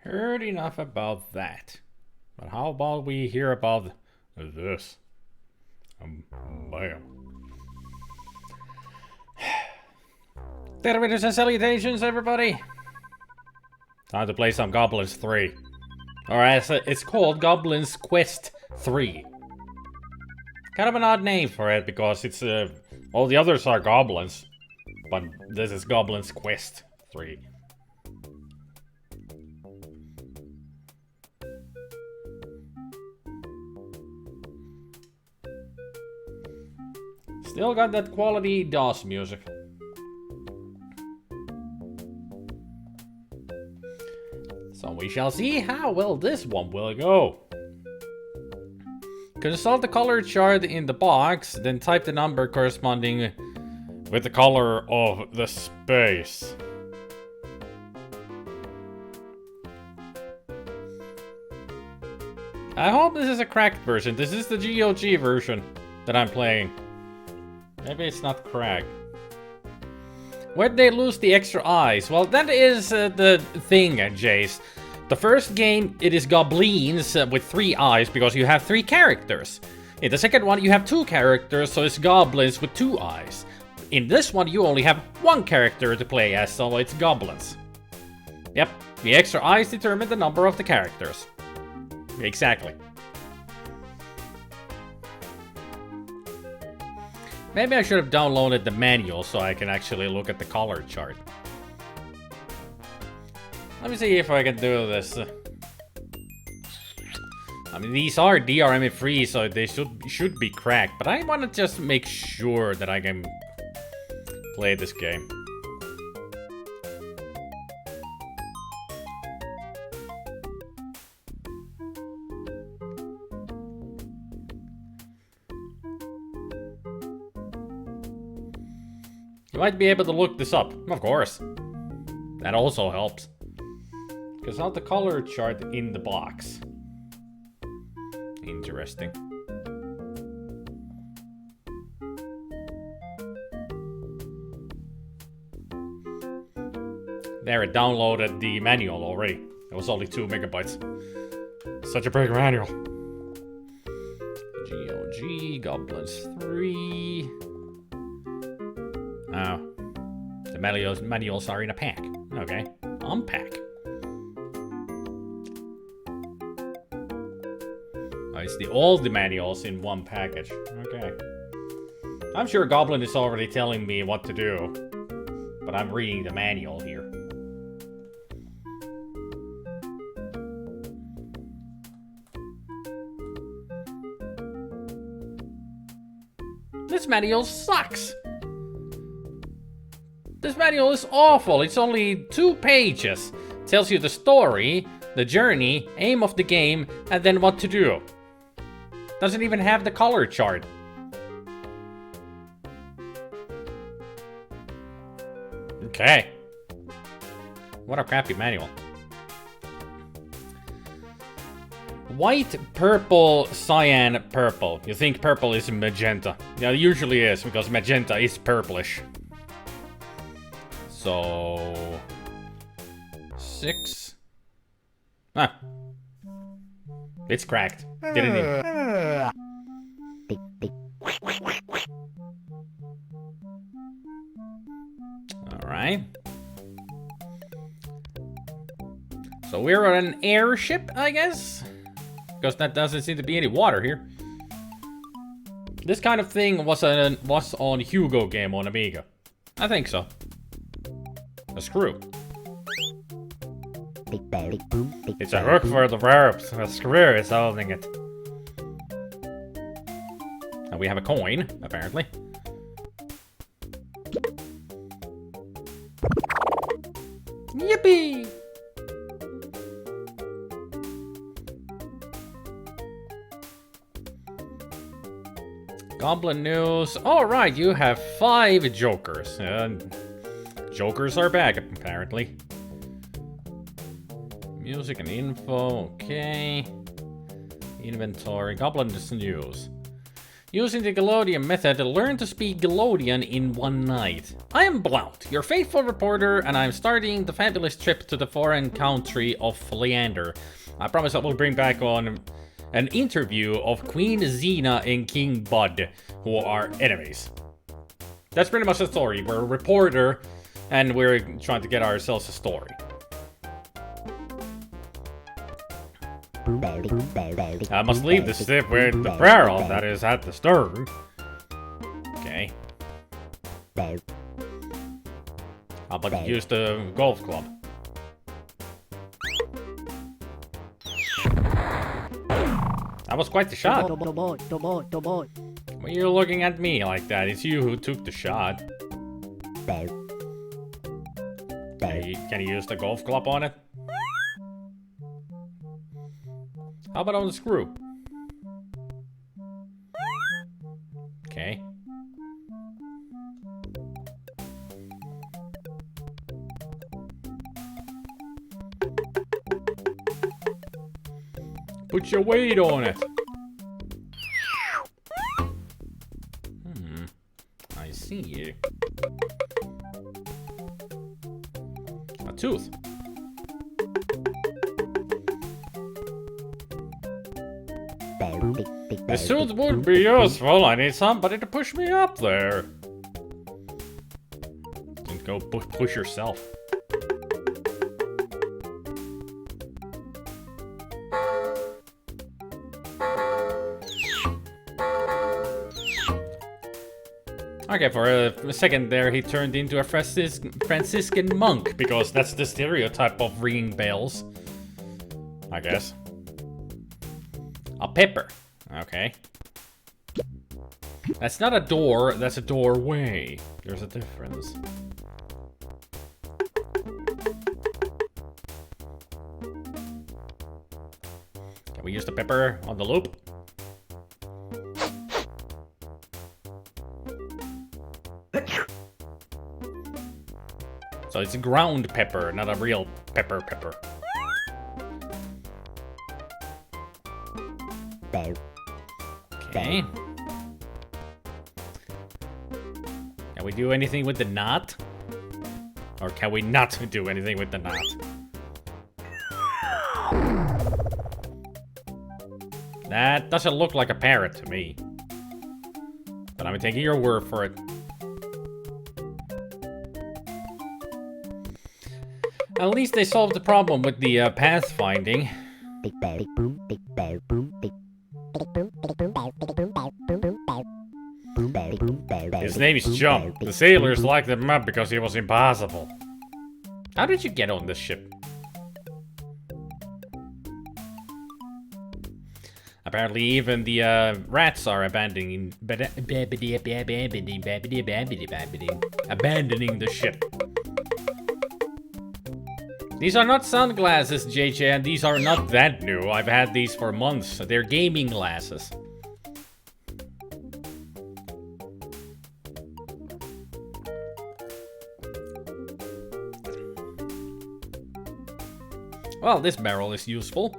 Heard enough about that. But how about we hear about this? Bam. Greetings and salutations, everybody! Time to play some Goblins 3. Alright, so it's called Goblins Quest 3. Kind of an odd name for it because it's all the others are Goblins, but this is Goblins Quest 3. Still got that quality DOS music. So we shall see how well this one will go. Consult the color chart in the box, then type the number corresponding with the color of the space. I hope this is a cracked version. This is the GOG version that I'm playing. Maybe it's not cracked. Where'd they lose the extra eyes? Well, that is the thing, Jace. The first game, it is Gobliiins with 3 eyes because you have 3 characters. In the second one, you have 2 characters, so it's Goblins with 2 eyes. In this one, you only have 1 character to play as, so it's Goblins. Yep, the extra eyes determine the number of the characters. Exactly. Maybe I should have downloaded the manual so I can actually look at the color chart. Let me see if I can do this. I mean, these are DRM free, so they should be cracked, but I want to just make sure that I can play this game. You might be able to look this up, of course. That also helps. Consult the color chart in the box. Interesting. There, it downloaded the manual already. It was only 2 megabytes. Such a big manual. GOG, Goblins 3. Oh. The manuals are in a pack. Okay. Unpack. Oh, it's all the manuals in one package. Okay. I'm sure Goblin is already telling me what to do. But I'm reading the manual here. This manual sucks! This manual is awful. It's only 2 pages. Tells you the story, the journey, aim of the game, and then what to do. Doesn't even have the color chart. Okay. What a crappy manual. White, purple, cyan, purple. You think purple is magenta. Yeah, it usually is, because magenta is purplish. So... 6. Ah. It's cracked. Didn't it? Alright. So we're on an airship, I guess? Because that doesn't seem to be any water here. This kind of thing was on Hugo game on Amiga. I think so. A screw. It's a hook for the verbs. A screw is holding it. And we have a coin, apparently. Yippee! Goblin news. Alright, you have 5 jokers. Jokers are back, apparently. Music and info, okay. Inventory, Goblin news. Using the Galodian method, learn to speak Galodian in one night. I am Blount, your faithful reporter, and I'm starting the fabulous trip to the foreign country of Leander. I promise I will bring back on an interview of Queen Xena and King Bud, who are enemies. That's pretty much the story. We're a reporter, and we're trying to get ourselves a story. I must leave the ship with the barrel that is at the stern. Okay. How about you use the golf club? That was quite the shot. Why are you looking at me like that? It's you who took the shot. Can you use the golf club on it? How about on the screw? Okay. Put your weight on it. I see you. A tooth. This tooth would be useful. I need somebody to push me up there. Don't go push yourself. Okay, for a second there, he turned into a Franciscan monk, because that's the stereotype of ringing bells, I guess. A pepper. Okay. That's not a door, that's a doorway. There's a difference. Can we use the pepper on the loop? So it's a ground pepper, not a real pepper. Okay. Can we do anything with the knot? Or can we not do anything with the knot? That doesn't look like a parrot to me. But I'm taking your word for it. At least they solved the problem with the pathfinding. His name is Jump. The sailors liked him up because he was impossible. How did you get on this ship? Apparently even the rats are abandoning the ship. These are not sunglasses, JJ, and these are not that new. I've had these for months. They're gaming glasses. Well, this barrel is useful.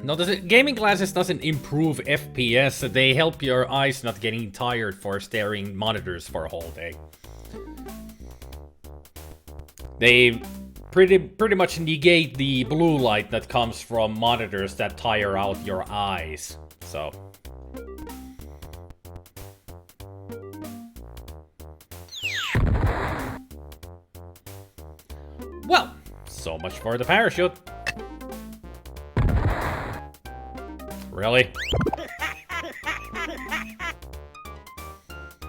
No, gaming glasses doesn't improve FPS. They help your eyes not getting tired for staring monitors for a whole day. They pretty much negate the blue light that comes from monitors that tire out your eyes. So. Well, so much for the parachute. Really?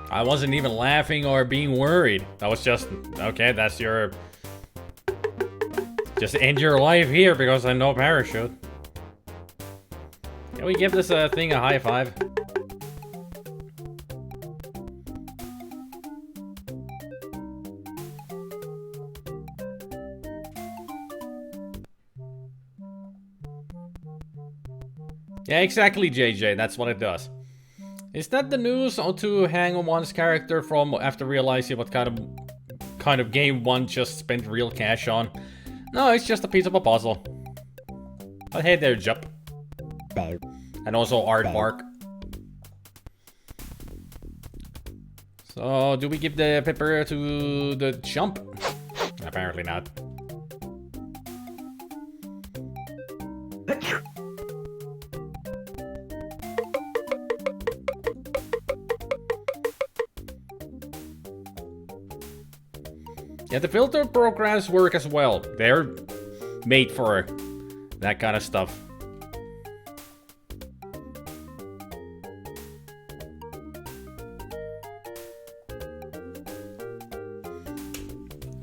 I wasn't even laughing or being worried. That was just, okay, that's your... Just end your life here because I know parachute. Can we give this thing a high five? Yeah, exactly, JJ. That's what it does. Is that the news to hang on one's character from after realizing what kind of kind of game one just spent real cash on. No, it's just a piece of a puzzle. But hey there, Jup. And also Aardvark. So, do we give the pepper to the chump? Apparently not. Yeah, the filter programs work as well. They're made for that kind of stuff.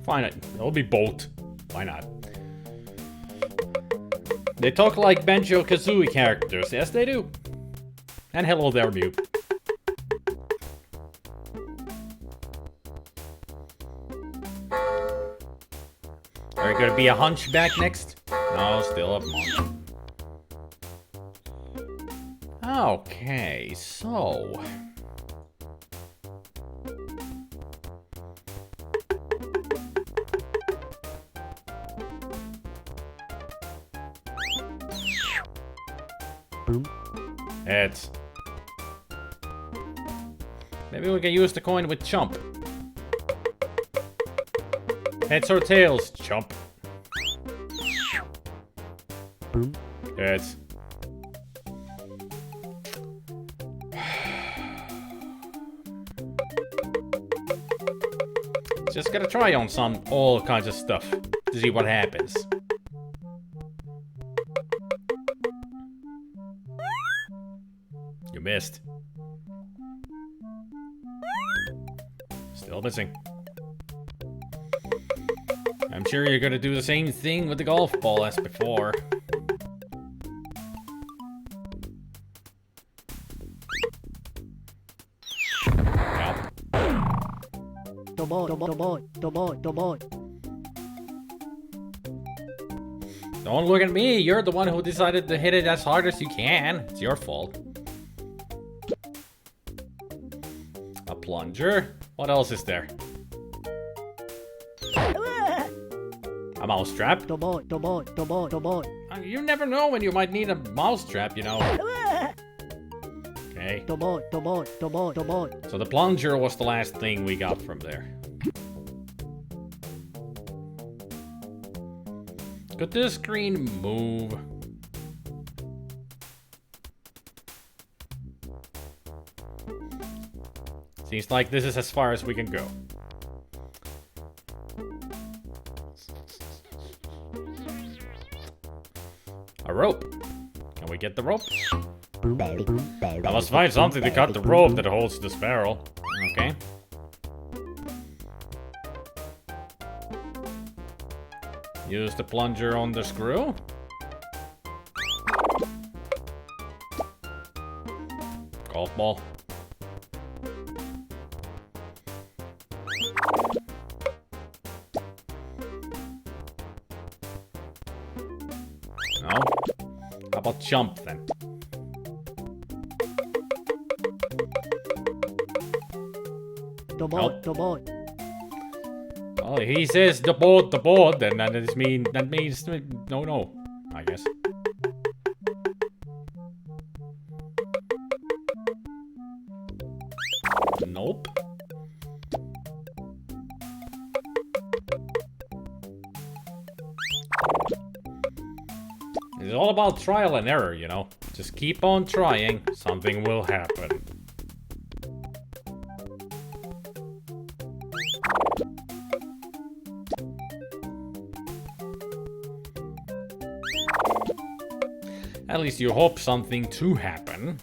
Fine, it'll be both. Why not? They talk like Banjo-Kazooie characters. Yes, they do. And hello there, Mew. Are you gonna be a hunchback next? No, still a monk. Okay, so... Heads. Maybe we can use the coin with Chump. Heads or tails, Chump. Heads. Just gotta try on all kinds of stuff to see what happens. You missed. Still missing. I'm sure you're gonna do the same thing with the golf ball as before. Don't look at me, you're the one who decided to hit it as hard as you can. It's your fault. A plunger. What else is there? A mousetrap? You never know when you might need a mousetrap, you know. Okay. So the plunger was the last thing we got from there. Could this screen move? Seems like this is as far as we can go. A rope. Can we get the rope? I must find something to cut the rope that holds this barrel. Okay. Use the plunger on the screw. Golf ball. No? How about jump then? Nope. Oh, he says the board, then that means no, I guess. Nope. It's all about trial and error, you know. Just keep on trying, something will happen. At least you hope something to happen.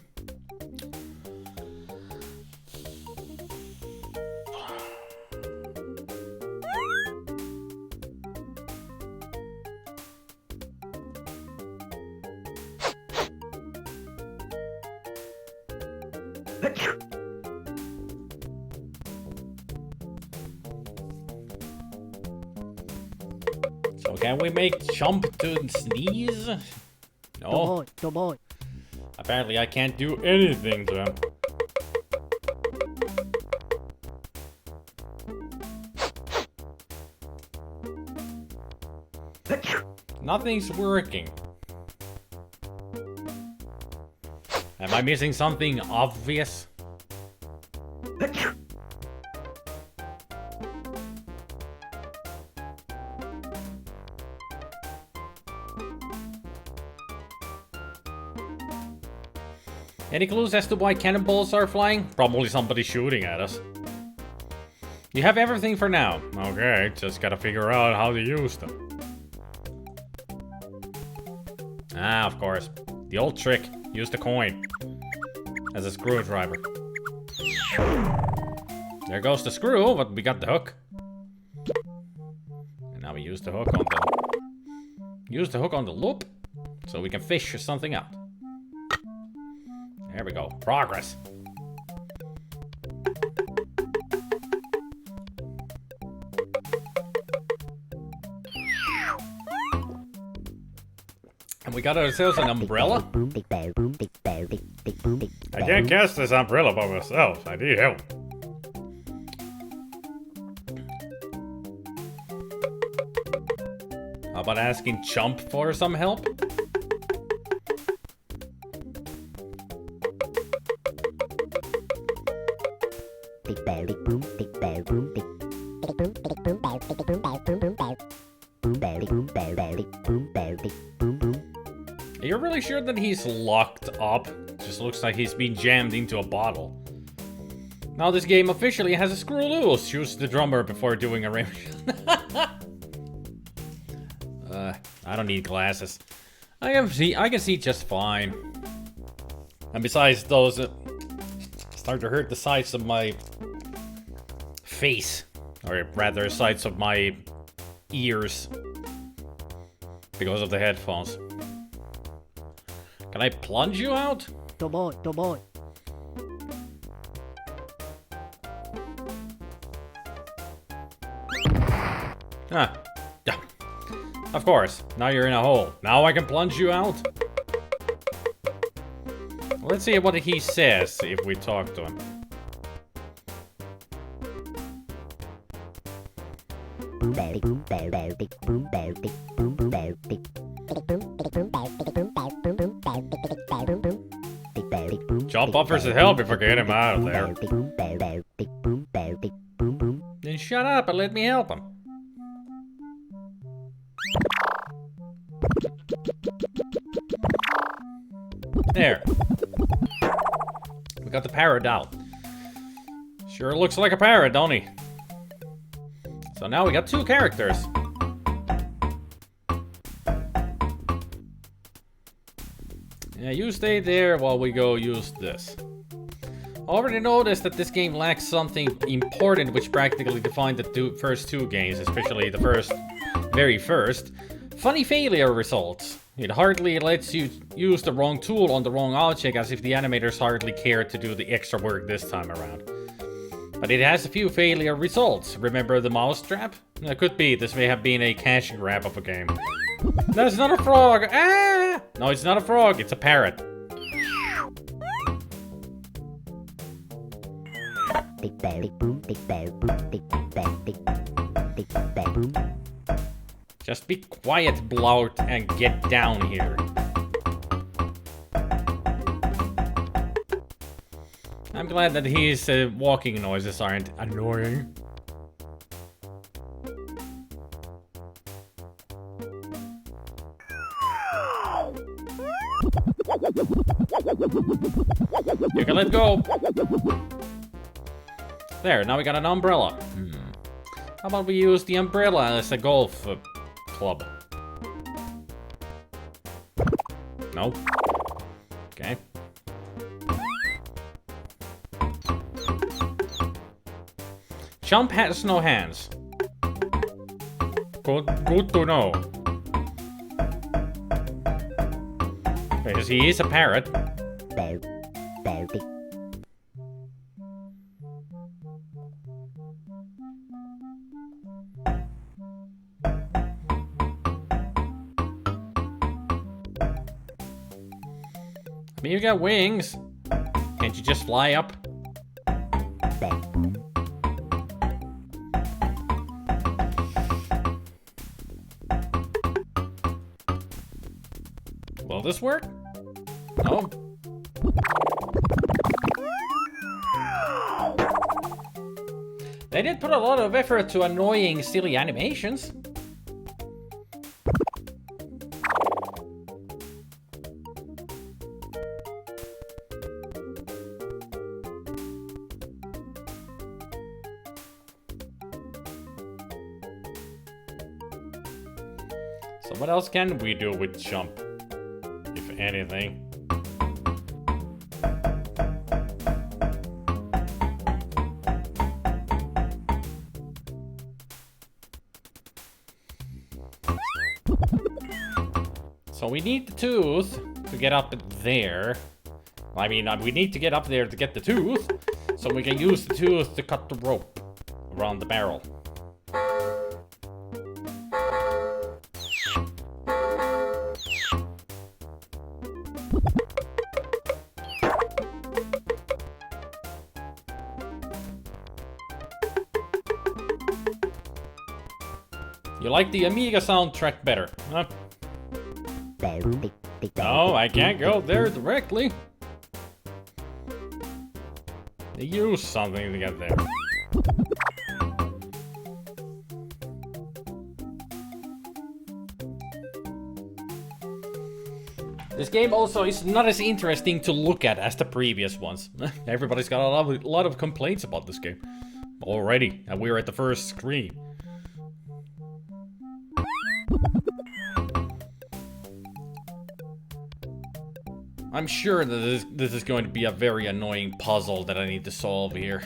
So can we make Chump to sneeze? No. Apparently I can't do anything to him. Nothing's working. Am I missing something obvious? Any clues as to why cannonballs are flying? Probably somebody shooting at us. You have everything for now. Okay, just gotta figure out how to use them. Ah, of course. The old trick. Use the coin as a screwdriver. There goes the screw, but we got the hook. And now we use the hook on the loop so we can fish something out. There we go. Progress. And we got ourselves an umbrella. I can't cast this umbrella by myself. I need help. How about asking Chump for some help? You're really sure that he's locked up? Just looks like he's been jammed into a bottle. Now this game officially has a screw loose. Choose the drummer before doing a rim. I don't need glasses. I can see just fine. And besides, those start to hurt the sides of my face, or rather, sides of my ears, because of the headphones. Can I plunge you out? Ah, yeah. Of course. Now you're in a hole. Now I can plunge you out. Let's see what he says if we talk to him. Jump offers his help if I get him out of there. Then shut up and let me help him. There. We got the parrot out. Sure looks like a parrot, don't he? So now we got two characters. Yeah, you stay there while we go use this. I already noticed that this game lacks something important which practically defined the first two games, especially the very first. Funny failure results. It hardly lets you use the wrong tool on the wrong object, as if the animators hardly cared to do the extra work this time around. But it has a few failure results. Remember the mouse trap? It could be. This may have been a cash grab of a game. That's not a frog! Ah! No, it's not a frog. It's a parrot. Just be quiet, Blout, and get down here. I'm glad that his walking noises aren't annoying. You can let go. There, now we got an umbrella. How about we use the umbrella as a golf club? No. Okay. Chump has no hands. Good to know. Because he is a parrot. I mean, you got wings. Can't you just fly up? this work? No. They did put a lot of effort to annoying, silly animations. So what else can we do with jump, if anything? So we need the tooth to get up there. I mean, we need to get up there to get the tooth, so we can use the tooth to cut the rope around the barrel. You like the Amiga soundtrack better, huh? No, I can't go there directly. They use something to get there. This game also is not as interesting to look at as the previous ones. Everybody's got a lot of complaints about this game already, and we're at the first screen. I'm sure that this is going to be a very annoying puzzle that I need to solve here.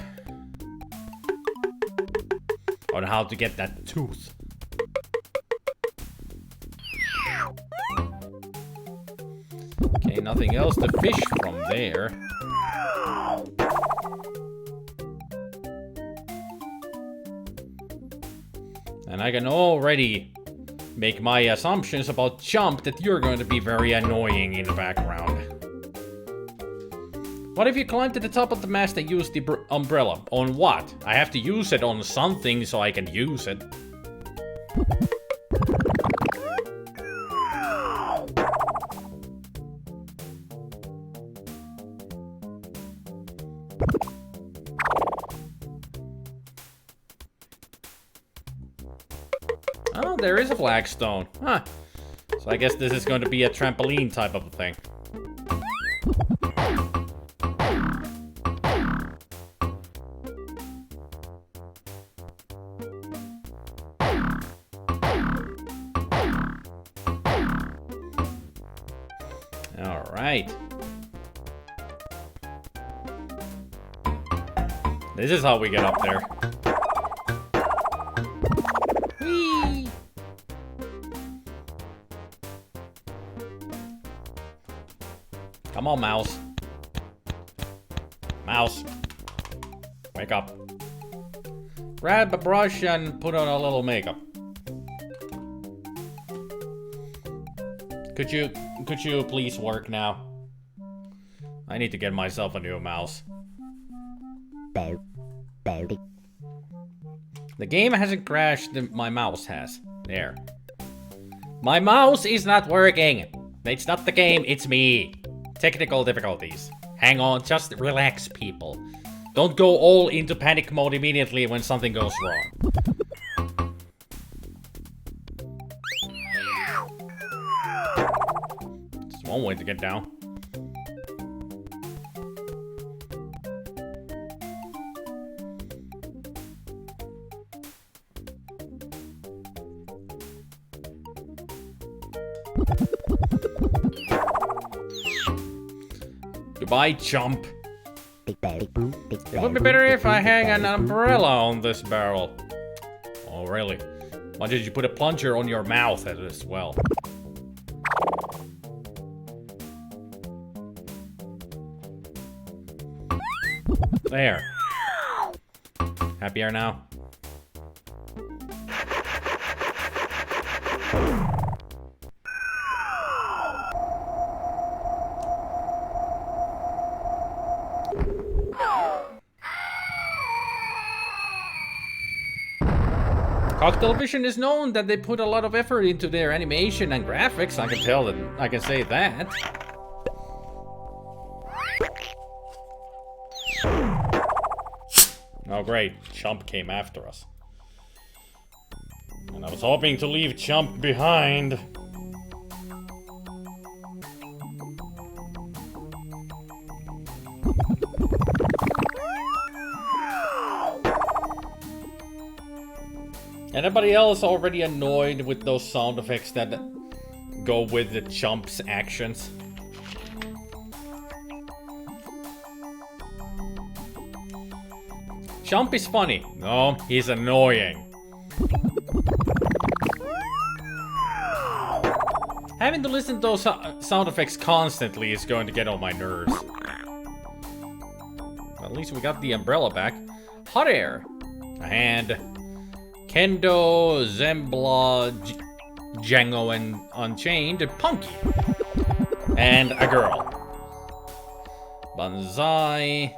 On how to get that tooth. Okay, nothing else to fish from there. And I can already make my assumptions about jump that you're going to be very annoying in the background. What if you climb to the top of the mast and use the umbrella? On what? I have to use it on something so I can use it. Oh, there is a flagstone. Huh. So I guess this is going to be a trampoline type of a thing. Alright. This is how we get up there. Whee! Come on, mouse. Mouse. Wake up. Grab a brush and put on a little makeup. Could you please work now? I need to get myself a new mouse. The game hasn't crashed, my mouse has. There. My mouse is not working! It's not the game, it's me. Technical difficulties. Hang on, just relax, people. Don't go all into panic mode immediately when something goes wrong. It's one way to get down. Goodbye, jump. It would be better if I hang an umbrella on this barrel. Oh, really? Why did you put a plunger on your mouth as well? There. Happier now? Coktel Vision is known that they put a lot of effort into their animation and graphics. I can tell that. I can say that. Oh great, Chump came after us. And I was hoping to leave Chump behind. Anybody else already annoyed with those sound effects that go with the Chump's actions? Chump is funny. No, he's annoying. Having to listen to those sound effects constantly is going to get on my nerves. At least we got the umbrella back. Hot air. A hand. Kendo, Zembla, Django, and Unchained, Punky. And a girl. Banzai,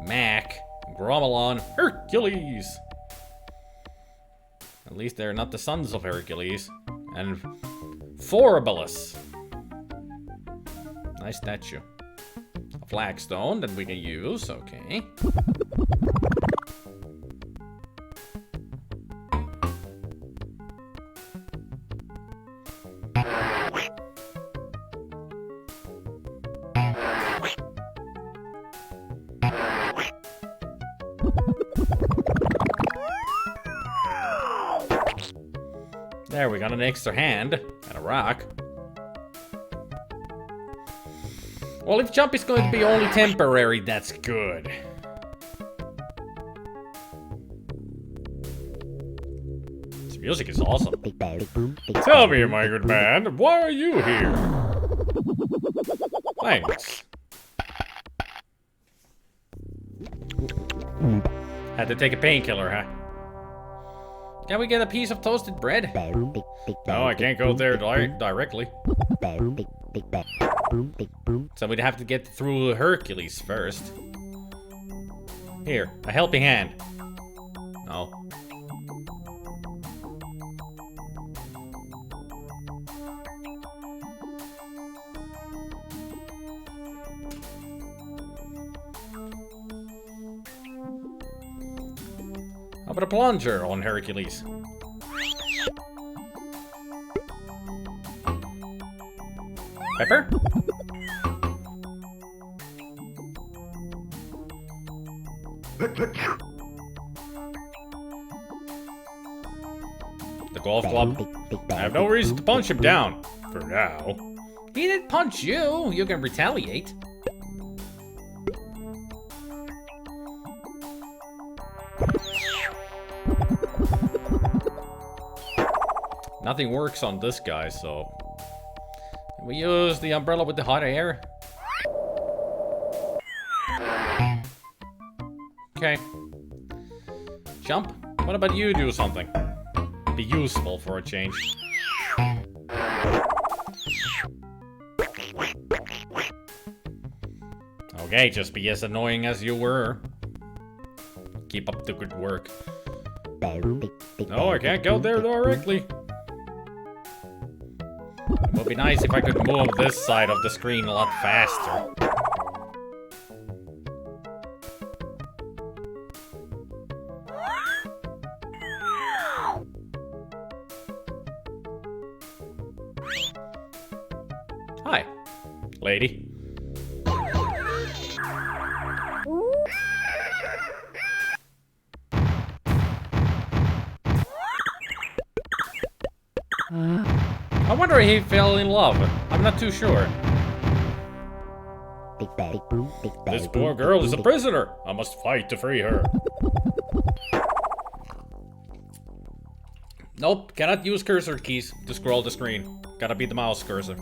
Mac, Gromelon, Hercules. At least they're not the sons of Hercules. And Forabilis. Nice statue. A flagstone that we can use, okay. There, we got an extra hand and a rock. Well, if Jump is going to be only temporary, that's good. This music is awesome. Tell me, my good man, why are you here? Thanks. Had to take a painkiller, huh? Can we get a piece of toasted bread? No, I can't go there directly. So we'd have to get through Hercules first. Here, a helping hand. No. How about a plunger on Hercules? Pepper? The golf club? I have no reason to punch him down. For now. He didn't punch you. You can retaliate. Nothing works on this guy, so... Can we use the umbrella with the hot air? Okay. Jump, what about you do something? Be useful for a change. Okay, just be as annoying as you were. Keep up the good work. No, I can't go there directly. It would be nice if I could move this side of the screen a lot faster. Hi, lady. I wonder if he fell in love. I'm not too sure. This poor girl is a prisoner. I must fight to free her. Nope, cannot use cursor keys to scroll the screen. Gotta be the mouse cursor.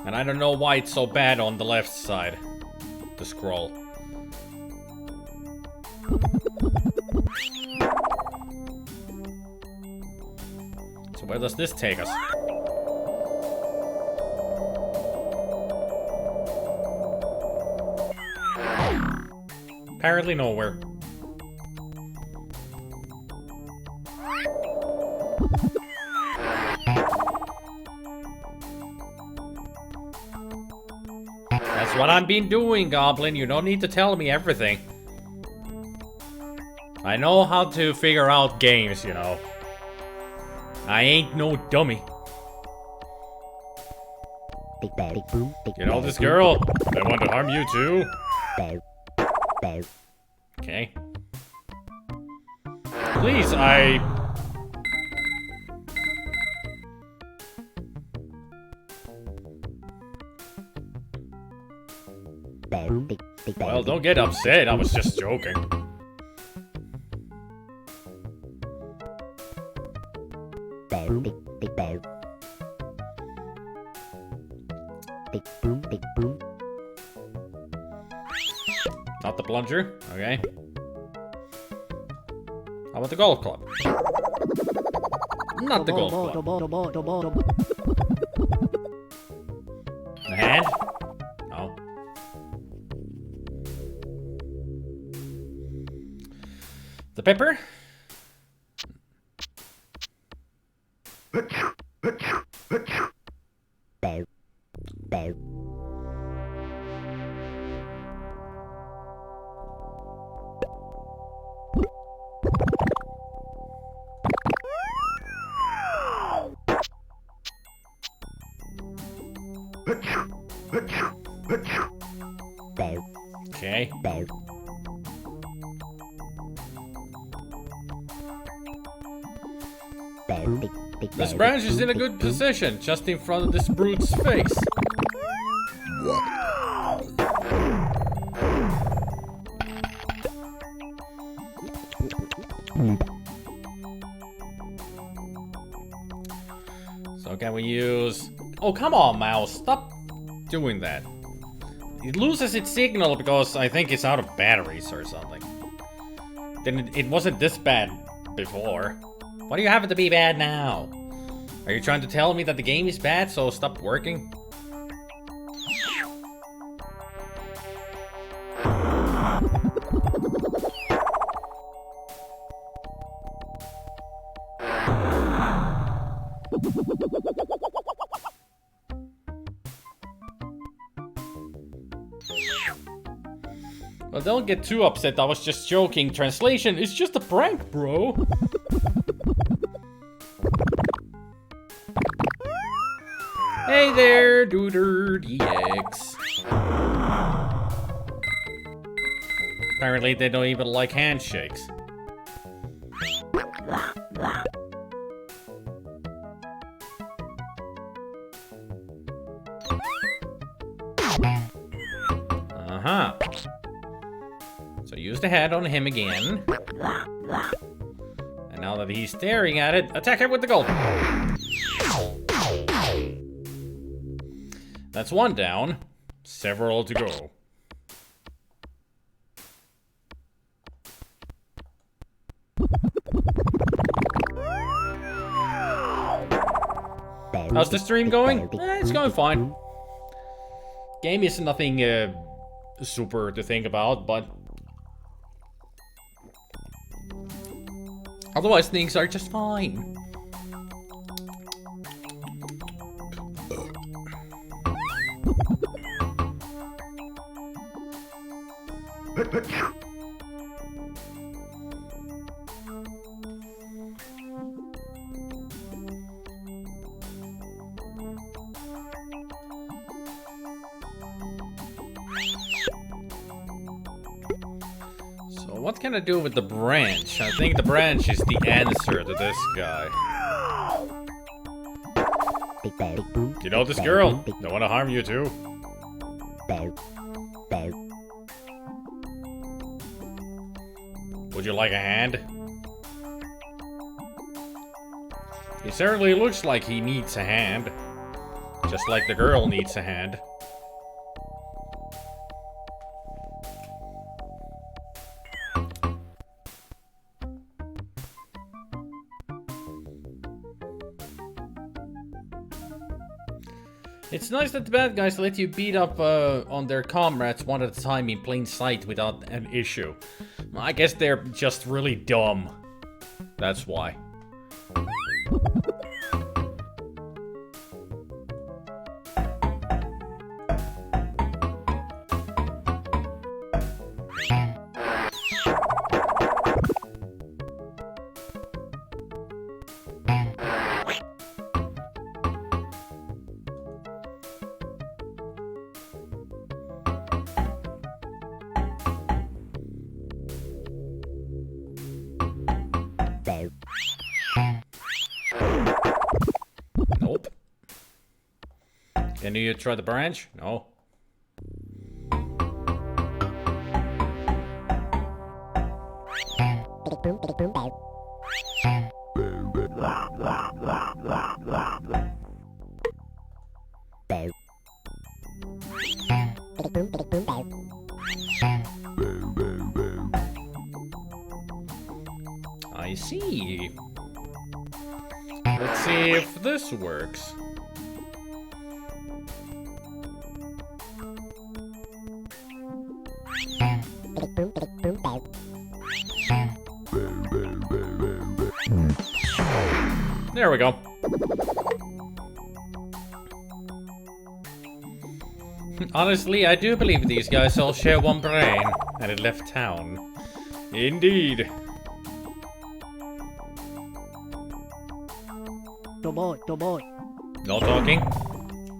And I don't know why it's so bad on the left side to scroll. So where does this take us? Apparently nowhere. That's what I've been doing, Goblin. You don't need to tell me everything. I know how to figure out games, you know. I ain't no dummy. You know this girl? I want to harm you too. Okay. Please, Well, don't get upset. I was just joking. Not the plunger. Okay. How about the golf club? Not the golf club. The hand? No. The pepper? Okay. This branch is in a good position, just in front of this brute's face. So can we use... Oh, come on, mouse. Stop doing that. It loses its signal because I think it's out of batteries or something. Then it wasn't this bad before. Why do you have it to be bad now? Are you trying to tell me that the game is bad, so stop working? Well, don't get too upset, I was just joking. Translation, it's just a prank, bro. Hey there, Duder DX. Apparently they don't even like handshakes. Uh-huh. So use the head on him again. And now that he's staring at it, attack him with the gold. That's one down. Several to go. How's the stream going? It's going fine. Game is nothing super to think about, but otherwise things are just fine. So what can I do with the branch? I think the branch is the answer to this guy. You know this girl? Don't want to harm you too. Would you like a hand? He certainly looks like he needs a hand. Just like the girl needs a hand. It's nice that the bad guys let you beat up on their comrades one at a time in plain sight without an issue. I guess they're just really dumb. That's why. Nope. Can you try the branch? No. I see. Let's see if this works. There we go. Honestly, I do believe these guys all share one brain, and it left town. Indeed. No talking?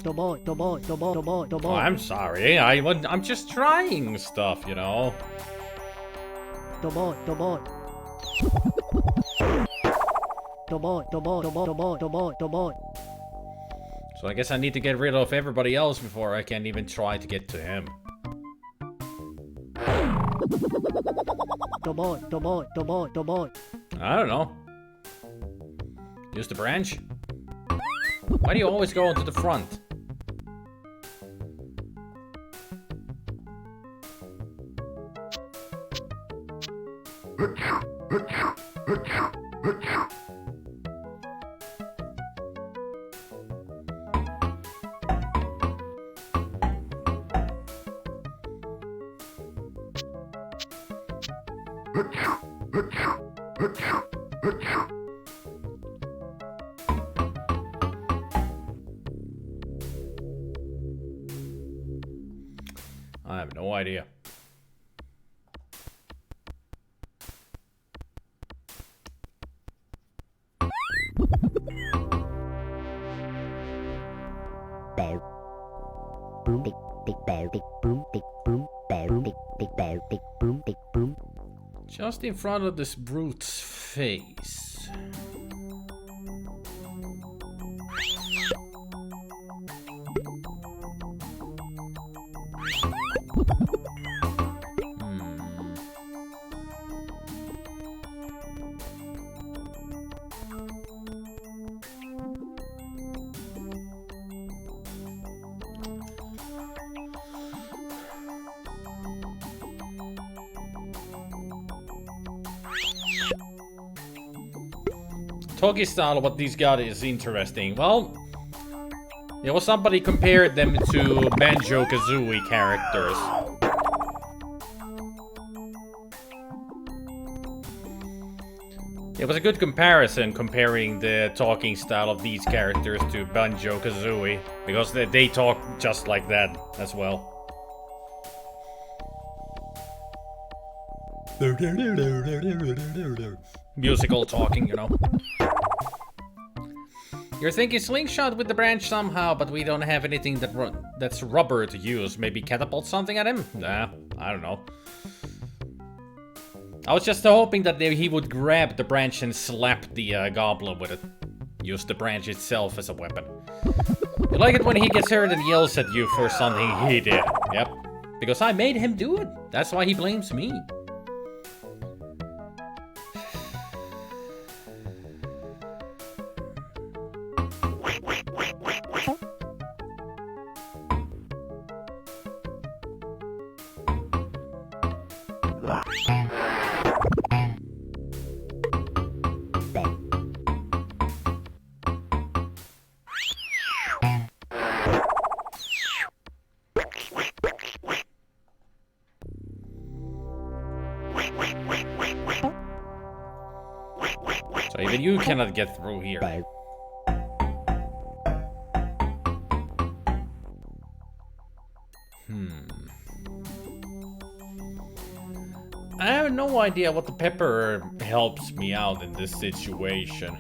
Oh, I'm sorry. I'm just trying stuff, you know. So I guess I need to get rid of everybody else before I can even try to get to him. I don't know. Use the branch? Why do you always go into the front? I have no idea. Just in front of this brute's face. Talkie style of what these got is interesting. Well, somebody compared them to Banjo-Kazooie characters. It was a good comparison comparing the talking style of these characters to Banjo-Kazooie, because they talk just like that as well. Musical talking, you know. You're thinking slingshot with the branch somehow, but we don't have anything that's rubber to use. Maybe catapult something at him? Nah, I don't know. I was just hoping that he would grab the branch and slap the goblin with it. Use the branch itself as a weapon. You like it when he gets hurt and yells at you for something he did. Yep. Because I made him do it. That's why he blames me. you cannot get through here. I have no idea what the pepper helps me out in this situation.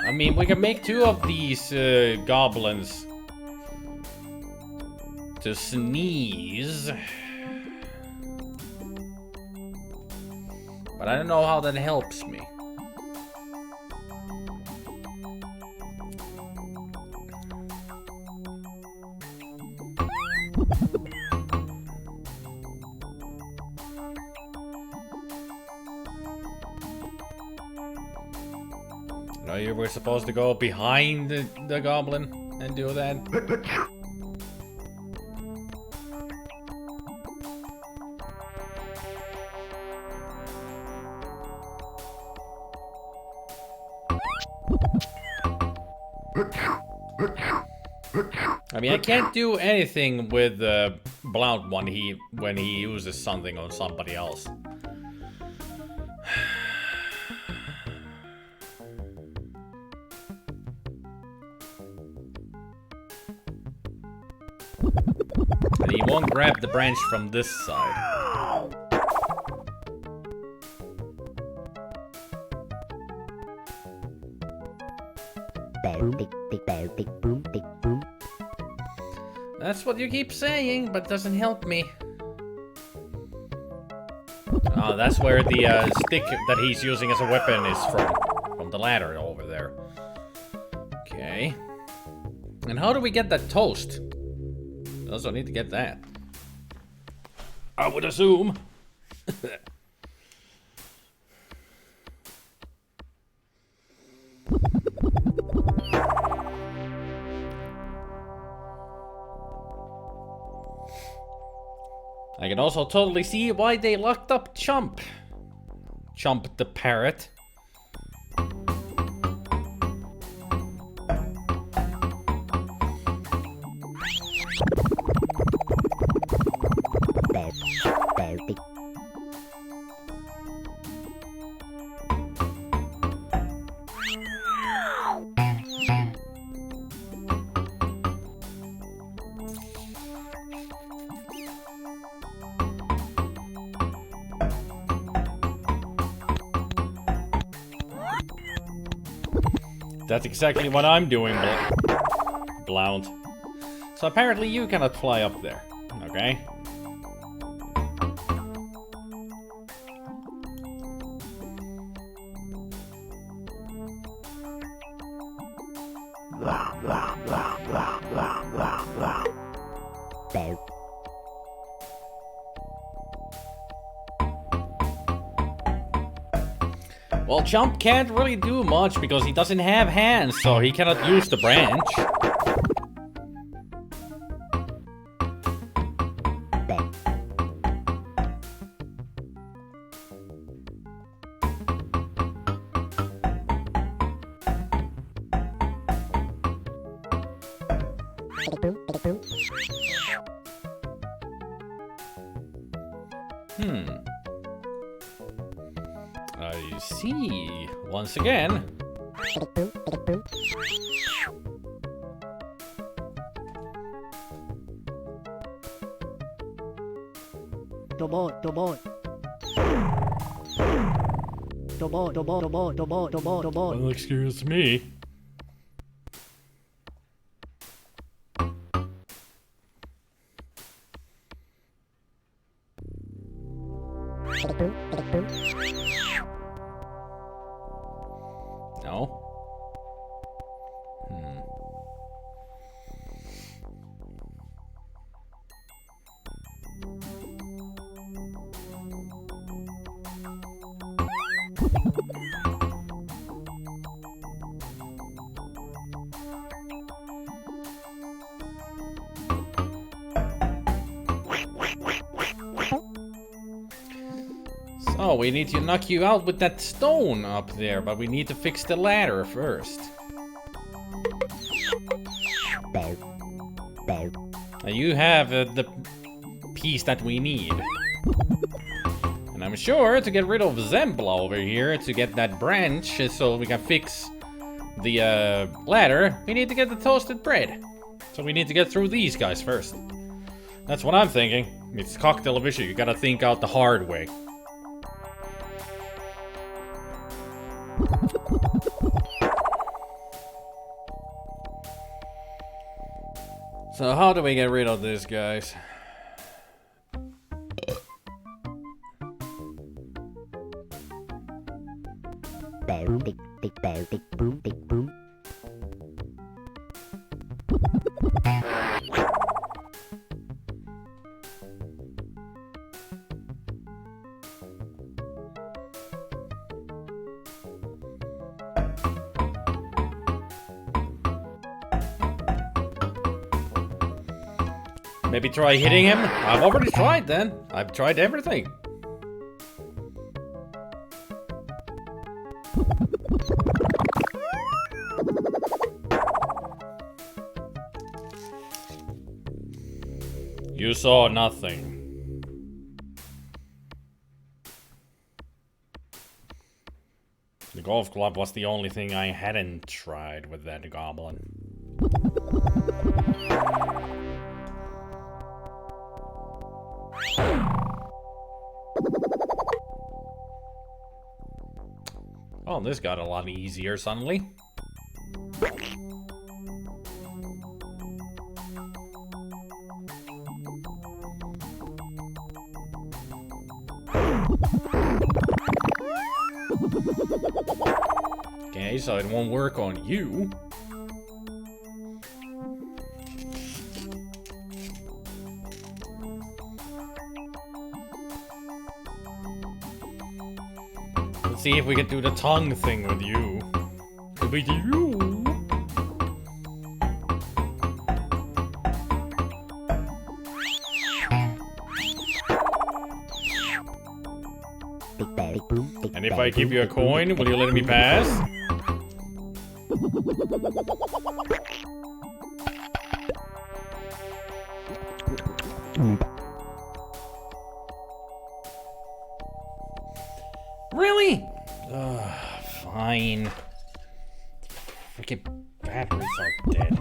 I mean, we can make 2 of these goblins to sneeze. But I don't know how that helps me. No, you were supposed to go behind the goblin and do that. I mean, I can't do anything with the Blount one when he uses something on somebody else. And he won't grab the branch from this side. That's what you keep saying, but doesn't help me. Oh, that's where the stick that he's using as a weapon is from the ladder over there. Okay. And how do we get that toast? Also need to get that. I would assume. I can also totally see why they locked up Chump. Chump the parrot. That's exactly what I'm doing, Blount. So apparently you cannot fly up there, okay? Well, Chump can't really do much because he doesn't have hands, so he cannot use the branch. I see. Once again. Well, excuse me. No. So we need to knock you out with that stone up there, but we need to fix the ladder first. You have the piece that we need. And I'm sure to get rid of Zembla over here, to get that branch so we can fix the ladder, we need to get the toasted bread. So we need to get through these guys first. That's what I'm thinking. It's Coktel Vision, you gotta think out the hard way. So how do we get rid of this, guys? Boom, big, big, bow, big, boom, big, boom. Maybe try hitting him? I've already tried then. I've tried everything. You saw nothing. The golf club was the only thing I hadn't tried with that goblin. Oh, this got a lot easier suddenly. Okay, so it won't work on you. Let's see if we can do the tongue thing with you. With you. Big bear, big boom, big And if bear, I give boom, you a big boom, coin, will you let me pass? Really? Fine. Freaking batteries are dead.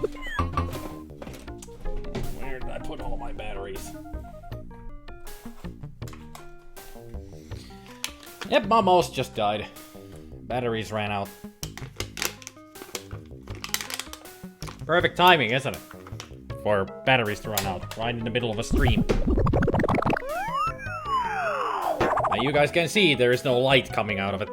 Where did I put all my batteries? Yep, my mouse just died. Batteries ran out. Perfect timing, isn't it? For batteries to run out, right in the middle of a stream. Now you guys can see there is no light coming out of it.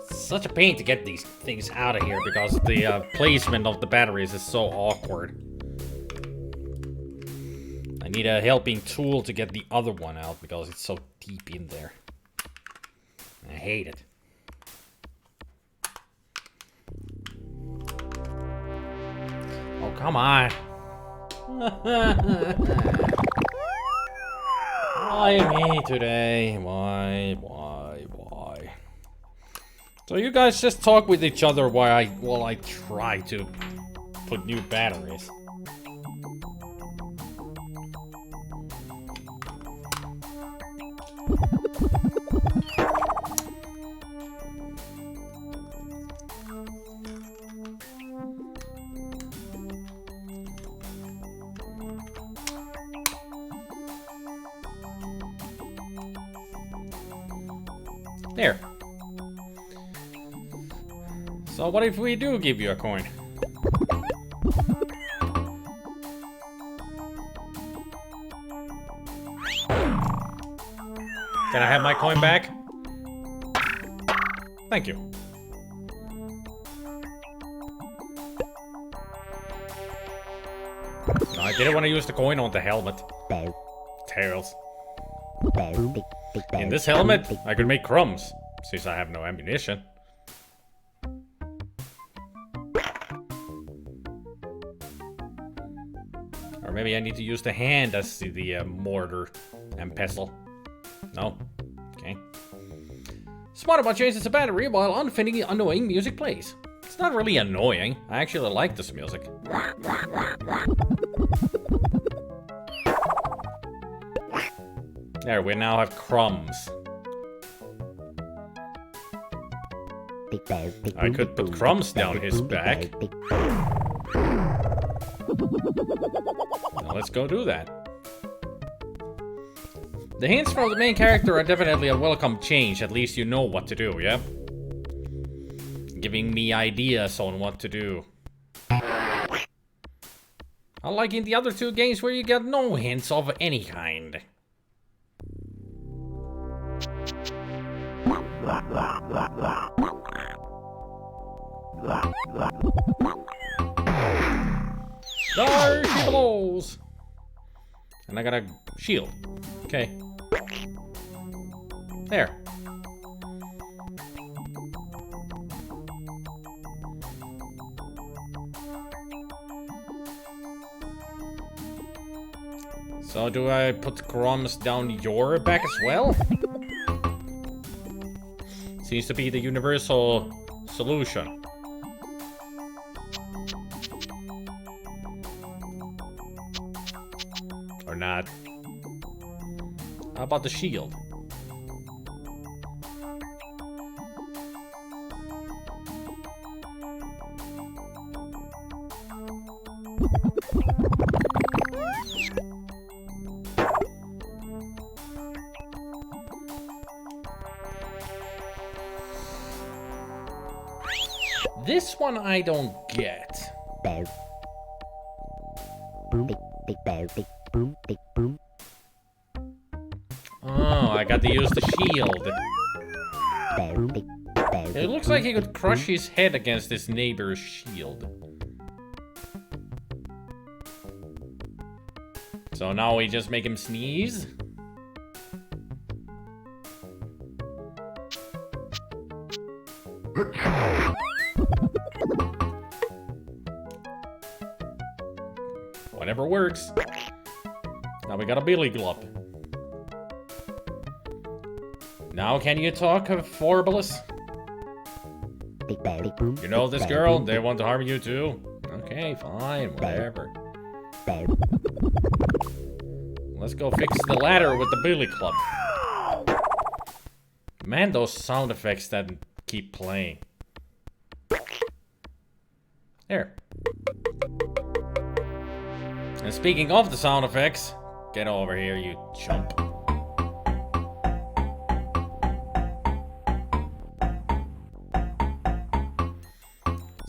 Such a pain to get these things out of here because the placement of the batteries is so awkward. I need a helping tool to get the other one out because it's so deep in there. I hate it. Oh, come on. Why me today? Why? So you guys just talk with each other while I try to put new batteries. There. So what if we do give you a coin? Can I have my coin back? Thank you. No, I didn't want to use the coin on the helmet. Bow, Tails. bow, big, big bow, In this boom, helmet, big, I could make crumbs, since I have no ammunition. Or maybe I need to use the hand as the mortar and pestle. No? Okay. SpiderMwa changes the battery while unfitting annoying music plays. It's not really annoying. I actually like this music. There, we now have crumbs. I could put crumbs down his back. Now let's go do that. The hints from the main character are definitely a welcome change. At least you know what to do, yeah? Giving me ideas on what to do. Unlike in the other two games where you get no hints of any kind. There she blows! And I got a shield. Okay. There. So do I put crumbs down your back as well? Seems to be the universal solution. Or not. How about the shield? This one I don't get. Oh, I got to use the shield. It looks like he could crush his head against his neighbor's shield. So now we just make him sneeze? Whatever works. Now we got a billy glove. Now can you talk, Forbilus? You know this girl? They want to harm you too? Okay, fine, whatever. Let's go fix the ladder with the billy club. Man, those sound effects that keep playing. There. And speaking of the sound effects, get over here, you chump.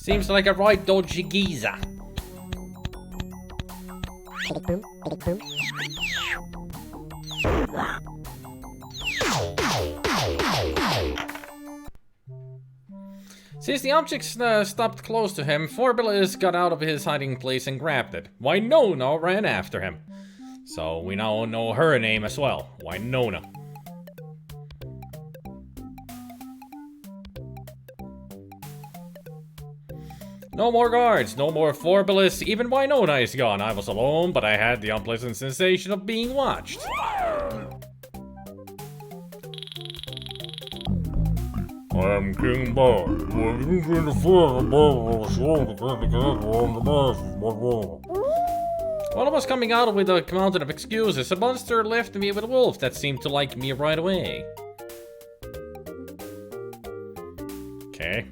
Seems like a right dodgy geezer. Since the object stopped close to him, Forbilus got out of his hiding place and grabbed it. Winona ran after him. So we now know her name as well, Winona. No more guards, no more Forbilus, even Winona is gone. I was alone, but I had the unpleasant sensation of being watched. I'm King Bar. While I was coming out with a mountain of excuses, a monster left me with a wolf that seemed to like me right away. Okay.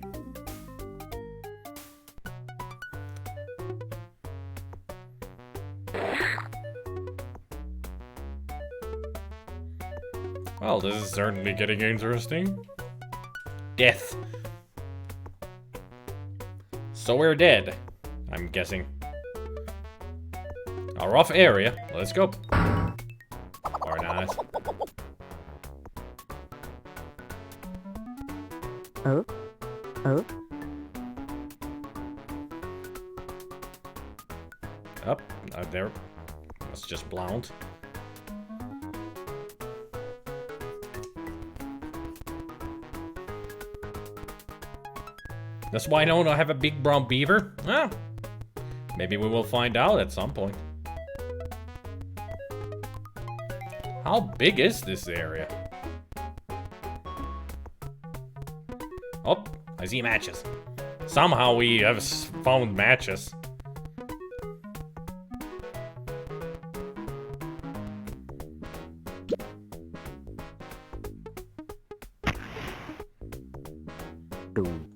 Well, this is certainly getting interesting. Death. So we're dead, I'm guessing. A rough area. Let's go. Or not. Oh? Oh? Up. There. That's just blount. Does Winona have a big brown beaver? Well, maybe we will find out at some point. How big is this area? Oh, I see matches. Somehow we have found matches. Boom.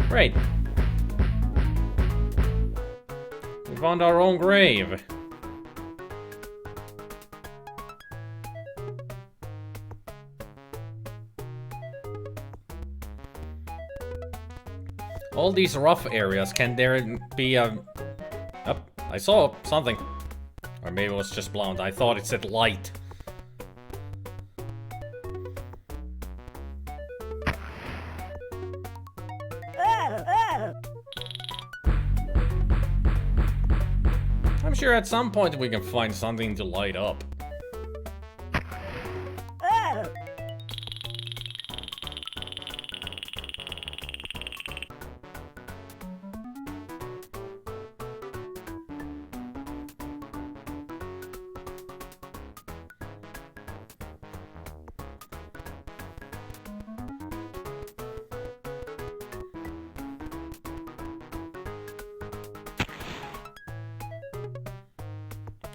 Great. We found our own grave. All these rough areas, can there be a... Oh, I saw something. Or maybe it was just blonde. I thought it said light. I'm sure at some point we can find something to light up.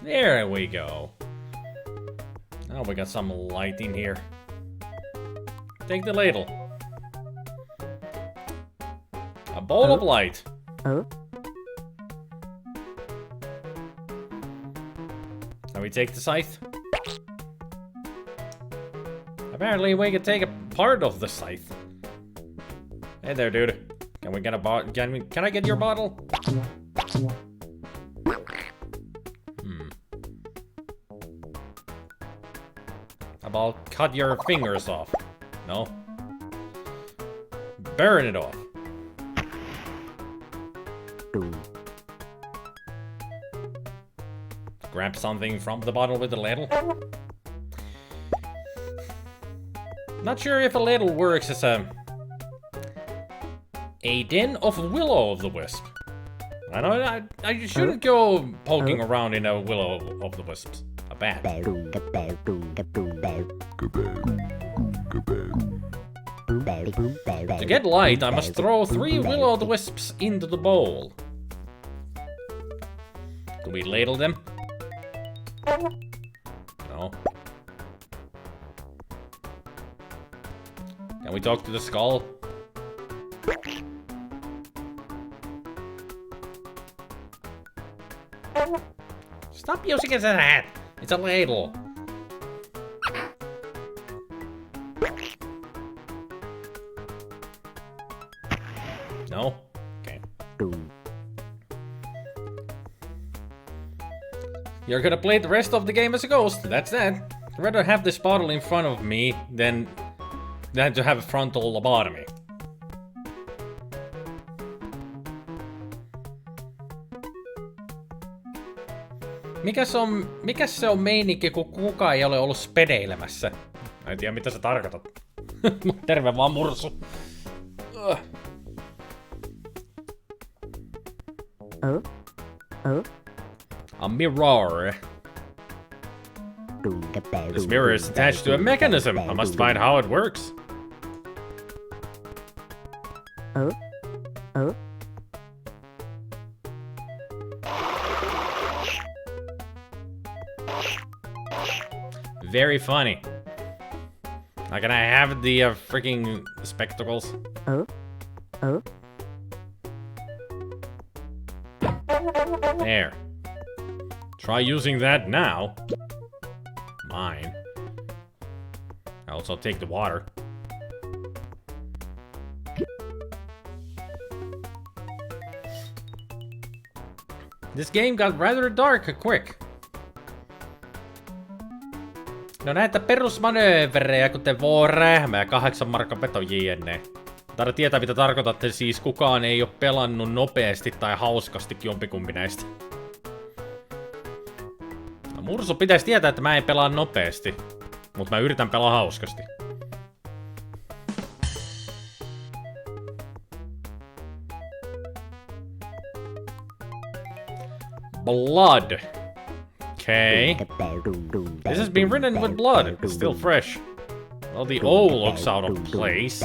There we go. Now we got some light in here. Take the ladle. A bowl of light. Oh. Can we take the scythe? Apparently we can take a part of the scythe. Hey there, dude. Can we get a bottle? Can I get your bottle? I'll cut your fingers off. No. Burn it off. Boom. Grab something from the bottle with the ladle. Not sure if a ladle works as a den of Will-o'-the-Wisp. I know I shouldn't go poking around in a Will-o'-the-Wisps. A bat. Boom. Boom. Boom. Boom. To get light, I must throw 3 Will-o'-the-Wisps into the bowl. Do we ladle them? No. Can we talk to the skull? Stop using it as a hat! It's a ladle! No? Okay. Boom. You're gonna play the rest of the game as a ghost, that's that. I'd rather have this bottle in front of me than to have a frontal lobotomy. Mikäs se on meininki, kun kukaan ei ole ollut spedeilemässä? Mä en tiedä, mitä sä tarkoitat. Terve vaan, mursu. Oh. Oh. A mirror. Boom. This mirror is attached to a mechanism. I must find how it works. Oh. Oh. Very funny. Now can I have the freaking spectacles? Oh. Oh. There. Try using that now. Mine. I also take the water. This game got rather dark quick. No näitä perusmanööverejä, kuten rähmää, 8 markan veto jne. Taida tietää, mitä tarkoitatte, siis kukaan ei ole pelannut nopeasti tai hauskasti jompikumpi näistä. No, Mursu pitäisi tietää, että mä en pelaa nopeasti, mutta mä yritän pelaa hauskasti. Blood. Okay. This has been written with blood. It's still fresh. Well, the O looks out of place.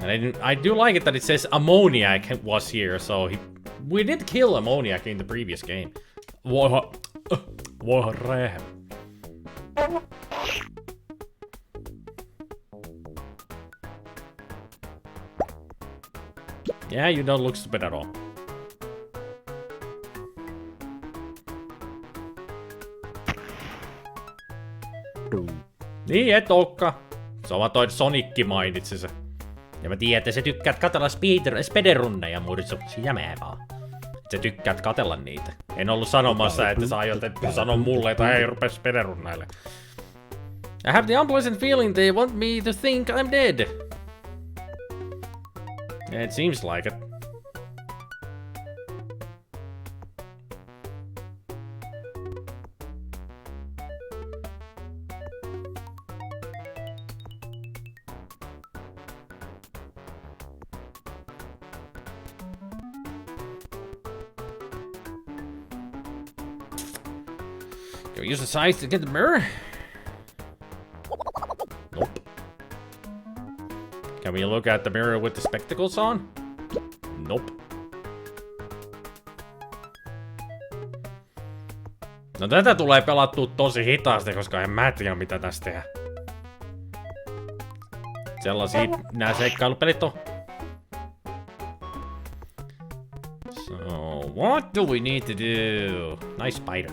And I do like it that it says ammoniac was here, so we did kill ammoniac in the previous game. What? Yeah, you don't look stupid at all. Niin, et olekaan. Sama toi Sonicki mainitsi se. Ja mä tiedän, että sä tykkäät katella speedrunneja, Mursu. Jämää vaan. Sä tykkäät katella niitä. En ollut sanomassa, että sä aiot sano mulle, että hei, rupes speedrunnaille. I have the unpleasant feeling they want me to think I'm dead. Yeah, it seems like it. Can we use the size to get the mirror? Nope. Can we look at the mirror with the spectacles on? Nope. No tätä tulee pelattua tosi hitaasti, koska en mä tiedä mitä tästä tehdä. Sellaisia nää seikkailupelit on. So, what do we need to do? Nice spider.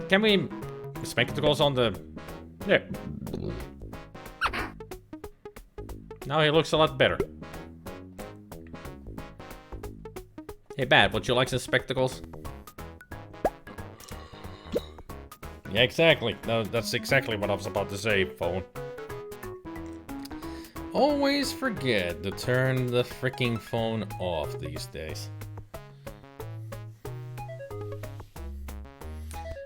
Can we spectacles on the... There. Now he looks a lot better. Hey, Bad, would you like some spectacles? Yeah, exactly. No, that's exactly what I was about to say, phone. Always forget to turn the freaking phone off these days.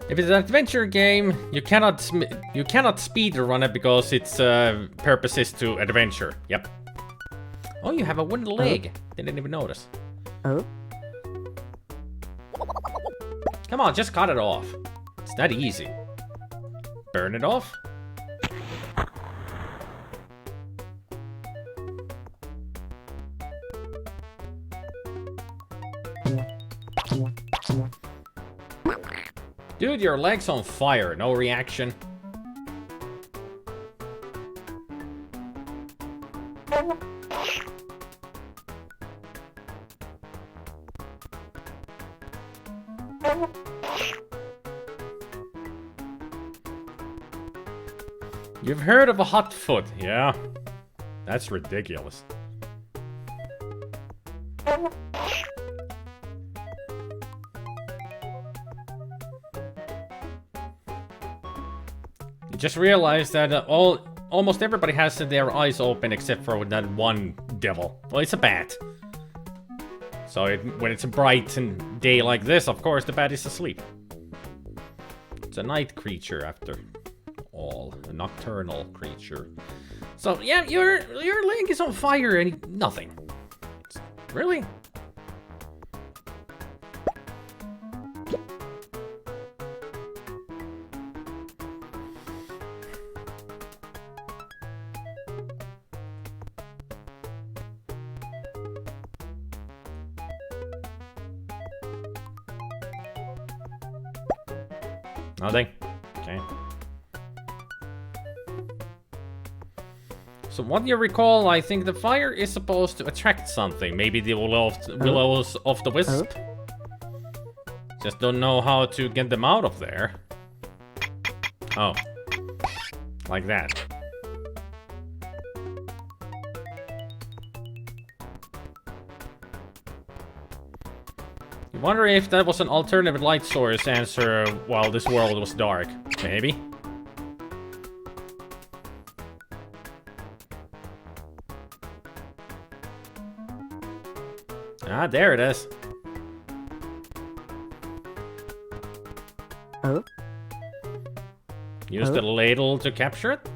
If it's an adventure game, you cannot speedrun it because its purpose is to adventure. Yep. Oh, you have a wooden leg. Didn't even notice. Oh. Come on, just cut it off. It's that easy. Burn it off. Dude, your leg's on fire. No reaction. You've heard of a hot foot, yeah? That's ridiculous. You just realized that almost everybody has their eyes open except for that one devil. Well, it's a bat. So when it's a bright and day like this, of course, the bat is asleep. It's a night creature after all, a nocturnal creature. So yeah, your leg is on fire and nothing. Really? Nothing? Okay. So what you recall, I think the fire is supposed to attract something. Maybe the willows of the wisp. Just don't know how to get them out of there. Oh. Like that. You wonder if that was an alternative light source answer while this world was dark. Maybe. Ah, there it is. Oh. Use the ladle to capture it?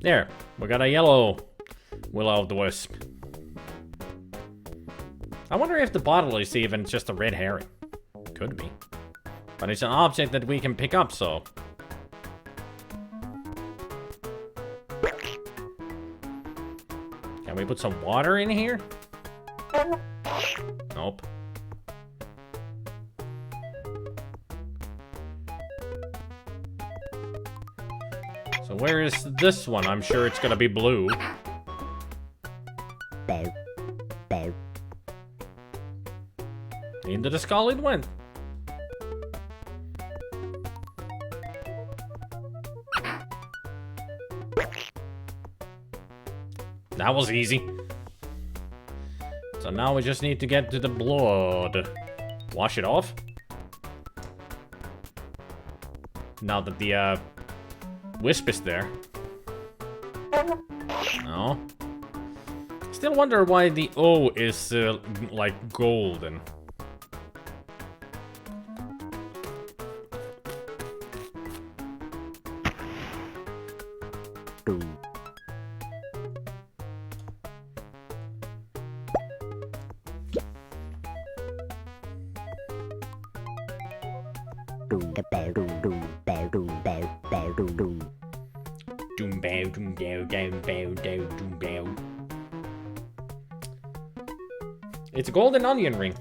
There, we got a yellow will-o'-the-wisp. I wonder if the bottle is even just a red herring. Could be. But it's an object that we can pick up, so... Can we put some water in here? Nope. So where is this one? I'm sure it's gonna be blue. Bow. Bow. Into the skull it went. That was easy. So now we just need to get to the blood. Wash it off. Now that the wisp is there. No. Still wonder why the O is like golden. Boom. Boom, da bow, boom, boom, bow, boom, bow, bow, boom, boom. Doom bow, doom bow, down bow, down doom bow. It's a golden onion ring.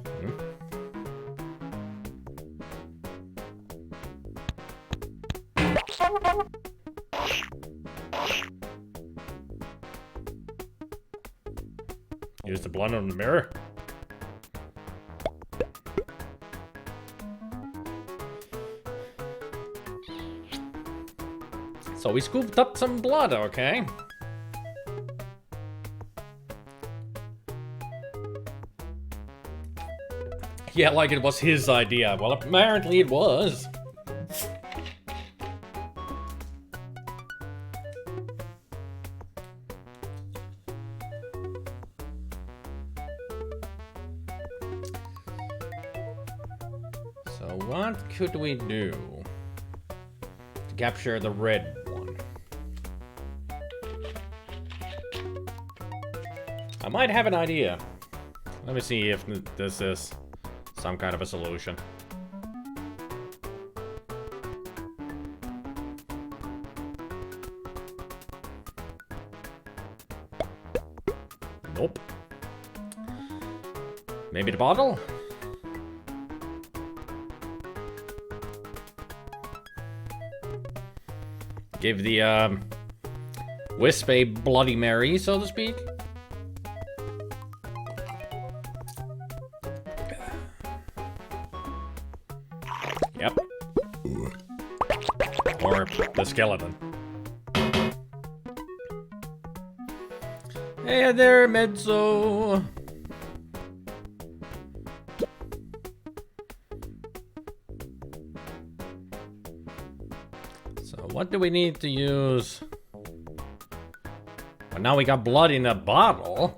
Use the blood on the mirror. So we scooped up some blood, okay? Yeah, like it was his idea. Well, apparently it was. So what could we do to capture the red one? I might have an idea. Let me see if this is some kind of a solution. Nope. Maybe the bottle? Give the wisp a Bloody Mary, so to speak. Yep. Or the skeleton. Hey there, Mezzo. So what do we need to use? Well, now we got blood in a bottle.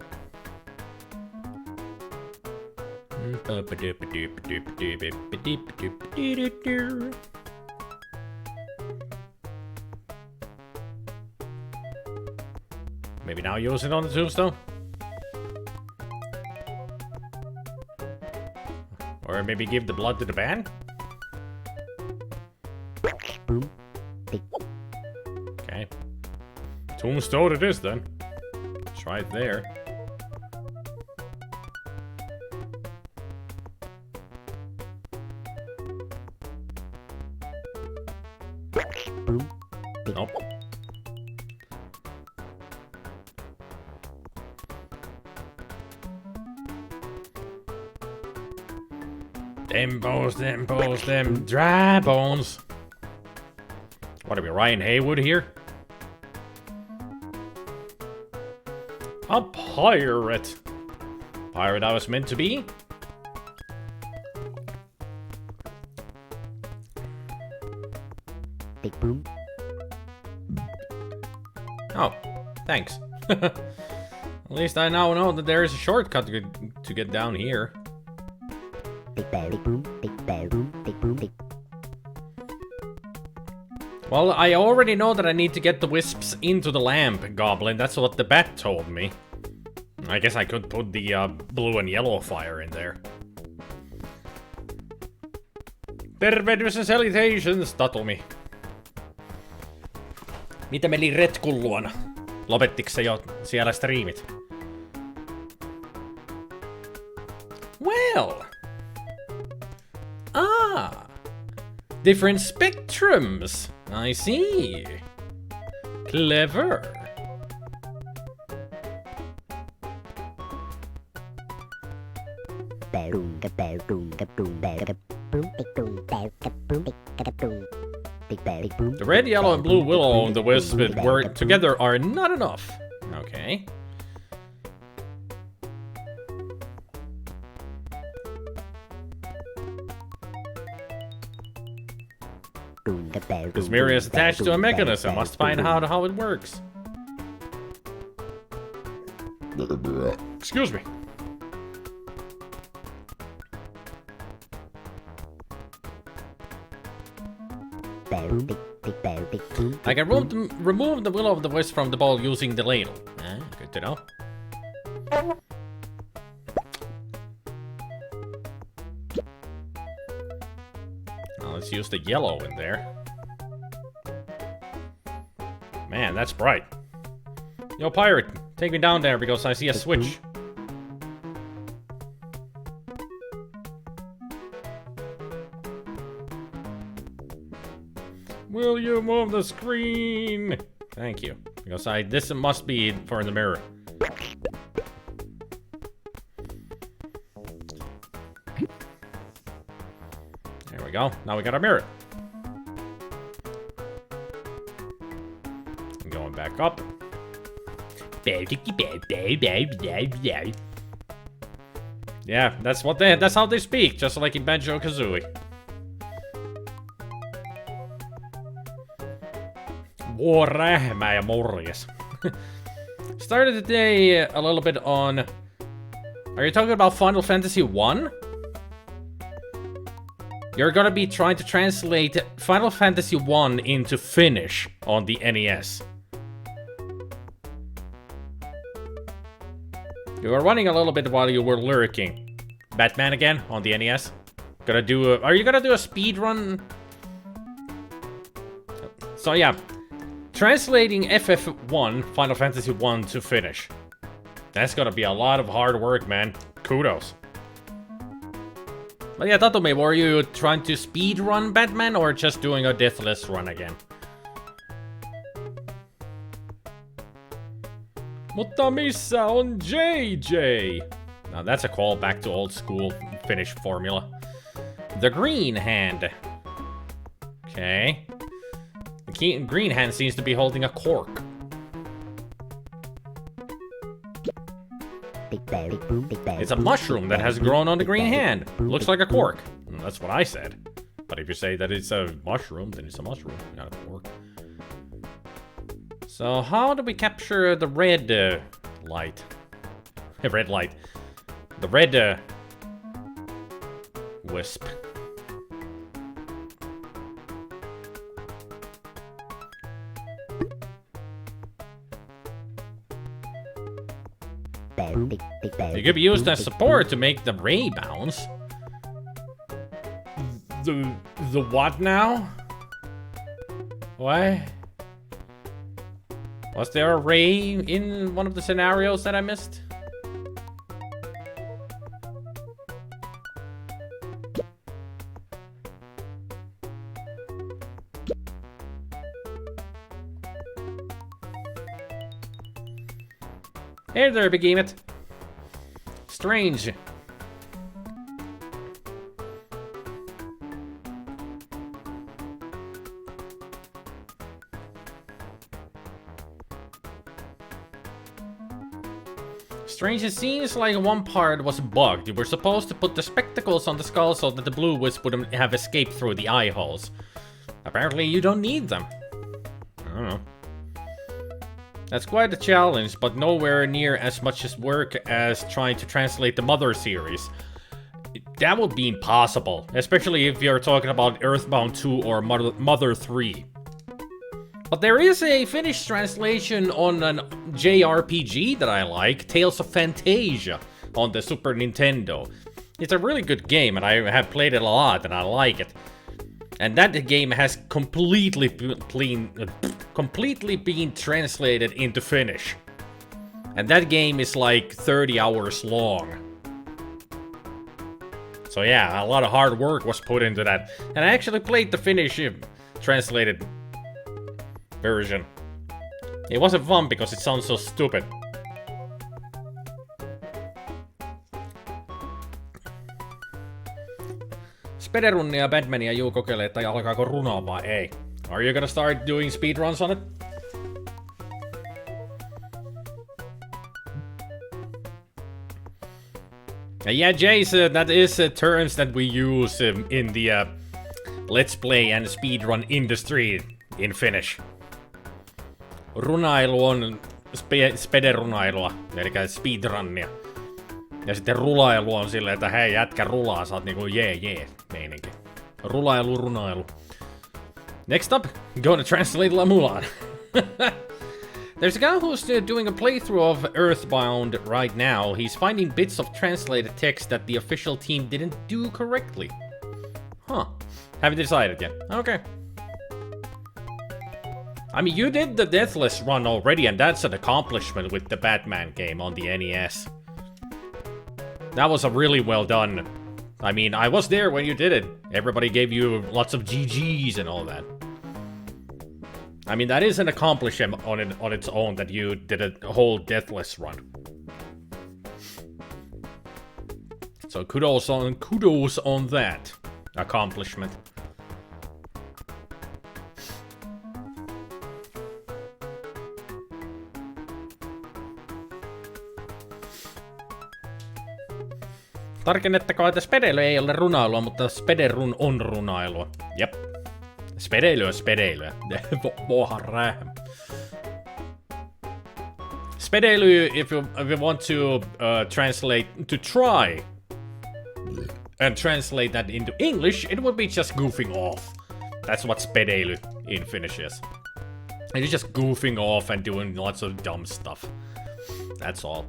Maybe now use it on the tombstone? Or maybe give the blood to the band? Boom. Tick. Okay. Tombstone it is then. It's right there. Boom. Tick. Nope. Them dry bones. What are we, Ryan Haywood here? A pirate. Pirate I was meant to be? Tick. Boom. Oh, thanks. At least I now know that there is a shortcut to get down here. Tick. Bow. Tick. Boom. Tick. Bow. Boom. Tick. Boom. Tick. Well, I already know that I need to get the wisps into the lamp, Goblin. That's what the bat told me. I guess I could put the blue and yellow fire in there. Tervehdys ja salutations, Tatomi. Mitä meni Retkun luona? Lopettiks se jo siellä striimit? Well. Ah. Different spectrums. I see. Clever. The red, yellow, and blue willow and the wisp that work together are not enough. Okay. This mirror is attached to a mechanism. Must find out how it works. Excuse me. I can remove the will of the wisp from the ball using the ladle. Good to know. Now let's use the yellow in there. Man, that's bright. Yo, pirate, take me down there because I see a switch. Will you move the screen? Thank you. Because this must be for the mirror. There we go. Now we got our mirror. Going back up. Yeah, that's how they speak, just like in Banjo-Kazooie. Rähmä ja morjes. Started the day a little bit on... Are you talking about Final Fantasy 1? You're gonna be trying to translate Final Fantasy 1 into Finnish on the NES. You were running a little bit while you were lurking. Batman again on the NES? Are you gonna do a speed run? So yeah. Translating FF1, Final Fantasy 1 to Finnish. That's gonna be a lot of hard work, man. Kudos. But yeah, Tatome, were you trying to speed run Batman or just doing a deathless run again? Mutta missä on JJ? Now that's a callback to old school Finnish formula. The green hand. Okay. The green hand seems to be holding a cork. It's a mushroom that has grown on the green hand. Looks like a cork. That's what I said. But if you say that it's a mushroom, then it's a mushroom, not a cork. So how do we capture the red light? Red light. The red wisp. It could be used as support to make the ray bounce. The what now? What? Was there a ray in one of the scenarios that I missed? Hey there, Behemoth. Strange. Strange, it seems like one part was bugged. You were supposed to put the spectacles on the skull so that the blue wisp wouldn't have escaped through the eye holes. Apparently you don't need them. I don't know. That's quite a challenge, but nowhere near as much work as trying to translate the Mother series. That would be impossible, especially if you're talking about Earthbound 2 or Mother 3. But there is a Finnish translation on an JRPG that I like, Tales of Fantasia, on the Super Nintendo. It's a really good game, and I have played it a lot, and I like it. And that game has completely been translated into Finnish. And that game is like 30 hours long. So yeah, a lot of hard work was put into that. And I actually played the Finnish translated version. It wasn't fun because it sounds so stupid. Speedrunnia Batmania juu kokeilee, että alkaako runoa vai ei. Are you gonna start doing speedruns on it? Yeah, Jace, that is terms that we use in the Let's Play and speedrun industry in Finnish. Runailu on spederunailua, eli speedrunnia. Ja sitten rulailu on silleen, että hei jätkä rulaa, sä oot niinku jee meininki. Runailu. Next up, gonna translate La Mulan. There's a guy who's doing a playthrough of Earthbound right now. He's finding bits of translated text that the official team didn't do correctly. Huh. Haven't decided yet. Okay. I mean, you did the Deathless run already, and that's an accomplishment with the Batman game on the NES. That was a really well done. I mean, I was there when you did it. Everybody gave you lots of GGs and all that. I mean, that is an accomplishment on its own that you did a whole Deathless run. So kudos on that accomplishment. Tarkennettakoon, että spedeily ei ole runailua, mutta spederun on runailua. Jep. Spedeily on spedeilyä. Spedeily, if you want to translate, to try and translate that into English, it would be just goofing off. That's what spedeily in Finnish is. It's just goofing off and doing lots of dumb stuff. That's all.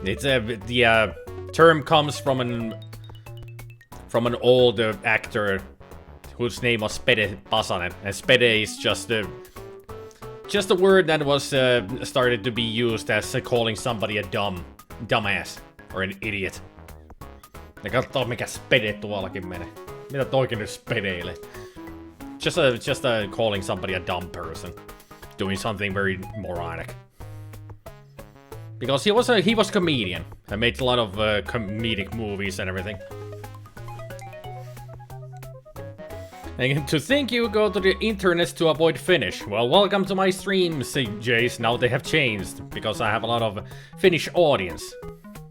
It's the term comes from an old actor whose name was Spede Pasanen, and Spede is just a word that was started to be used as calling somebody a dumbass or an idiot. Ja katsoo mikä Spede tuollakin menee. Mitä toikin nyt spedeilee? Just calling somebody a dumb person, doing something very moronic. Because he was a comedian and made a lot of comedic movies and everything. And to think you go to the internet to avoid Finnish. Well, welcome to my streams, Jace. Now they have changed because I have a lot of Finnish audience.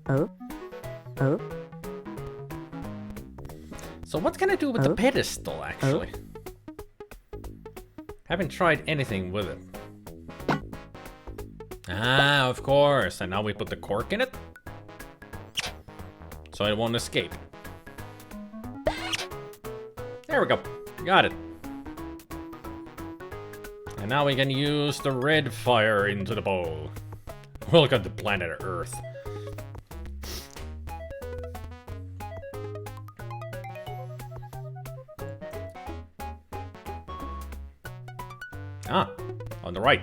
Oh? So what can I do with the pedestal, actually? Haven't tried anything with it. Ah, of course. And now we put the cork in it. So it won't escape. There we go. Got it. And now we can use the red fire into the bowl. Welcome to planet Earth. Ah, on the right.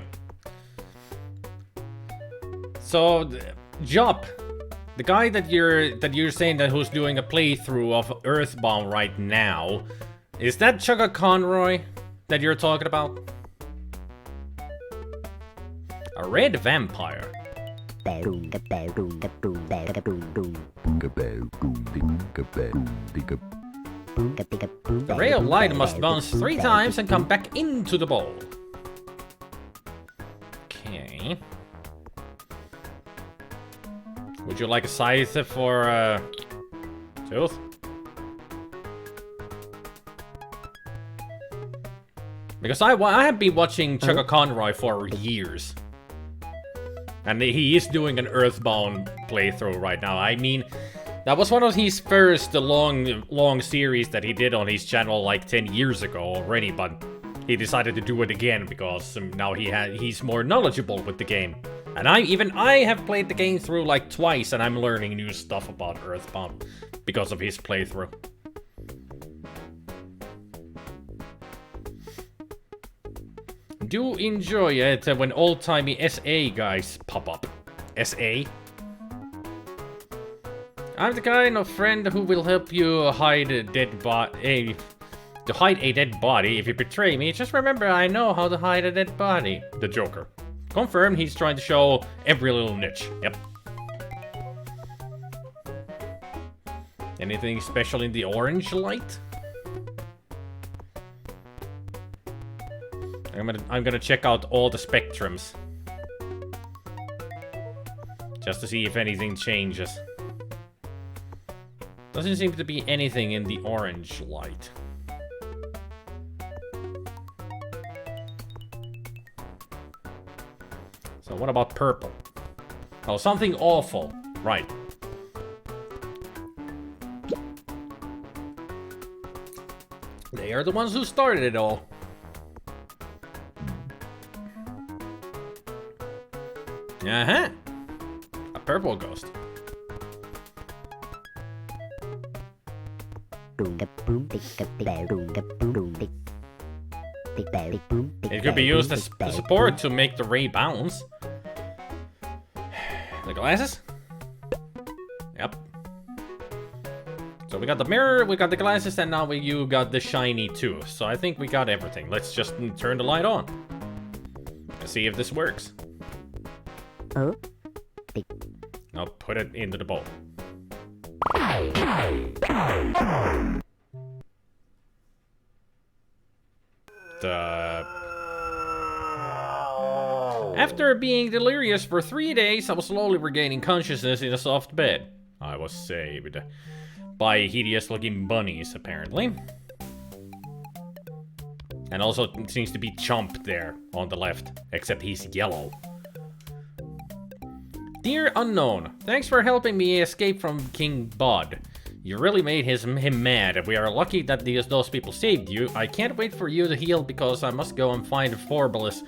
So, Jop, the guy that you're saying that who's doing a playthrough of Earthbound right now, is that Chugga Conroy that you're talking about? A red vampire. The ray of light must bounce 3 times and come back into the bowl. Okay. Would you like a scythe for Tooth? Because I have been watching Chugga Conroy for years. And he is doing an Earthbound playthrough right now. I mean, that was one of his first long series that he did on his channel like 10 years ago already, but he decided to do it again because now he's more knowledgeable with the game. And I have played the game through like twice, and I'm learning new stuff about Earthbound because of his playthrough. Do enjoy it when old-timey SA guys pop up. SA? I'm the kind of friend who will help you hide a dead body. To hide a dead body. If you betray me, just remember I know how to hide a dead body. The Joker. Confirmed, he's trying to show every little niche. Yep. Anything special in the orange light? I'm gonna check out all the spectrums. Just to see if anything changes. Doesn't seem to be anything in the orange light. So what about purple? Oh, something awful. Right. They are the ones who started it all. Uh-huh. A purple ghost. It could be used as support to make the ray bounce. The glasses? Yep. So we got the mirror, we got the glasses, and now you got the shiny too. So I think we got everything. Let's just turn the light on. Let's see if this works. Now put it into the bowl. After being delirious for 3 days, I was slowly regaining consciousness in a soft bed. I was saved by hideous-looking bunnies, apparently. And also it seems to be Chomp there on the left, except he's yellow. Dear Unknown, thanks for helping me escape from King Bod. You really made him mad. We are lucky that those people saved you. I can't wait for you to heal because I must go and find Forbalus,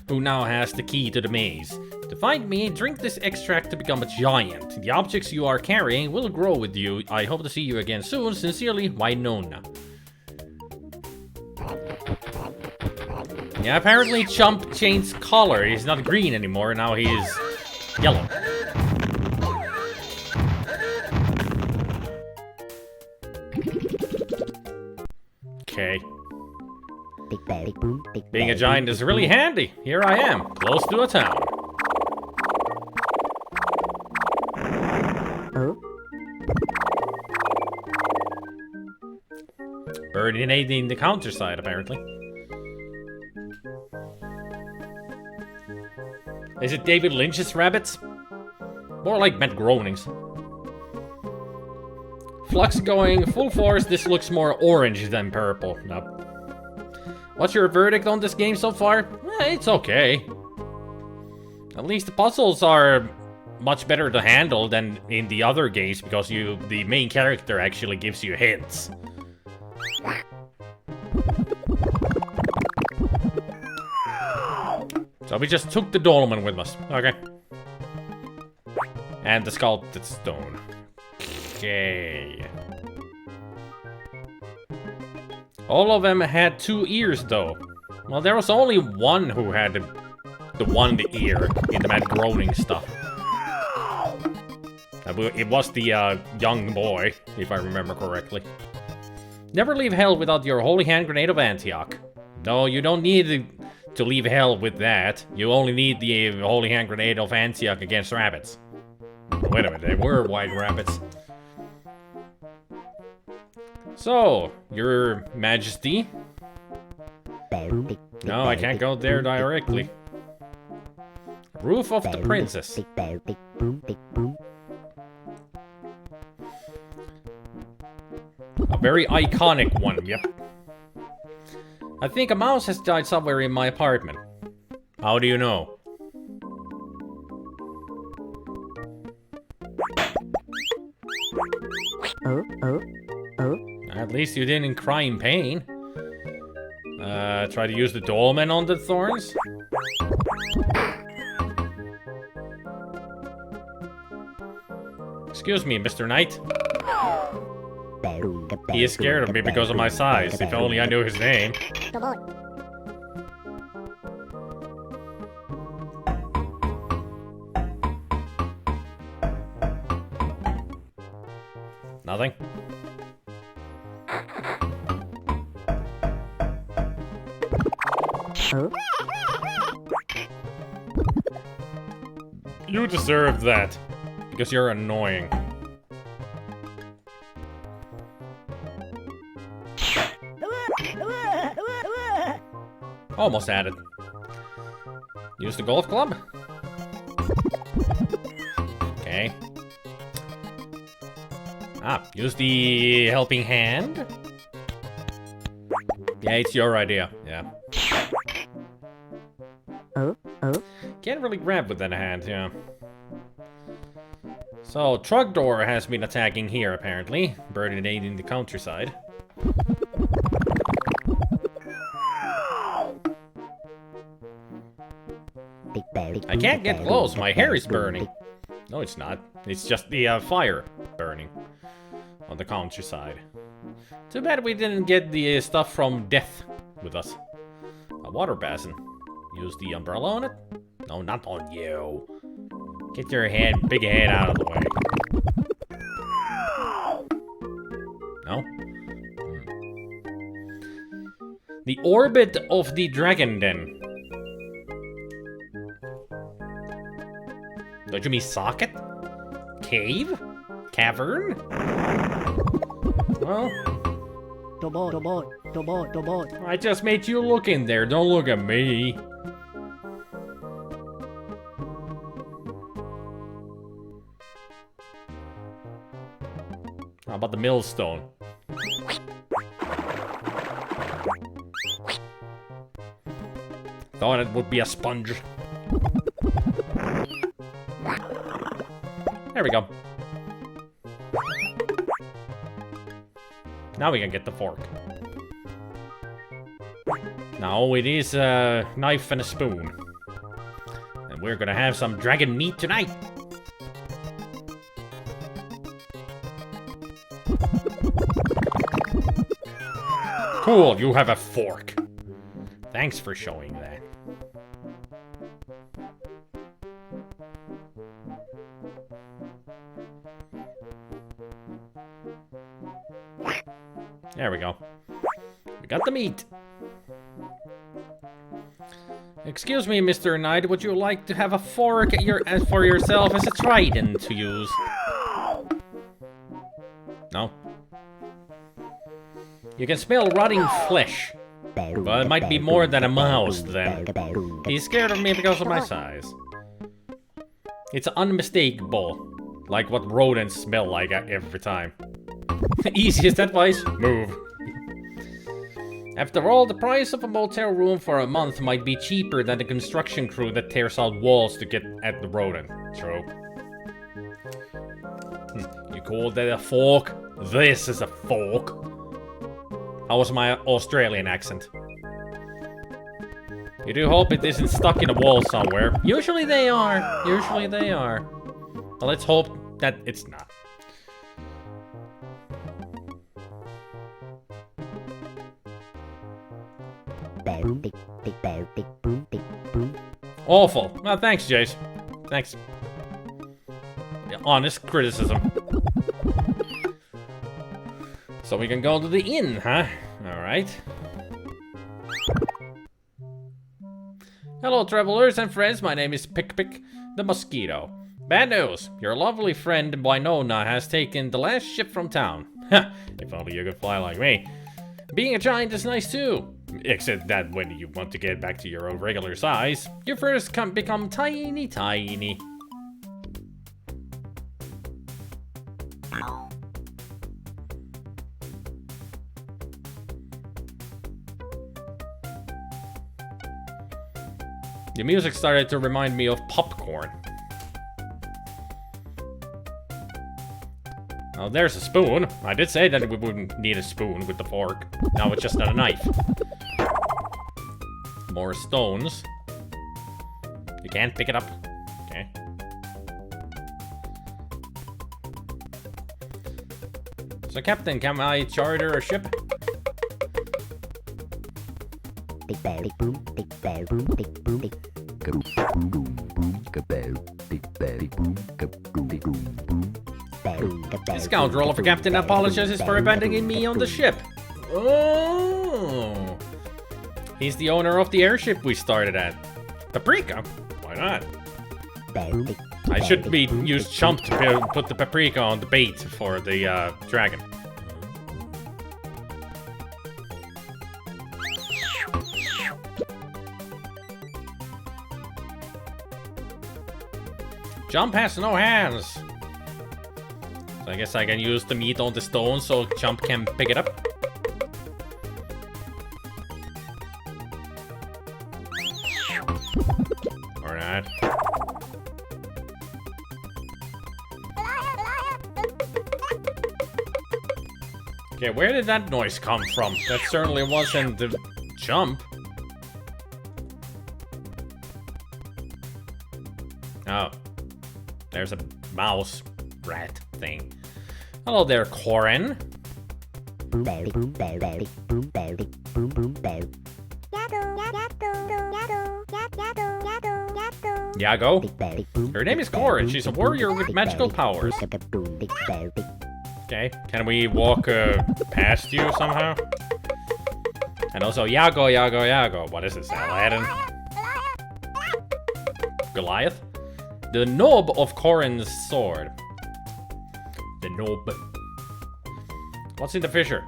who now has the key to the maze. To find me, drink this extract to become a giant. The objects you are carrying will grow with you. I hope to see you again soon. Sincerely, Winona. Yeah, apparently Chomp changed color. He's not green anymore. Now he is yellow. Okay. Being a giant is really handy. Here I am, close to a town. Originating the countryside, apparently. Is it David Lynch's rabbits? More like Matt Groening's. Flux going full force, this looks more orange than purple. Nope. What's your verdict on this game so far? It's okay. At least the puzzles are much better to handle than in the other games because the main character actually gives you hints. So we just took the dolmen with us. Okay. And the sculpted stone. Okay. All of them had 2 ears, though. Well, there was only one who had the one ear in the Matt Groening stuff. It was the young boy, if I remember correctly. Never leave hell without your holy hand grenade of Antioch. No, you don't need to leave hell with that. You only need the holy hand grenade of Antioch against rabbits. Wait a minute, they were white rabbits. So, Your Majesty? No, I can't go there directly. Roof of the Princess. A very iconic one, yep. I think a mouse has died somewhere in my apartment. How do you know? At least you didn't cry in pain. Try to use the dolmen on the thorns. Excuse me, Mr. Knight. He is scared of me because of my size. If only I knew his name. Nothing? You deserve that. Because you're annoying. Almost had it. Use the golf club. Okay. Ah, use the helping hand. Yeah, it's your idea. Yeah. Can't really grab with that hand, yeah. So, Trogdor has been attacking here, apparently. Burninating the countryside. I can't get close, my hair is burning. No, it's not. It's just the fire burning on the countryside. Too bad we didn't get the stuff from Death with us. A water basin. Use the umbrella on it? No, not on you. Get your big head out of the way. No? The orbit of the dragon den. Don't you mean socket? Cave? Cavern? Well... I just made you look in there, don't look at me. How about the millstone? Thought it would be a sponge. There we go. Now we can get the fork. Now it is a knife and a spoon. And we're gonna have some dragon meat tonight. Cool, you have a fork. Thanks for showing that. There we go. We got the meat. Excuse me, Mr. Knight, would you like to have a fork for yourself as a trident to use? No? You can smell rotting flesh. But it might be more than a mouse, then. He's scared of me because of my size. It's unmistakable. Like what rodents smell like every time. Easiest advice, move. After all, the price of a motel room for a month might be cheaper than the construction crew that tears out walls to get at the rodent. True. You call that a fork? This is a fork. How was my Australian accent? You do hope it isn't stuck in a wall somewhere. Usually they are. Usually they are. But let's hope that it's not. Awful. Well, thanks, Jace. Thanks. Honest criticism. So we can go to the inn, huh? Alright. Hello, travelers and friends. My name is Pick the Mosquito. Bad news. Your lovely friend Winona has taken the last ship from town. If only you could fly like me. Being a giant is nice too. Except that when you want to get back to your own regular size, you first become tiny. The music started to remind me of popcorn. Oh, there's a spoon. I did say that we wouldn't need a spoon with the fork. Now it's just not a knife. More stones. You can't pick it up. Okay. So, Captain, can I charter a ship? Big bear, big boom, big bear, boom, big boom, big boom, boom, boom, kaboom, big bear, big boom, kaboom, big boom, boom. The scoundrel of a captain apologizes for abandoning me on the ship. Oh, he's the owner of the airship we started at. Paprika? Why not? I should be used chump to put the paprika on the bait for the dragon. Jump has no hands. So I guess I can use the meat on the stone so Jump can pick it up. Or not. Okay, where did that noise come from? That certainly wasn't the Jump. Oh. There's a mouse rat thing. Hello there, Corin. Yago? Her name is Corin. She's a warrior with magical powers. Okay, can we walk past you somehow? And also, Yago. What is this, Aladdin? Goliath? The knob of Corin's sword. The knob. What's in the fissure?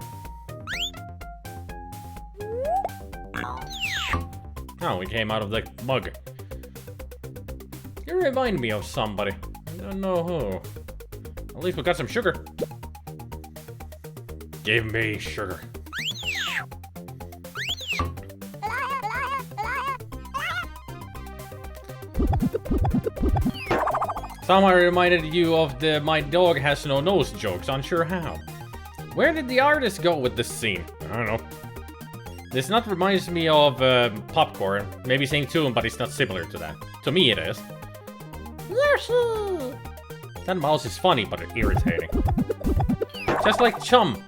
Oh, we came out of the mug. You remind me of somebody. I don't know who. At least we got some sugar. Give me sugar. Somehow reminded you of the "my dog has no nose" jokes, unsure how. Where did the artist go with this scene? I don't know. This not reminds me of Popcorn. Maybe same tune, but it's not similar to that. To me it is. That mouse is funny, but irritating. Just like Chump.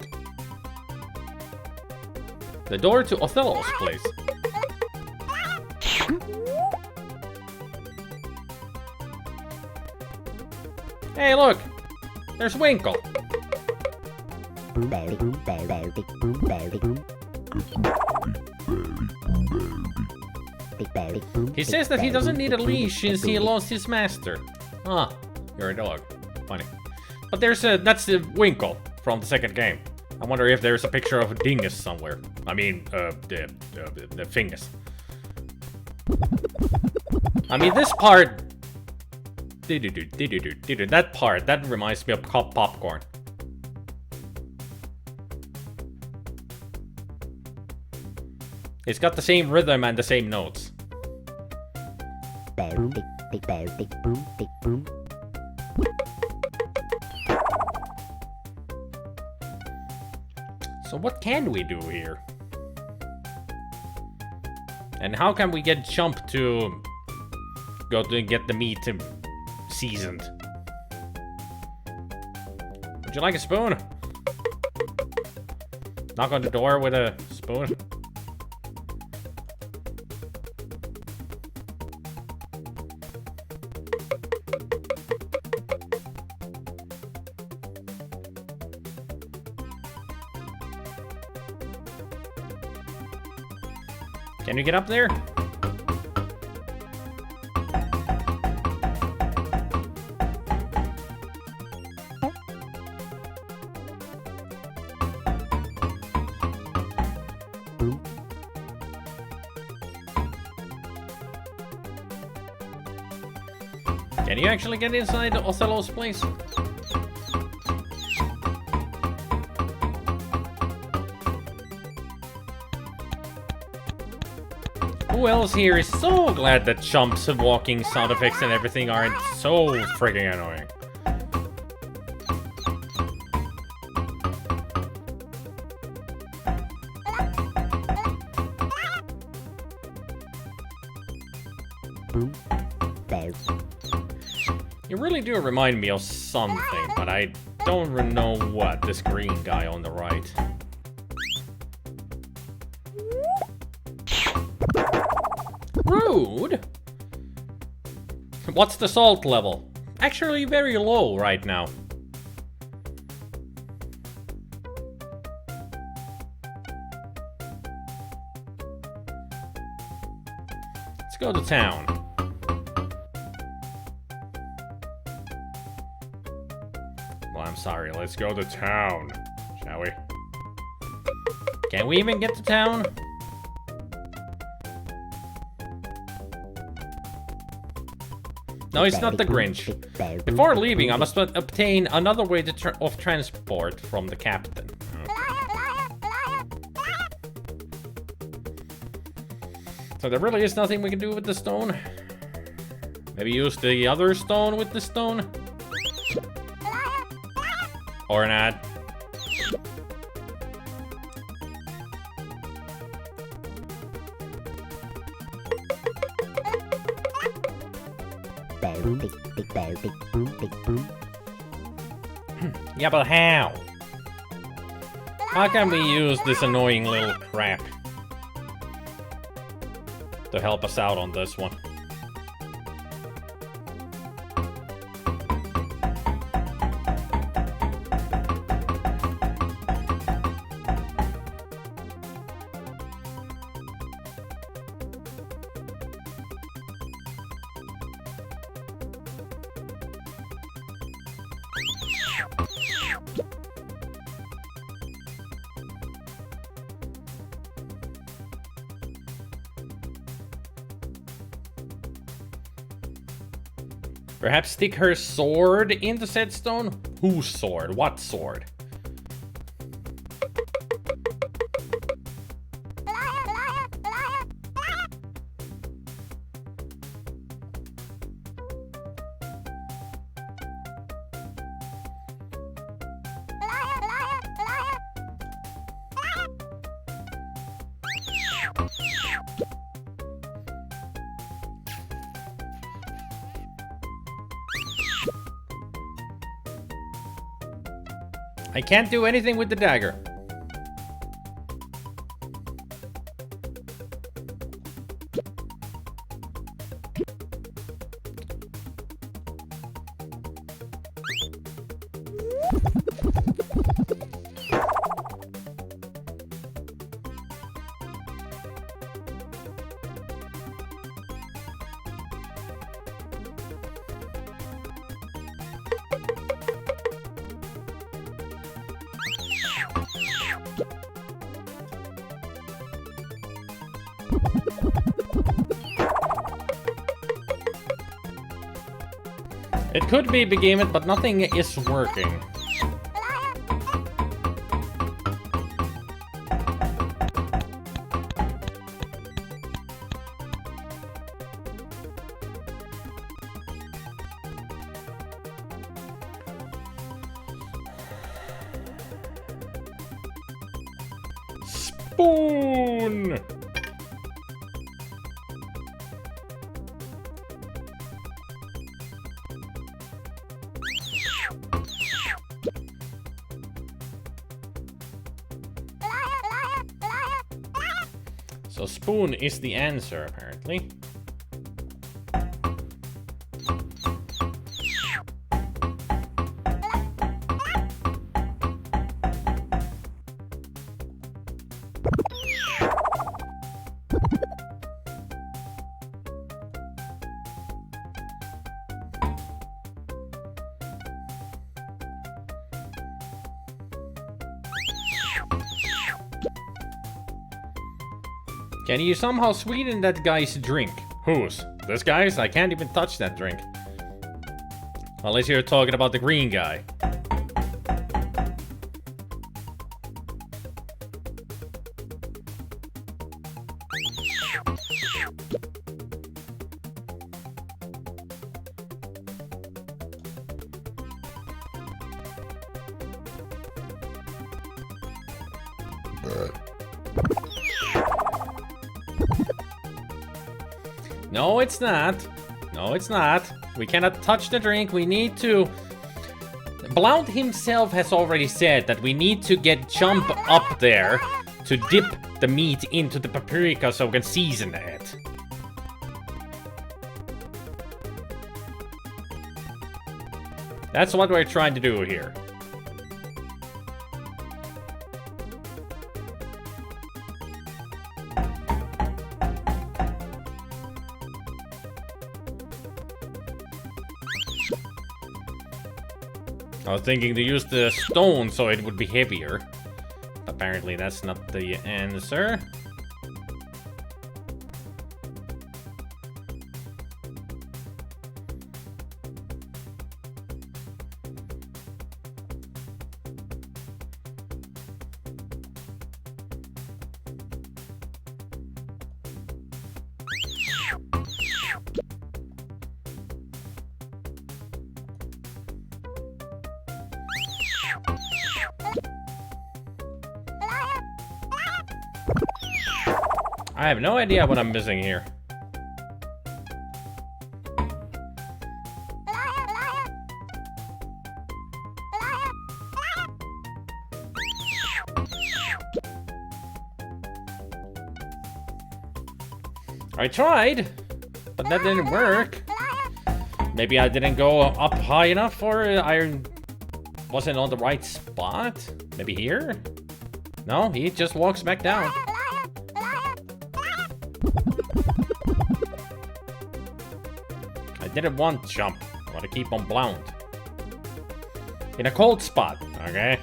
The door to Othello's place. Hey, look! There's Winkle! He says that he doesn't need a leash since he lost his master. Ah, you're a dog. Funny. But there's that's Winkle from the second game. I wonder if there's a picture of a dingus somewhere. I mean, the fingus. I mean, this part... That part, that reminds me of Popcorn. It's got the same rhythm and the same notes. So what can we do here? And how can we get Chump to go to get the meat seasoned? Would you like a spoon? Knock on the door with a spoon. Can you get up there? Can you actually get inside Othello's place? Who else here is so glad that Chump's walking sound effects and everything aren't so frigging annoying? boom, bow. You really do remind me of something, but I don't really know what. This green guy on the right. Rude! What's the salt level? Actually very low right now. Let's go to town. Well, I'm sorry, let's go to town, shall we? Can we even get to town? No, it's not the Grinch. Before leaving, I must obtain another way of transport from the captain. So there really is nothing we can do with the stone? Maybe use the other stone with the stone? Or not? Boom, big bow, big boom, big boom. Yeah, but how? How can we use this annoying little crap to help us out on this one? Perhaps stick her sword in the said stone? Whose sword? What sword? I can't do anything with the dagger. It could be begamut, but nothing is working. Spoon! So spoon is the answer, apparently. Can you somehow sweeten that guy's drink? Whose? This guy's? I can't even touch that drink. Unless you're talking about the green guy. No, it's not. No, it's not. We cannot touch the drink. We need to... Blount himself has already said that we need to jump up there to dip the meat into the paprika so we can season it. That's what we're trying to do here. I was thinking to use the stone so it would be heavier. Apparently that's not the answer. I have no idea what I'm missing here. I tried, but that didn't work. Maybe I didn't go up high enough, or I wasn't on the right spot. Maybe here? No, he just walks back down. I didn't want to jump. I want to keep on Blount. In a cold spot, okay?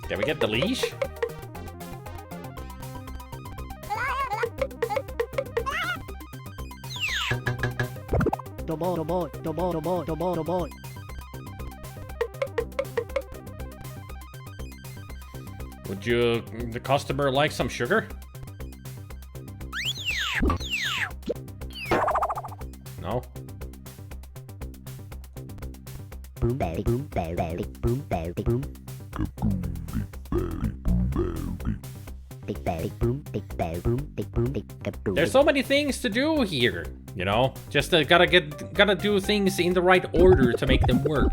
Can we get the leash? Would you, the customer, like some sugar? No? Boom, belly, boom, belly, boom, belly, boom. Big belly boom, big belly boom, big boom, big boom. There's so many things to do here, you know? Just gotta do things in the right order to make them work.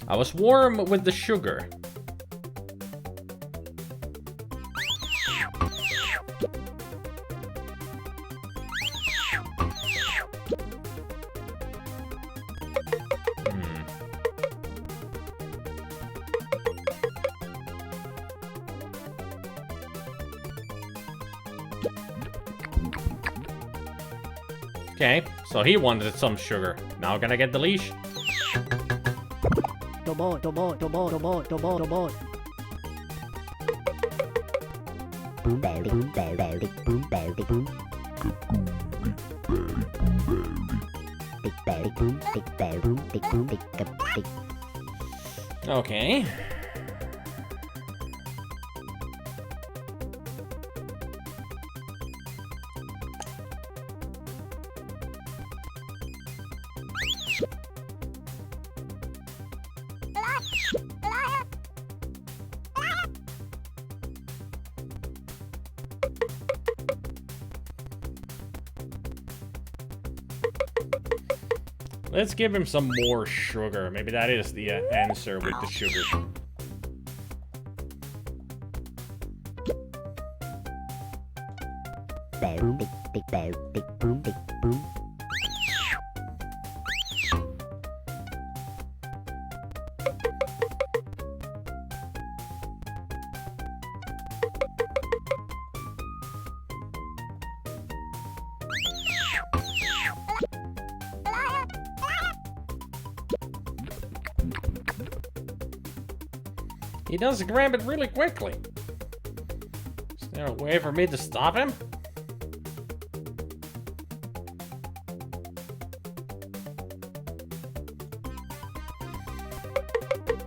I was warm with the sugar. Okay, so he wanted some sugar. Now gonna get the leash. Boom, belly, boom, belly, boom, belly, boom. Big belly, boom, big belly, boom, big boom, big. Okay. Let's give him some more sugar. Maybe that is the answer with the sugar. Boom, big boom, big boom, big boom. He does grab it really quickly. Is there a way for me to stop him?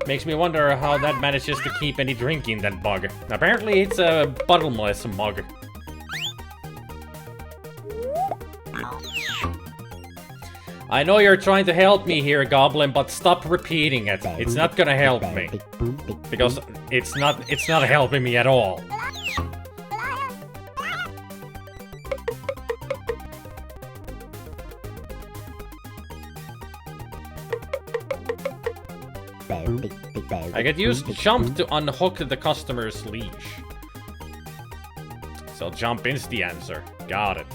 Makes me wonder how that manages to keep any drink in that mug. Apparently it's a bottomless mug. I know you're trying to help me here, Goblin, but stop repeating it. It's not gonna help me. Because it's not helping me at all. I could use jump to unhook the customer's leash. So jump is the answer. Got it.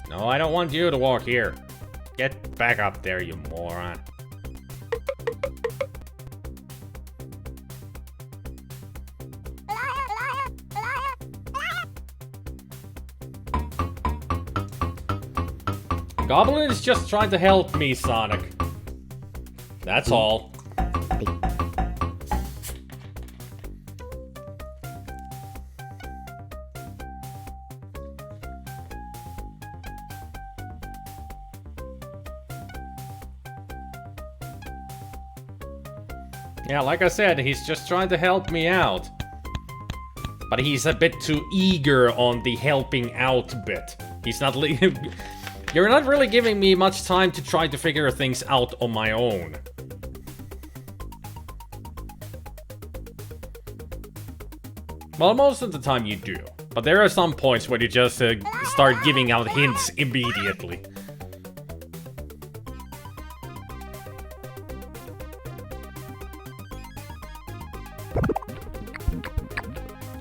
No, I don't want you to walk here. Get back up there, you moron. Goblin is just trying to help me, Sonic. That's all. Yeah, like I said, he's just trying to help me out. But he's a bit too eager on the helping out bit. He's not You're not really giving me much time to try to figure things out on my own. Well, most of the time you do. But there are some points where you just start giving out hints immediately.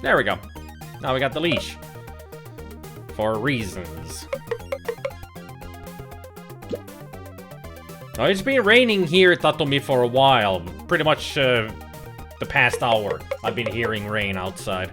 There we go. Now we got the leash. For reasons. Oh, it's been raining here at Tatomi for a while. Pretty much the past hour. I've been hearing rain outside.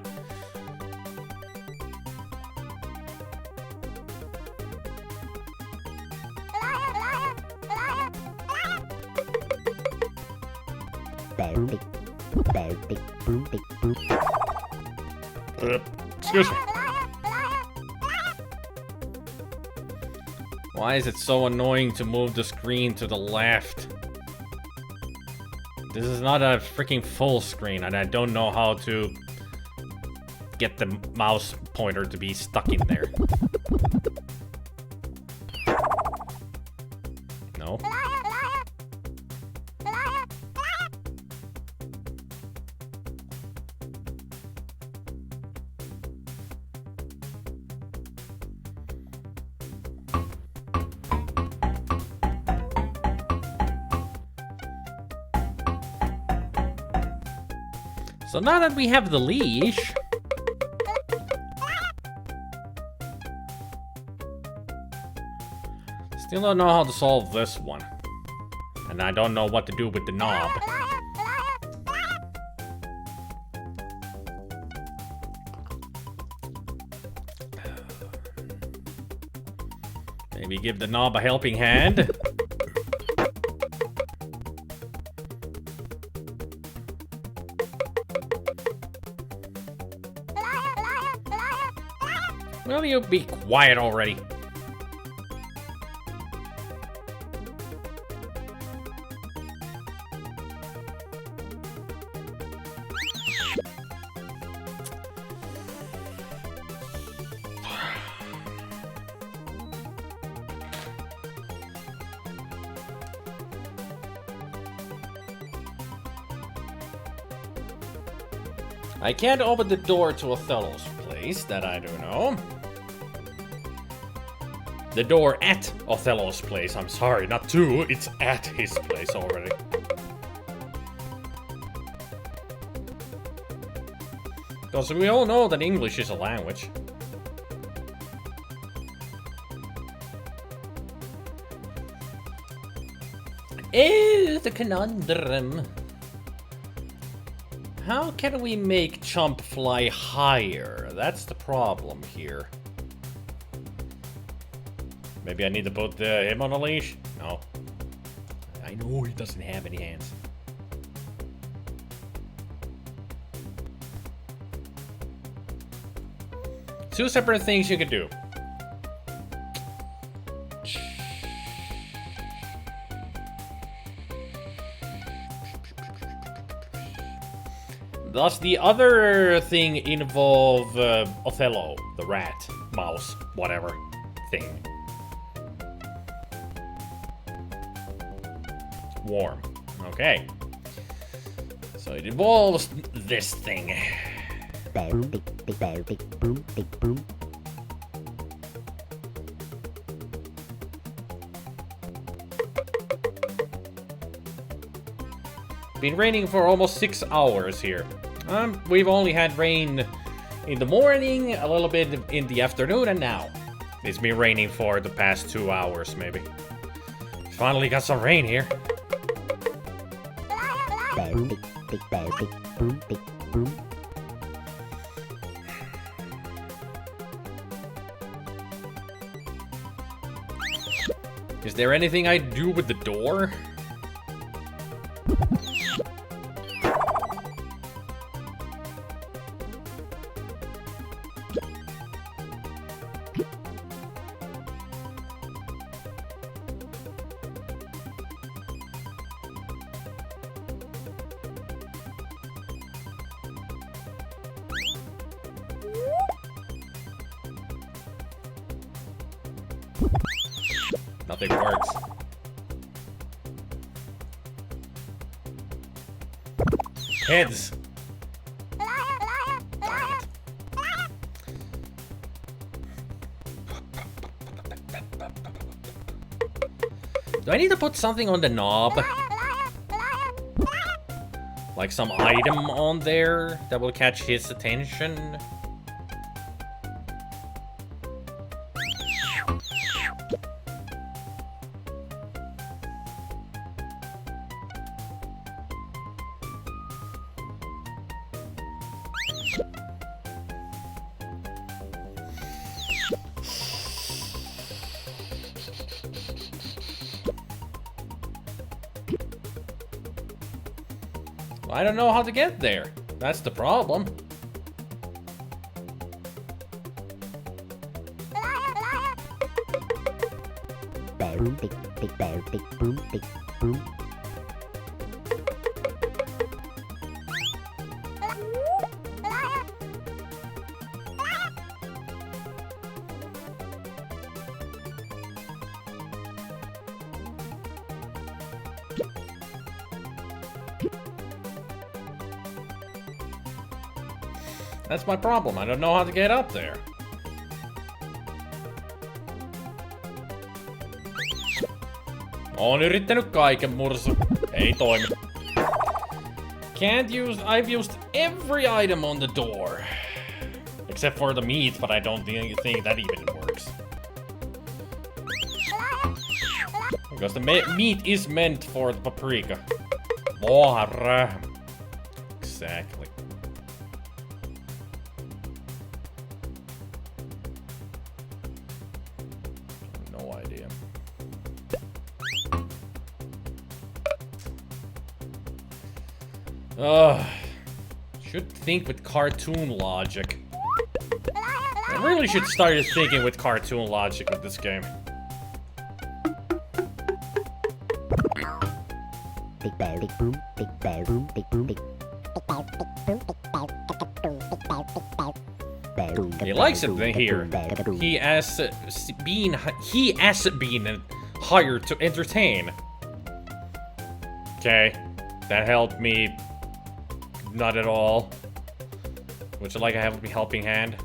Excuse me. Why is it so annoying to move the screen to the left? This is not a freaking full screen, and I don't know how to get the mouse pointer to be stuck in there. No? So now that we have the leash... Still don't know how to solve this one. And I don't know what to do with the knob. Maybe give the knob a helping hand. Will you be quiet already? I can't open the door to Othello's place, that I do know. The door at Othello's place, I'm sorry, not to, it's at his place already. Because we all know that English is a language. Oh, the conundrum. How can we make Chomp fly higher? That's the problem here. Maybe I need to put him on a leash? No. I know he doesn't have any hands. Two separate things you can do. Does the other thing involve Othello, the rat, mouse, whatever thing? Warm. Okay. So it involves this thing. Boom, tick, tick, boom, tick, boom, tick, boom. Been raining for almost 6 hours here. We've only had rain in the morning, a little bit in the afternoon, and now. It's been raining for the past 2 hours, maybe. Finally got some rain here. Boom, tick, tick, boom, tick, boom. Is there anything I do with the door? Nothing works. Heads. Do I need to put something on the knob? Like some item on there that will catch his attention? I don't know how to get there. That's the problem. Boom, tick, tick, boom, tick, boom. That's my problem. I don't know how to get up there. Oon yrittänyt kaiken mursu. Ei toimi. Can't use... I've used every item on the door. Except for the meat, but I don't think that even works. Because the meat is meant for the paprika. Moharra. Exactly. No idea. Should think with cartoon logic. I really should start thinking with cartoon logic with this game. Tick, boom, tick, boom, tick, boom, tick. He likes it here. He has been hired to entertain. Okay, that helped me. Not at all. Would you like a helping hand?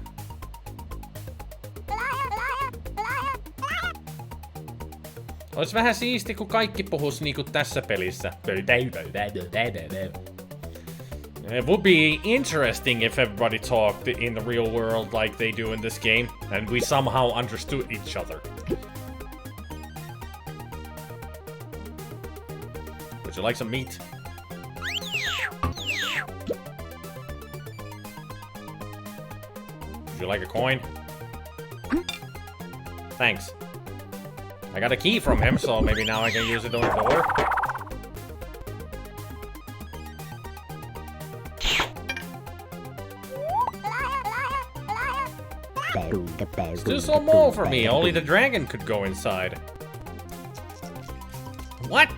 Ois vähän siisti, kun kaikki puhus niinku tässä pelissä. It would be interesting if everybody talked in the real world like they do in this game, and we somehow understood each other. Would you like some meat? Would you like a coin? Thanks. I got a key from him, so maybe now I can use it on the door. It's too small for me. Only the dragon could go inside. What?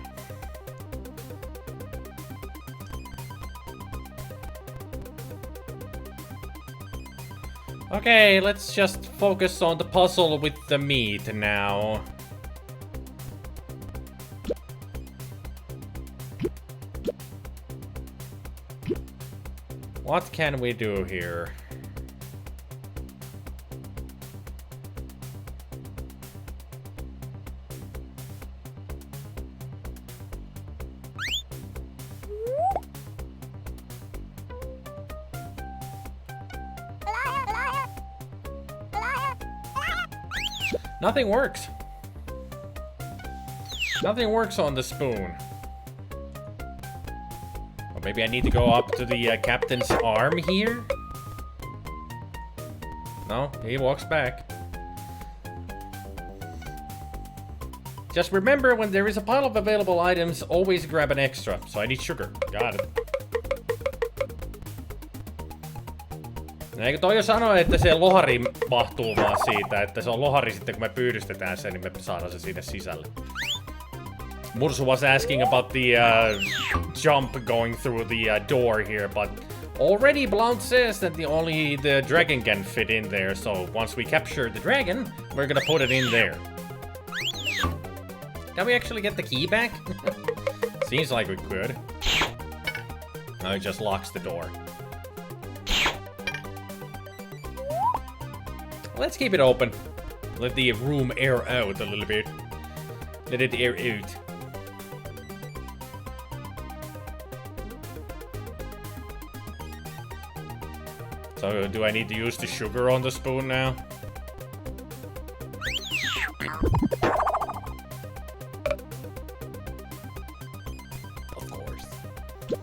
Okay, let's just focus on the puzzle with the meat now. What can we do here? Nothing works. Nothing works on the spoon. Or maybe I need to go up to the captain's arm here? No, he walks back. Just remember, when there is a pile of available items, always grab an extra. So I need sugar. Got it. Eikö toi jo sano, että se lohari mahtuu vaan siitä, että se on lohari sitten kun me pyydystetään sen, niin me saadaan se sinne sisälle. Mursu was asking about the jump going through the door here, but already Blount says that only the dragon can fit in there, so once we capture the dragon, we're gonna put it in there. Can we actually get the key back? Seems like we could. No, it just locks the door. Let's keep it open. Let the room air out a little bit. Let it air out. So, do I need to use the sugar on the spoon now? Of course. Okay,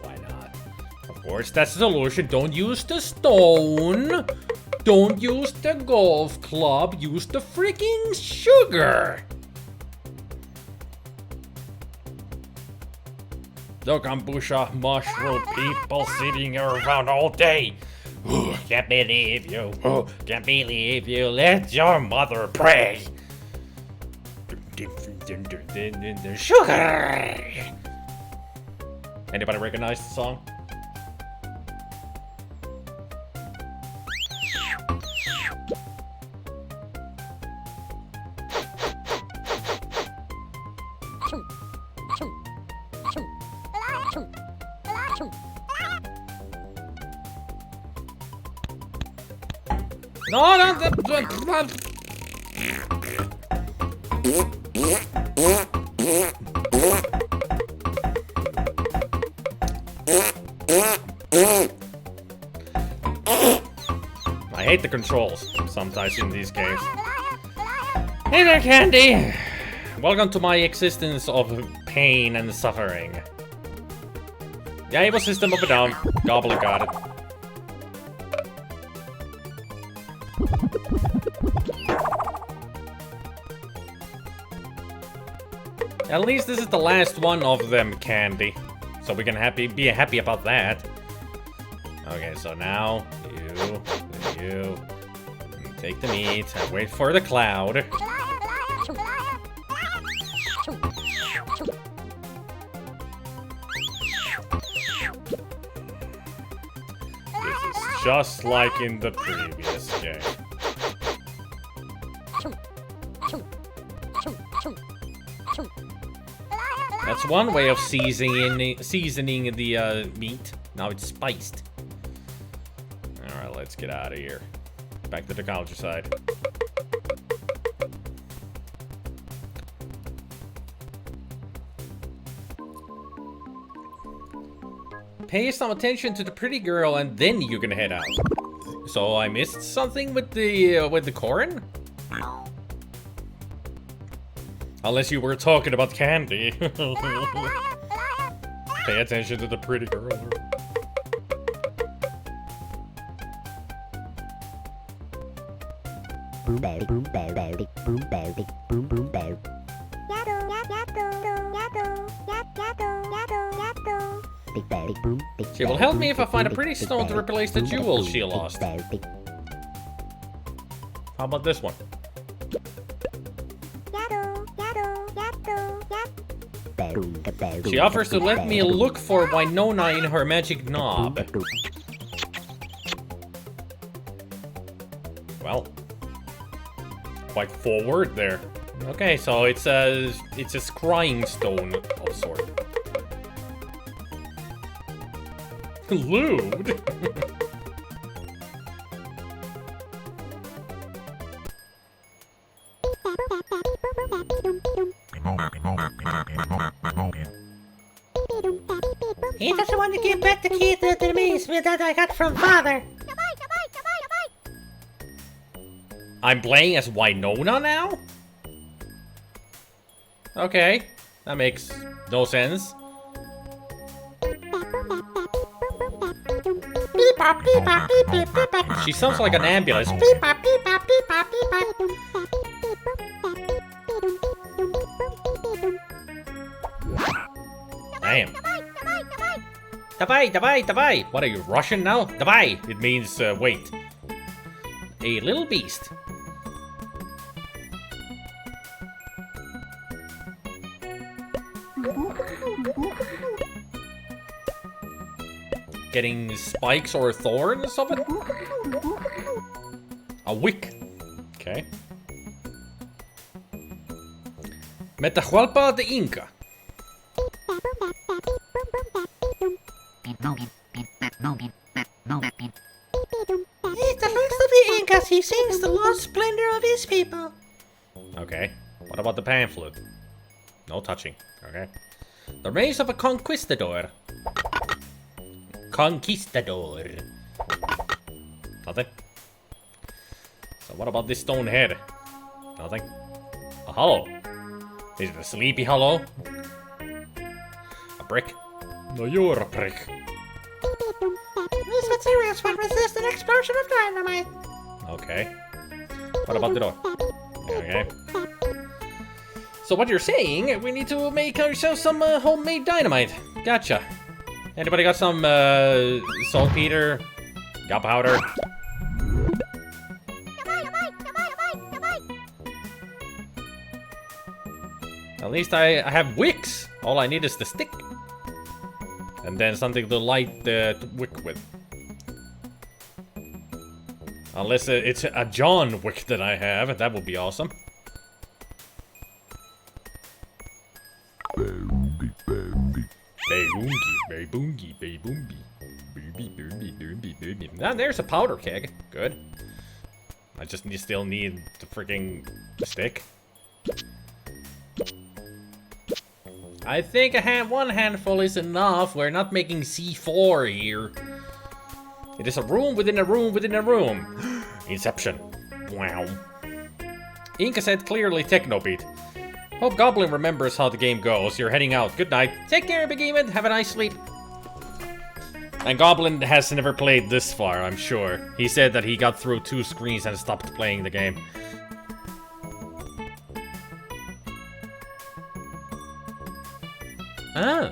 why not? Of course, that's the solution. Don't use the stone. Don't use the golf club, use the freaking sugar! The kombucha mushroom people sitting around all day. Ooh, can't believe you. Oh, can't believe you. Let your mother pray. Sugar! Anybody recognize the song? No, no, I hate the controls sometimes in these games. Hey there, Candy! Welcome to my existence of pain and suffering. Yeah, able system up and down. Goblin got it. At least this is the last one of them, Candy. So we can be happy about that. Okay, so now you take the meat and wait for the cloud. This is just like in the previous game. That's one way of seasoning the meat. Now it's spiced. Alright, let's get out of here. Back to the countryside. Pay some attention to the pretty girl and then you can head out. So I missed something with the Corrin? Unless you were talking about Candy. Pay attention to the pretty girl. boom bow boom bow bow dick boom bow dick boom boom bow. Dick bow dick boom dick. She will help me if I find a pretty stone to replace the jewel she lost. How about this one? She offers to let me look for Winona in her magic knob. Well, quite forward there. Okay, so it's a scrying stone of sort. Lewd. He doesn't want to give back the key to the maze that I got from father. I'm playing as Winona now? Okay, that makes no sense. She sounds like an ambulance. Damn. Давай, давай, давай. What are you, Russian now? Давай. It means wait. A little beast. Getting spikes or thorns or something? A wick. Okay. Metahualpa de Inca. He's the last of the Incas. He sings the lost splendor of his people. Okay. What about the pamphlet? No touching. Okay. The race of a conquistador. Conquistador. Nothing. So what about this stone head? Nothing. A hollow. Is it a sleepy hollow? A brick? No, you're a brick. These materials will resist an explosion of dynamite. Okay. What about the door? Okay. So what you're saying, we need to make ourselves some homemade dynamite. Gotcha. Anybody got some saltpeter? Gunpowder? At least I have wicks. All I need is the stick. And then something to light the wick with. Unless it's a John wick that I have, that would be awesome. Now there's a powder keg. Good. I just still need the freaking stick. I think one handful is enough. We're not making C4 here. It is a room within a room within a room. Inception. Wow. Inca said clearly Technobeat. Hope Goblin remembers how the game goes. You're heading out. Good night. Take care, Behemoth. Have a nice sleep. And Goblin has never played this far, I'm sure. He said that he got through 2 screens and stopped playing the game. Ah.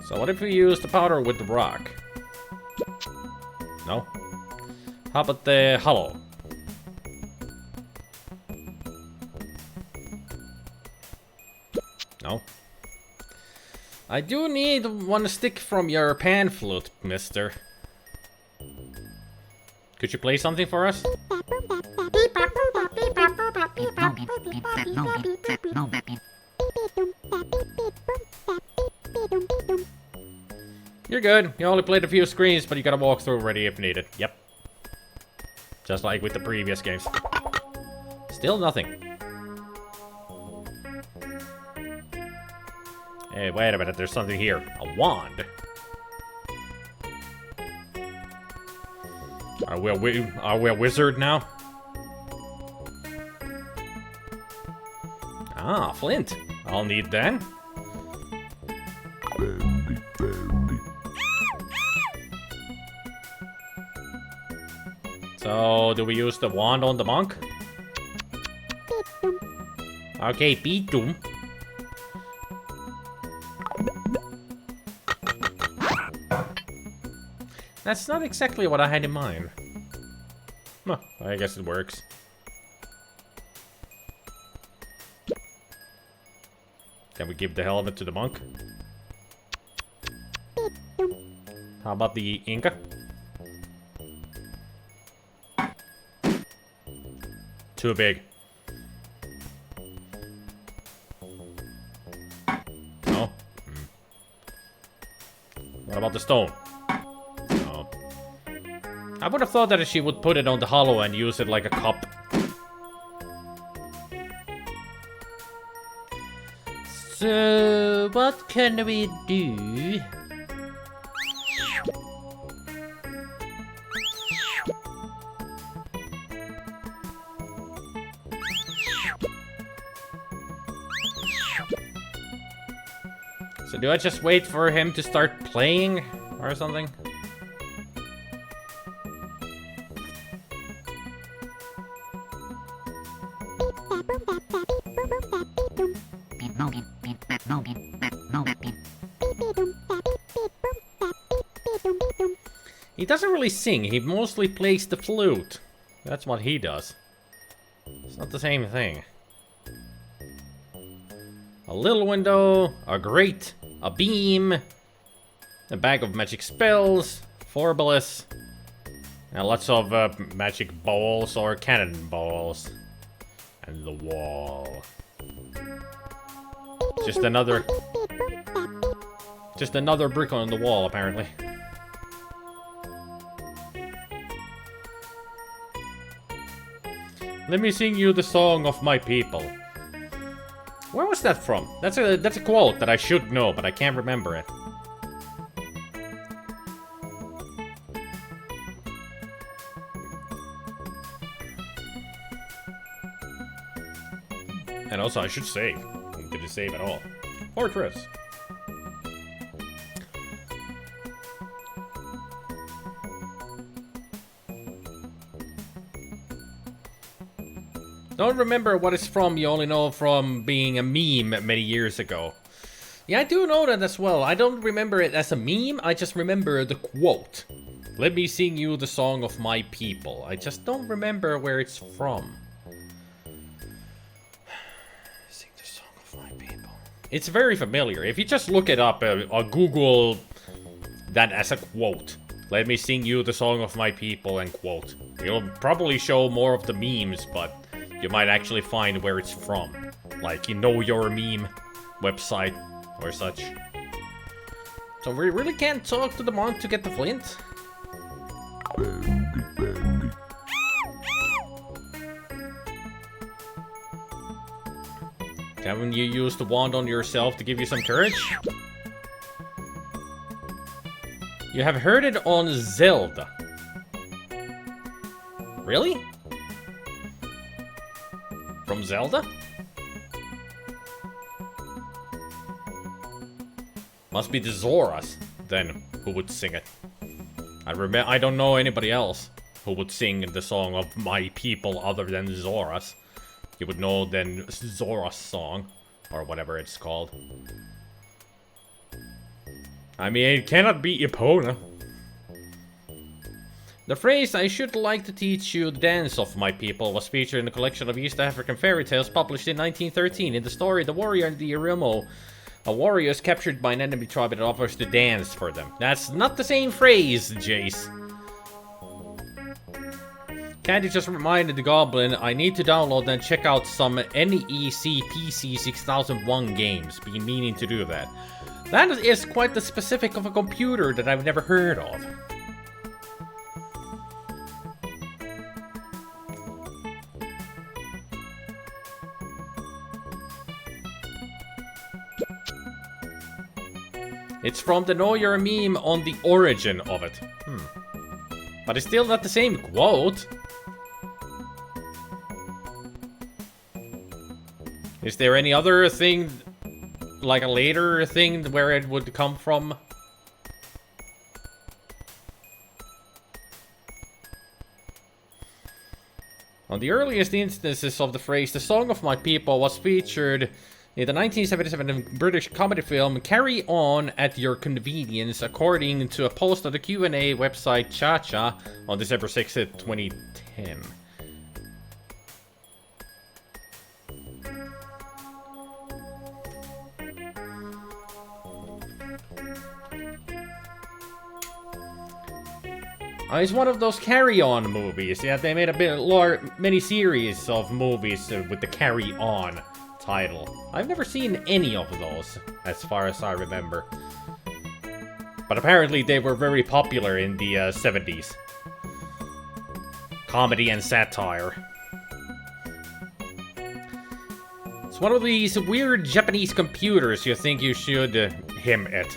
So what if we use the powder with the rock? No? How about the hollow? No? I do need one stick from your pan flute, mister. Could you play something for us? You're good. You only played a few screens, but you got a walkthrough ready if needed. Yep. Just like with the previous games. Still nothing. Hey, wait a minute. There's something here. A wand. Are we a wizard now? Ah, flint. I'll need that. So, do we use the wand on the monk? Okay, beat them. That's not exactly what I had in mind. Huh, I guess it works. Can we give the helmet to the monk? How about the Inca? Too big. No? What about the stone? No. I would have thought that she would put it on the hollow and use it like a cup. So, what can we do? So do I just wait for him to start playing or something? He doesn't really sing, he mostly plays the flute. That's what he does. It's not the same thing. A little window, a grate, a beam, a bag of magic spells, 4 bullets, and lots of magic balls or cannonballs. And the wall. Just another brick on the wall, apparently. Let me sing you the song of my people. Where was that from? That's a quote that I should know, but I can't remember it. And also, I should save. Did it save at all? Fortress. Don't remember what it's from, you only know from being a meme many years ago. Yeah, I do know that as well. I don't remember it as a meme, I just remember the quote. Let me sing you the song of my people. I just don't remember where it's from. Sing the song of my people. It's very familiar. If you just look it up or Google that as a quote. Let me sing you the song of my people and quote. It'll probably show more of the memes, but you might actually find where it's from. Like, you know your meme website or such. So we really can't talk to the monk to get the flint? Haven't you used the wand on yourself to give you some courage? You have heard it on Zelda. Really? From Zelda? Must be the Zoras, then, who would sing it. I don't know anybody else who would sing the song of my people other than Zoras. You would know then Zora's song, or whatever it's called. I mean, it cannot be Epona. The phrase, I should like to teach you the dance of my people, was featured in a collection of East African fairy tales published in 1913. In the story, the warrior and the Irimo, a warrior is captured by an enemy tribe and offers to dance for them. That's not the same phrase, Jace. Candy just reminded the Goblin, I need to download and check out some NEC PC 6001 games. Been meaning to do that. That is quite the specific of a computer that I've never heard of. It's from the Know Your Meme on the origin of it. But it's still not the same quote. Is there any other thing, like a later thing, where it would come from? On the earliest instances of the phrase, the song of my people was featured in the 1977 British comedy film Carry On at Your Convenience, according to a post on the Q&A website Cha-Cha on December 6, 2010. It's one of those Carry On movies. Yeah, they made many series of movies with the Carry On title. I've never seen any of those, as far as I remember. But apparently they were very popular in the 70s. Comedy and satire. It's one of these weird Japanese computers you think you should him it.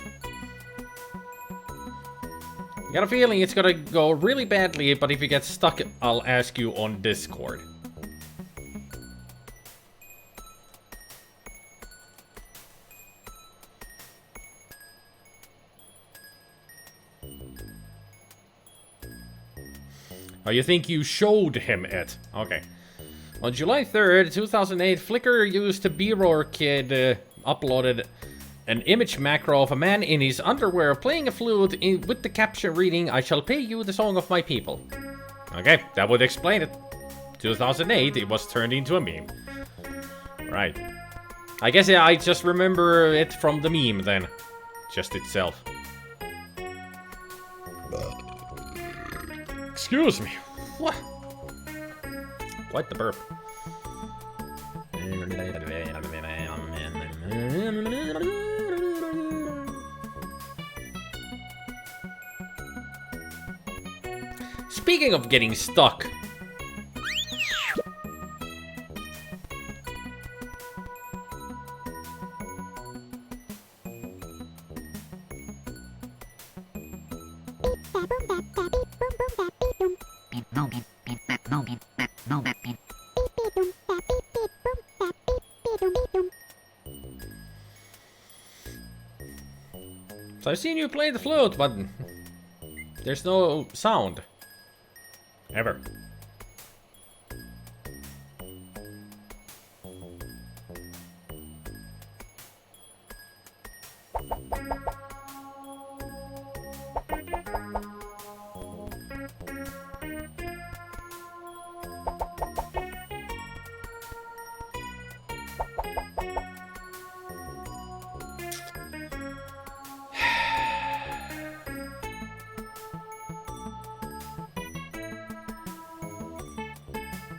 I got a feeling it's gonna go really badly, but if you get stuck, I'll ask you on Discord. Oh, you think you showed him it? Okay. On July 3rd, 2008, Flickr used BeRoarKid uploaded an image macro of a man in his underwear playing a flute with the caption reading, "I shall pay you the song of my people." Okay, that would explain it. 2008, it was turned into a meme. Right. I guess I just remember it from the meme then. Just itself. Excuse me. What? Quite the burp. Speaking of getting stuck. So I've seen you play the flute, but there's no sound. Ever.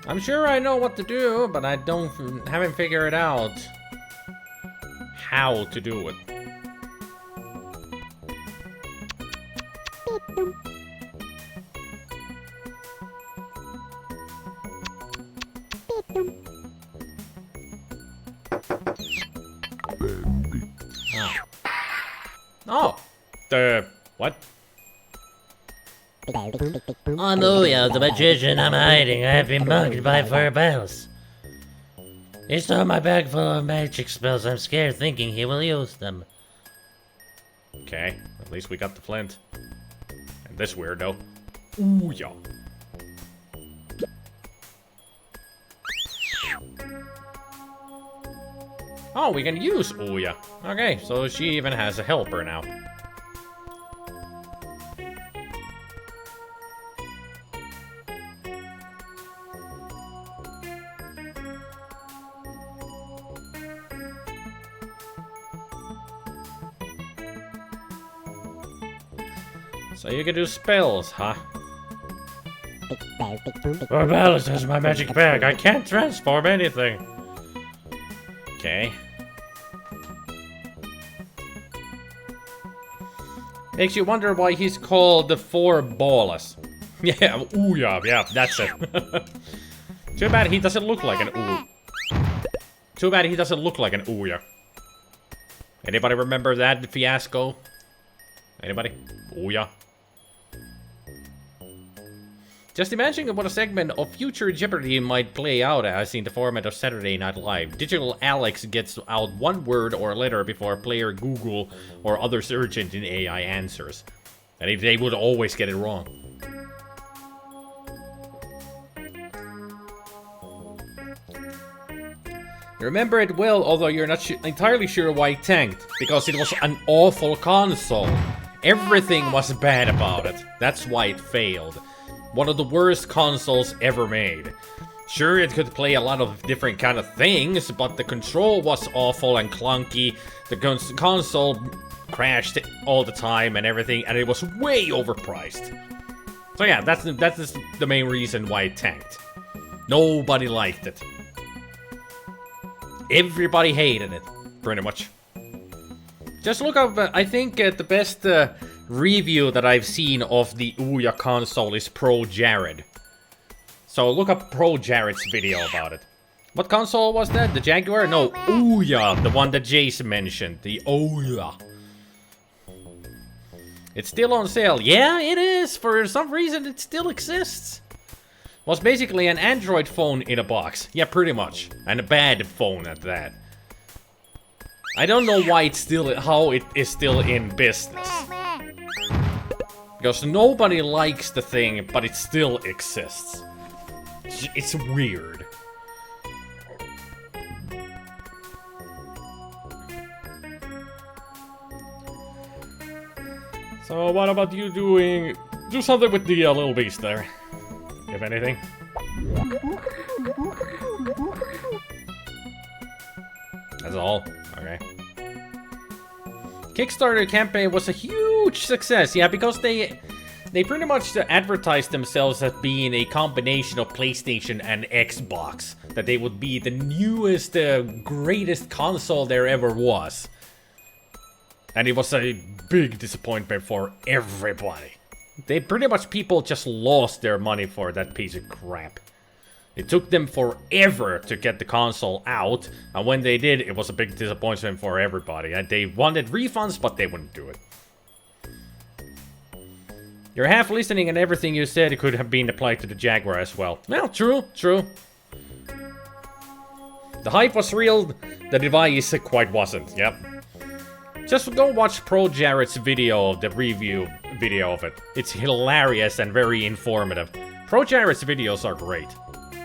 I'm sure I know what to do, but I haven't figured out how to do it. Oh, what? I'm Ouya, the magician. I'm hiding. I've been mugged by Furballs. He stole my bag full of magic spells. I'm scared thinking he will use them. Okay, at least we got the flint. And this weirdo. Ooh, yeah. Oh, we can use Ouya. Okay, so she even has a helper now. So you can do spells, huh? Furballs has my magic bag. I can't transform anything. Okay. Makes you wonder why he's called the Furballs. Yeah, ooh, yeah, that's it. Too bad he doesn't look like an ooh. Too bad he doesn't look like an Ouya. Anybody remember that fiasco? Anybody? Ouya. Just imagine what a segment of future Jeopardy might play out as in the format of Saturday Night Live. Digital Alex gets out one word or letter before player Google or other search engine AI answers. And they would always get it wrong. Remember it well, although you're not entirely sure why it tanked. Because it was an awful console. Everything was bad about it. That's why it failed. One of the worst consoles ever made. Sure, it could play a lot of different kind of things, but the control was awful and clunky. The console crashed all the time and everything, and it was way overpriced. So yeah, that's the main reason why it tanked. Nobody liked it. Everybody hated it, pretty much. Just look up, I think the best review that I've seen of the Ouya console is Pro Jared. So look up Pro Jared's video about it. What console was that? The Jaguar? No, Ouya, the one that Jason mentioned. The Ouya. It's still on sale. Yeah, it is. For some reason, it still exists. Was basically an Android phone in a box. Yeah, pretty much. And a bad phone at that. I don't know why it's still, how it is still in business. Because nobody likes the thing, but it still exists. It's weird. So what about you do something with the little beast there, if anything. That's all. Okay. Kickstarter campaign was a huge success, yeah, because they pretty much advertised themselves as being a combination of PlayStation and Xbox. That they would be the newest, greatest console there ever was. And it was a big disappointment for everybody. They pretty much, people just lost their money for that piece of crap. It took them forever to get the console out, and when they did, it was a big disappointment for everybody. And they wanted refunds, but they wouldn't do it. You're half listening, and everything you said could have been applied to the Jaguar as well. Well, true, true. The hype was real, the device quite wasn't, yep. Just go watch Pro Jared's video, the review video of it. It's hilarious and very informative. Pro Jared's videos are great.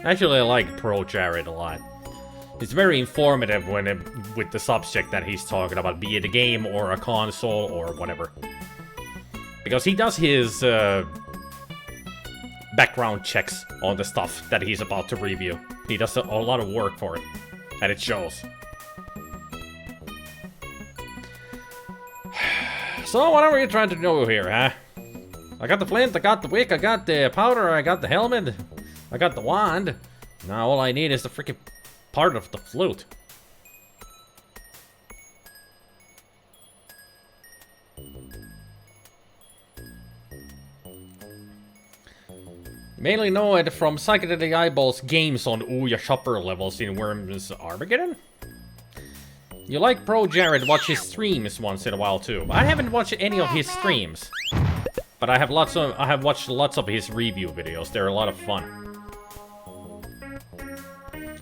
Actually, I like Pro Jared a lot. It's very informative with the subject that he's talking about, be it a game or a console or whatever. Because he does his background checks on the stuff that he's about to review. He does a lot of work for it, and it shows. So, what are you trying to do here, huh? I got the flint, I got the wick, I got the powder, I got the helmet, I got the wand. Now all I need is the freaking part of the flute. You mainly know it from Psychedelic Eyeballs games on Ouya shopper levels in Worms Armageddon? You like Pro Jared, watch his streams once in a while too. I haven't watched any of his streams, but I have watched lots of his review videos. They're a lot of fun.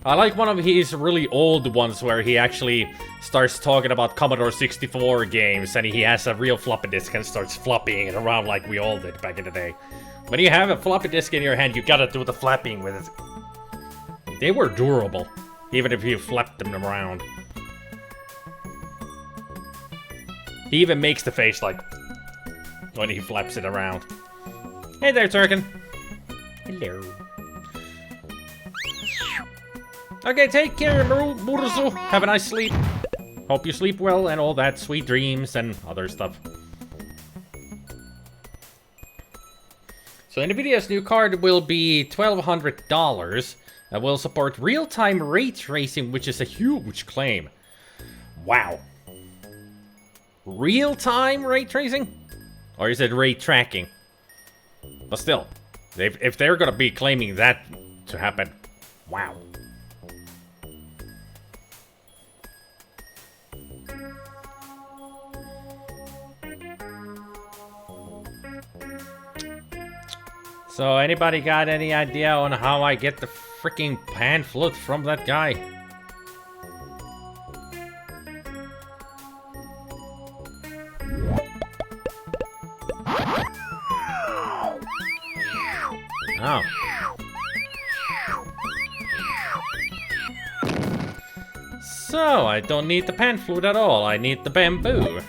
I like one of his really old ones where he actually starts talking about Commodore 64 games, and he has a real floppy disk and starts floppying it around like we all did back in the day. When you have a floppy disk in your hand, you gotta do the flapping with it. They were durable, even if you flapped them around. He even makes the face like when he flaps it around. Hey there, Turkin. Hello. Okay, take care, Murzu. Have a nice sleep. Hope you sleep well and all that, sweet dreams and other stuff. So NVIDIA's new card will be $1,200 and will support real-time ray tracing, which is a huge claim. Wow. Real-time ray tracing? Or is it ray tracking? But still, if they're gonna be claiming that to happen, wow. So anybody got any idea on how I get the freaking pan flute from that guy? Oh. So, I don't need the pan flute at all, I need the bamboo.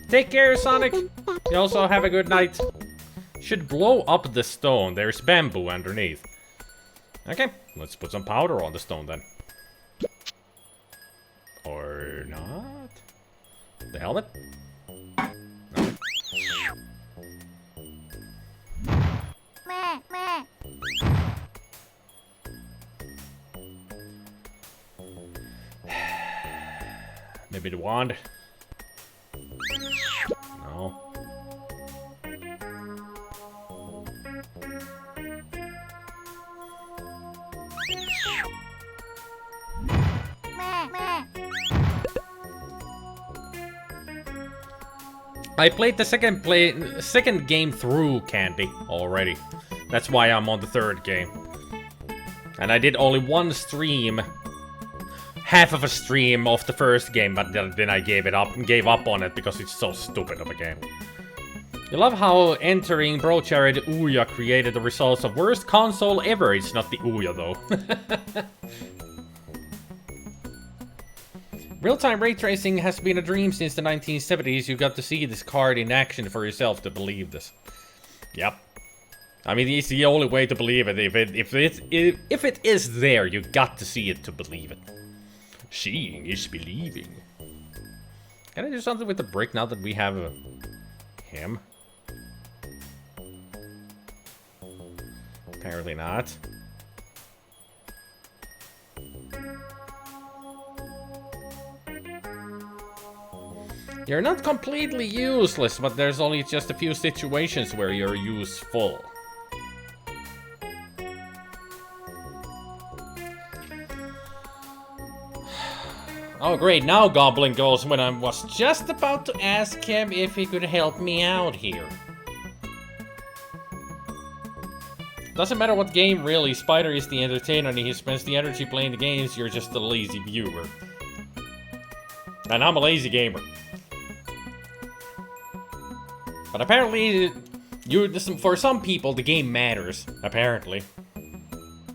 Take care, Sonic. You also have a good night. Should blow up the stone. There's bamboo underneath. Okay, let's put some powder on the stone then. Or not? The helmet? No. Maybe the wand? No. I played the second game through Candy already. That's why I'm on the third game. And I did only one stream, half of a stream of the first game, but then I gave up on it because it's so stupid of a game. You love how entering Brocharid Ouya created the results of worst console ever. It's not the Ouya though. Real-time ray tracing has been a dream since the 1970s. You got to see this card in action for yourself to believe this. Yep. I mean, it's the only way to believe it. If it is there, you got to see it to believe it. Seeing is believing. Can I do something with the brick now that we have him? Apparently not. You're not completely useless, but there's only just a few situations where you're useful. Oh great, now Goblin goes when I was just about to ask him if he could help me out here. Doesn't matter what game really, Spider is the entertainer and he spends the energy playing the games, you're just a lazy viewer. And I'm a lazy gamer. But apparently, for some people, the game matters. Apparently,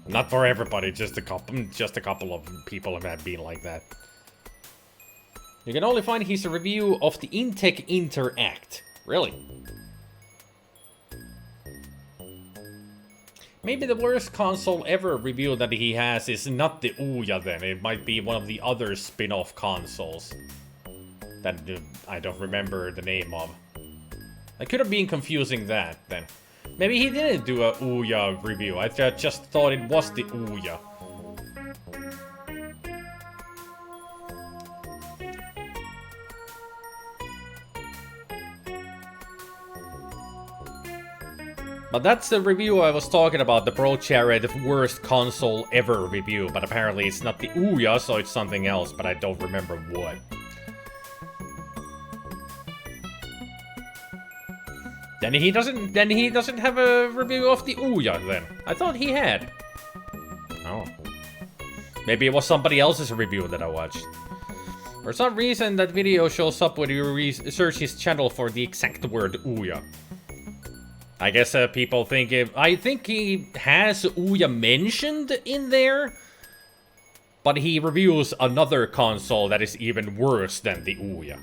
not for everybody. Just a couple of people have been like that. You can only find his review of the Intech Interact. Really? Maybe the worst console ever review that he has is not the Ouya then. It might be one of the other spin-off consoles that I don't remember the name of. I could have been confusing that, then. Maybe he didn't do a Ouya review. I just thought it was the Ouya. But that's the review I was talking about, the Brocharid worst console ever review. But apparently it's not the Ouya, so it's something else, but I don't remember what. Then he doesn't have a review of the Ouya then. I thought he had. Oh. Maybe it was somebody else's review that I watched. For some reason that video shows up when you search his channel for the exact word Ouya. I guess people think I think he has Ouya mentioned in there. But he reviews another console that is even worse than the Ouya.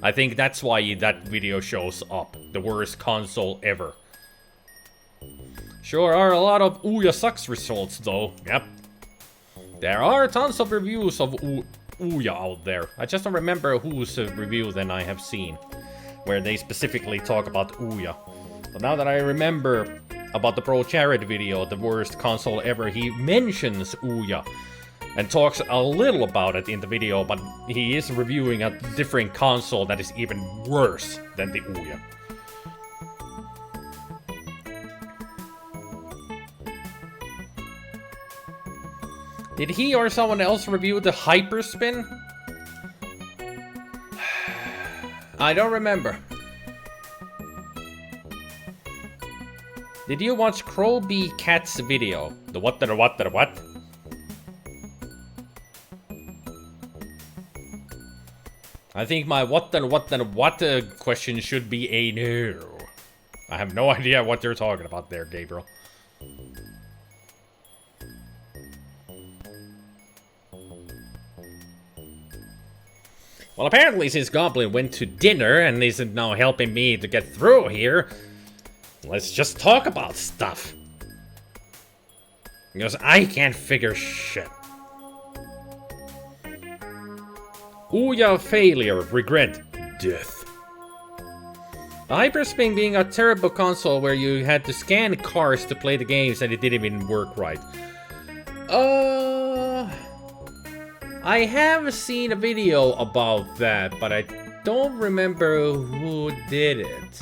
I think that's why that video shows up. The worst console ever. Sure are a lot of Ouya sucks results though. Yep. There are tons of reviews of Ouya out there. I just don't remember whose review then I have seen. Where they specifically talk about Ouya. But now that I remember about the Brocharid video, the worst console ever, he mentions Ouya. And talks a little about it in the video, but he is reviewing a different console that is even worse than the Ouya. Did he or someone else review the Hyperspin? I don't remember. Did you watch Crowbee Cat's video? The what? I think my what question should be a no. I have no idea what you're talking about there, Gabriel. Well, apparently since Goblin went to dinner and isn't now helping me to get through here, let's just talk about stuff. Because I can't figure shit. Ouya failure, regret, death. The Hyperspin being a terrible console where you had to scan cars to play the games and it didn't even work right. I have seen a video about that, but I don't remember who did it.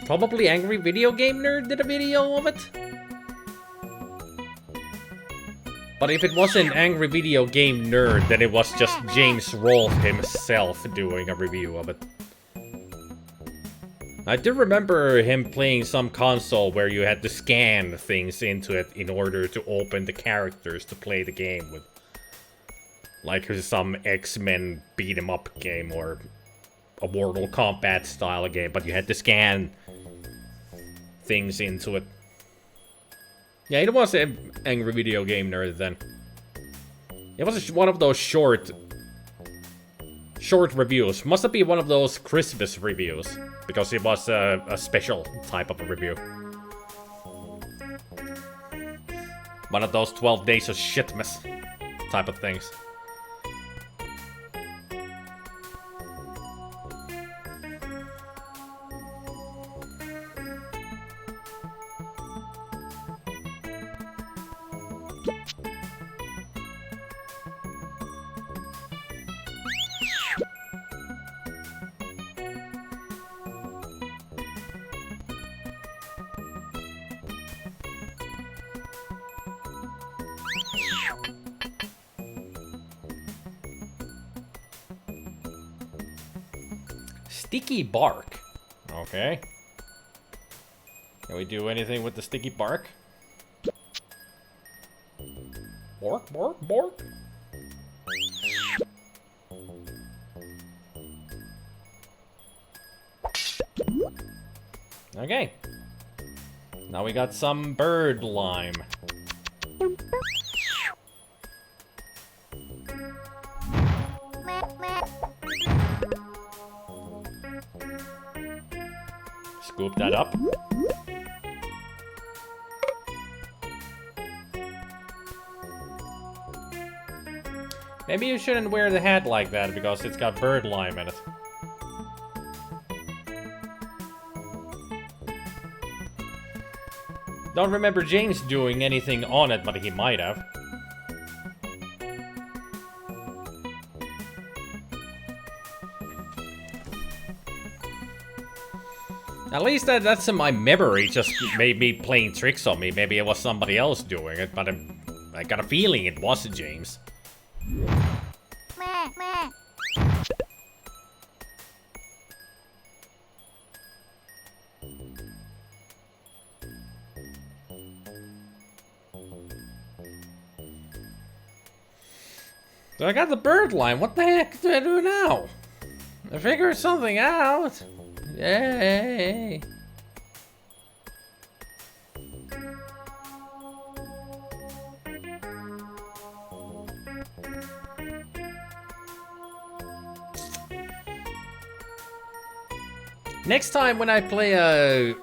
Probably Angry Video Game Nerd did a video of it? But if it wasn't Angry Video Game Nerd, then it was just James Rolfe himself doing a review of it. I do remember him playing some console where you had to scan things into it in order to open the characters to play the game with. Like some X-Men beat-em-up game or a Mortal Kombat style game, but you had to scan things into it. Yeah, it was an Angry Video Game Nerd then. It was one of those short reviews. Must have been one of those Christmas reviews, because it was a special type of a review. One of those 12 days of shitmas type of things. Sticky bark. Okay. Can we do anything with the sticky bark? Bark, bark, bark. Okay. Now we got some bird lime. Scoop that up. Maybe you shouldn't wear the hat like that because it's got bird lime in it. Don't remember James doing anything on it, but he might have. At least that's in my memory, just maybe playing tricks on me. Maybe it was somebody else doing it, but I got a feeling it wasn't James. So I got the bird line. What the heck do I do now? I figured something out. Yay! Next time when I play a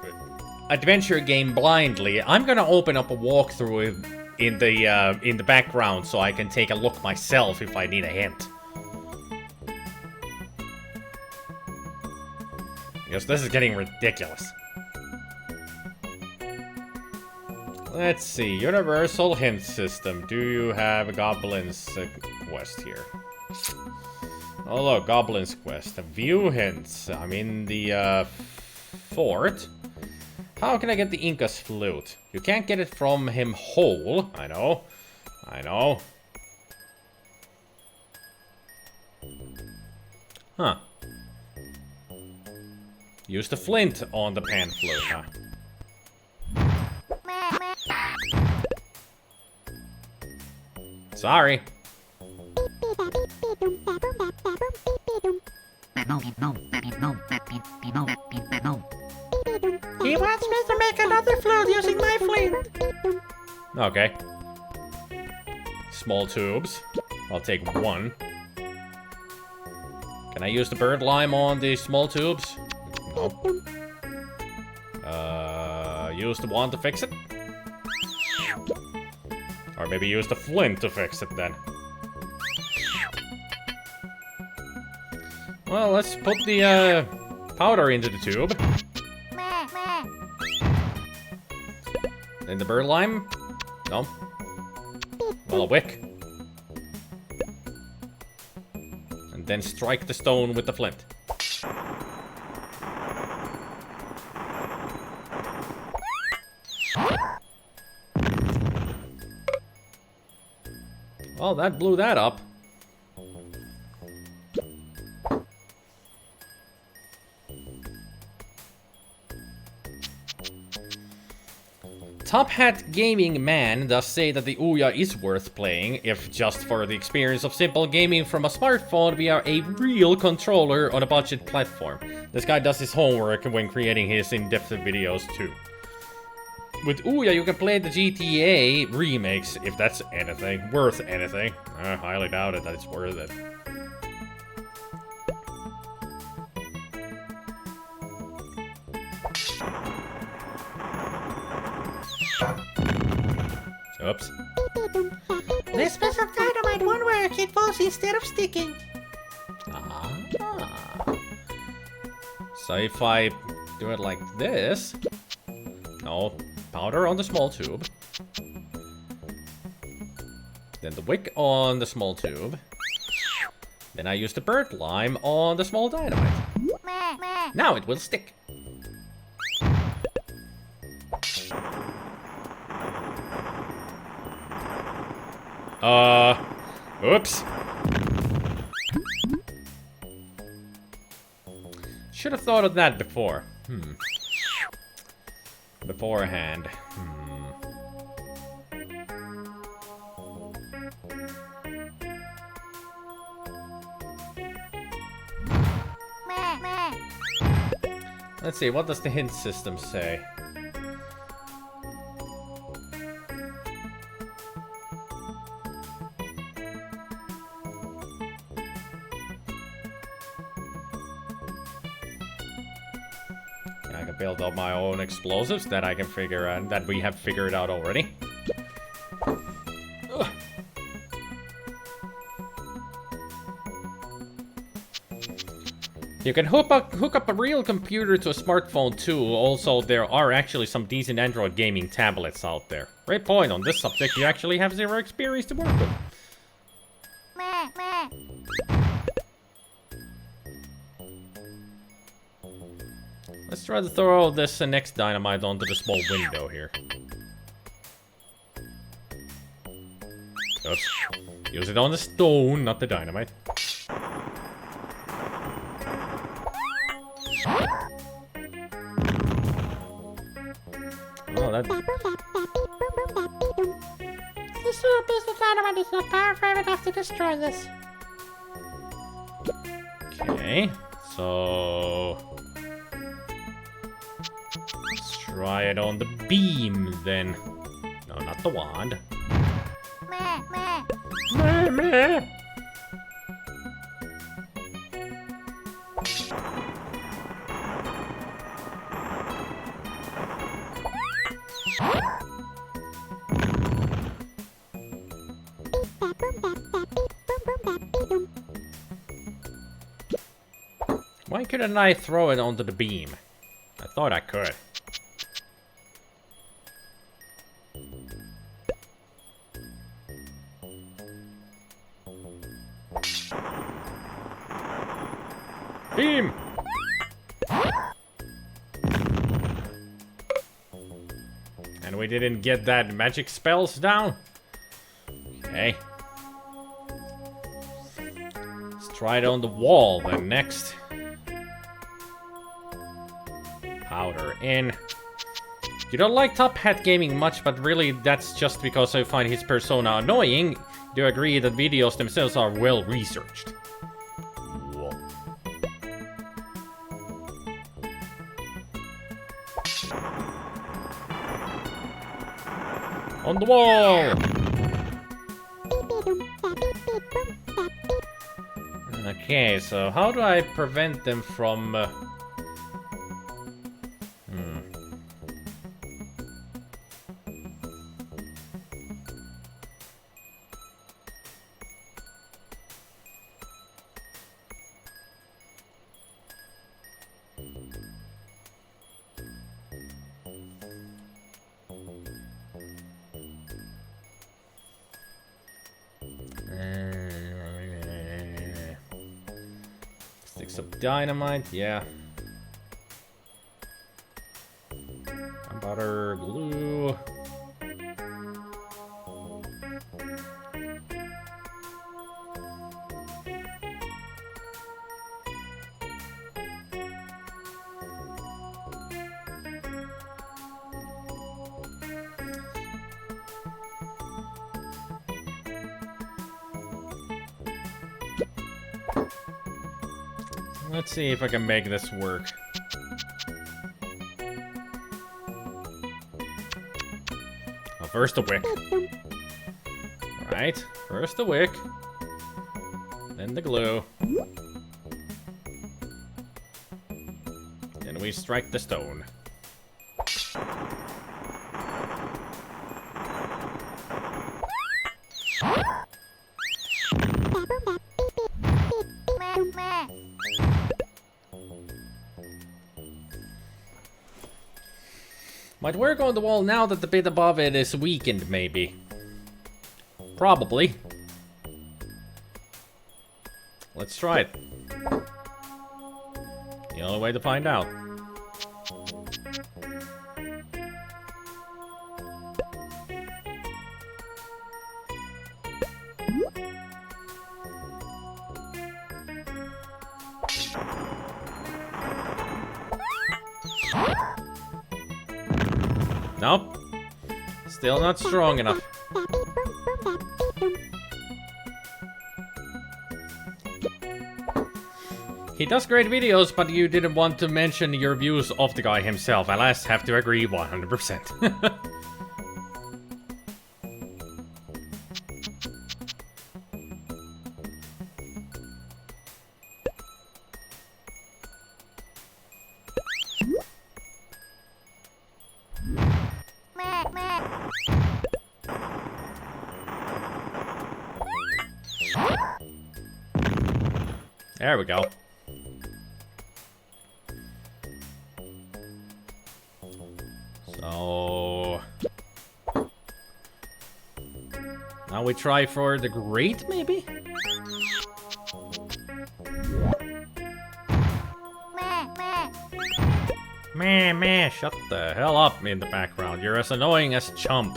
adventure game blindly, I'm gonna open up a walkthrough in the background so I can take a look myself if I need a hint. Because this is getting ridiculous. Let's see. Universal hint system. Do you have a Goblins quest here? Oh look, Goblins quest. View hints. I'm in the fort. How can I get the Inca's flute? You can't get it from him whole. I know. I know. Huh. Use the flint on the pan flute, huh? Sorry. He wants me to make another flute using my flint. Okay. Small tubes. I'll take one. Can I use the bird lime on the small tubes? No. Use the wand to fix it? Or maybe use the flint to fix it then. Well, let's put the powder into the tube. And the bird lime? No. Well, a wick. And then strike the stone with the flint. Well, that blew that up. Top Hat Gaming Man does say that the Ouya is worth playing, if just for the experience of simple gaming from a smartphone via a real controller on a budget platform. This guy does his homework when creating his in-depth videos too. With Ouya you can play the GTA remakes, if that's anything, worth anything. I highly doubt it that it's worth it. Oops. This special dynamite won't work. It falls instead of sticking. Ah. So if I do it like this... No, powder on the small tube. Then the wick on the small tube. Then I use the bird lime on the small dynamite. Now it will stick. Oops. Should have thought of that before. Beforehand. Let's see, what does the hint system say? I can build up my own explosives that I can figure out, that we have figured out already. Ugh. You can hook up a real computer to a smartphone too. Also, there are actually some decent Android gaming tablets out there. Great point on this subject, you actually have zero experience to work with. Let's try to throw this next dynamite onto the small window here. Oops. Use it on the stone, not the dynamite. Oh, that... This little piece of dynamite is not powerful enough to destroy this. Okay, so... let's try it on the beam, then. No, not the wand. Meh, meh. Why couldn't I throw it onto the beam? I thought I could. Beam! And we didn't get that magic spells down? Okay. Let's try it on the wall then next. Powder in. You don't like Top Hat Gaming much, but really that's just because I find his persona annoying. Do you agree that videos themselves are well researched? Whoa. On the wall! Okay, so how do I prevent them from... Sticks of dynamite, yeah. Butter, glue. Let's see if I can make this work. Well, first the wick. Right, first the wick. Then the glue. Then we strike the stone. Might work on the wall now that the bit above it is weakened, maybe. Probably. Let's try it. The only way to find out. Nope. Still not strong enough. He does great videos, but you didn't want to mention your views of the guy himself. I last have to agree 100%. There we go. So... now we try for the grate, maybe? Meh, meh, shut the hell up in the background. You're as annoying as Chump.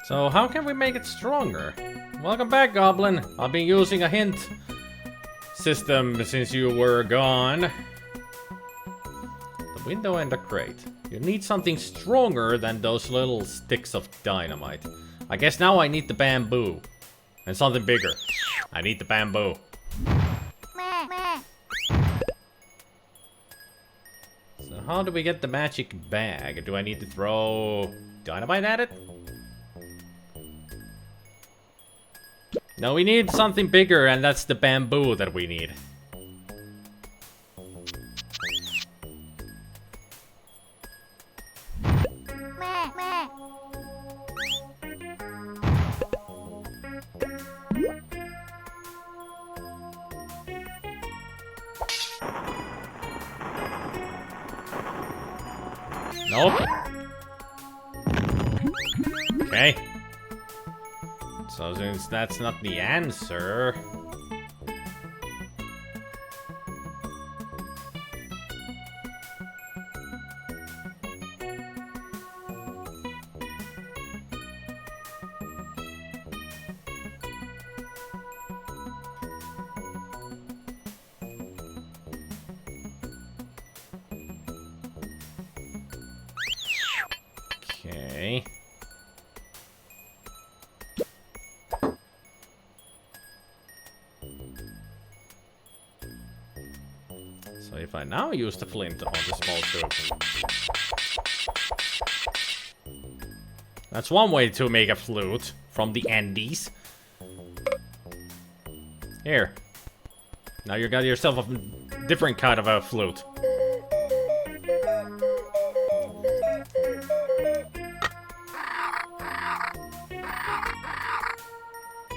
So how can we make it stronger? Welcome back, Goblin. I've been using a hint system since you were gone. The window and the crate. You need something stronger than those little sticks of dynamite. I guess now I need the bamboo. And something bigger. I need the bamboo. So how do we get the magic bag? Do I need to throw dynamite at it? No, we need something bigger, and that's the bamboo that we need. Nope. Okay. So since that's not the answer... Okay. if I now use the flint on the small tube. That's one way to make a flute from the Andes. Here. Now you got yourself a different kind of a flute.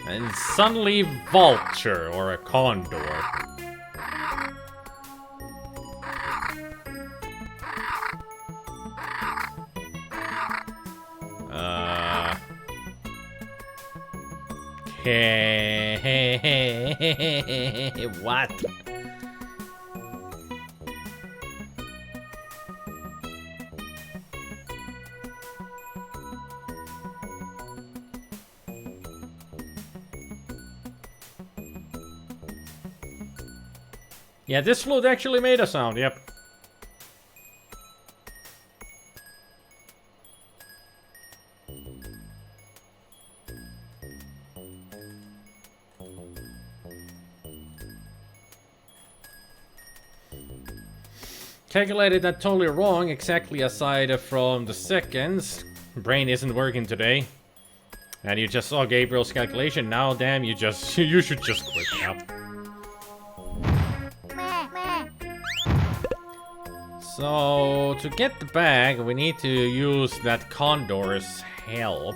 And suddenly vulture or a condor. What? Yeah, this flute actually made a sound, yep. Calculated that totally wrong, exactly aside from the seconds. Brain isn't working today. And you just saw Gabriel's calculation, now damn, you should just quit now. So, to get the bag, we need to use that condor's help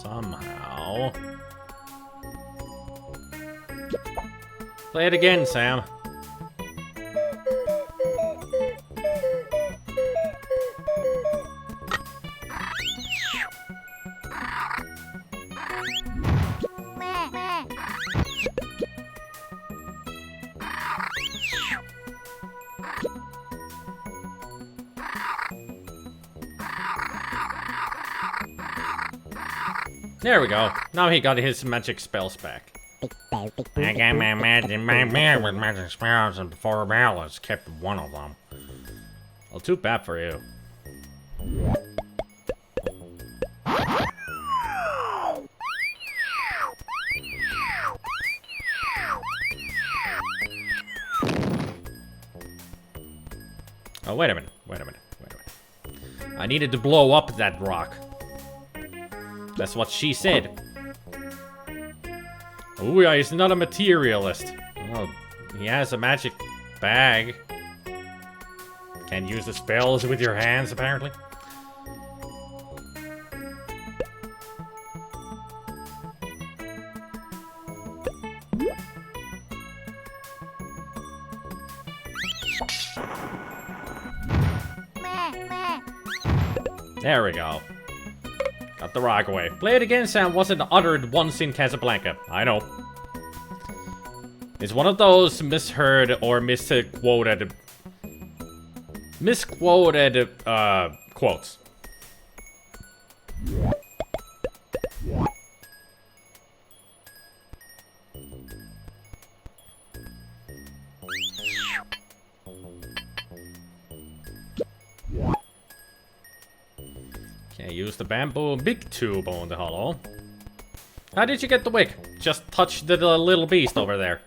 somehow. Play it again, Sam. There we go. Now he got his magic spells back. I got my man with magic spells and 4 ballots. Kept one of them. Well, too bad for you. Oh, wait a minute. I needed to blow up that rock. That's what she said. Oh yeah, he's not a materialist. Oh, he has a magic bag. Can't use the spells with your hands, apparently. There we go. Got the rock away. Play it again, Sam wasn't uttered once in Casablanca. I know. It's one of those misheard or misquoted quotes. Okay, use the bamboo big tube on the hollow. How did you get the wick? Just touch the little beast over there.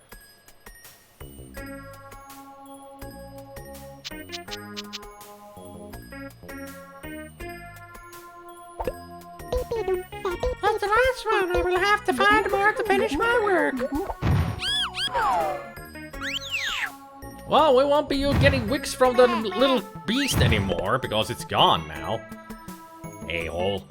That's the last one. I will have to find more to finish my work. Well, we won't be getting wicks from the little beast anymore because it's gone now. A-hole.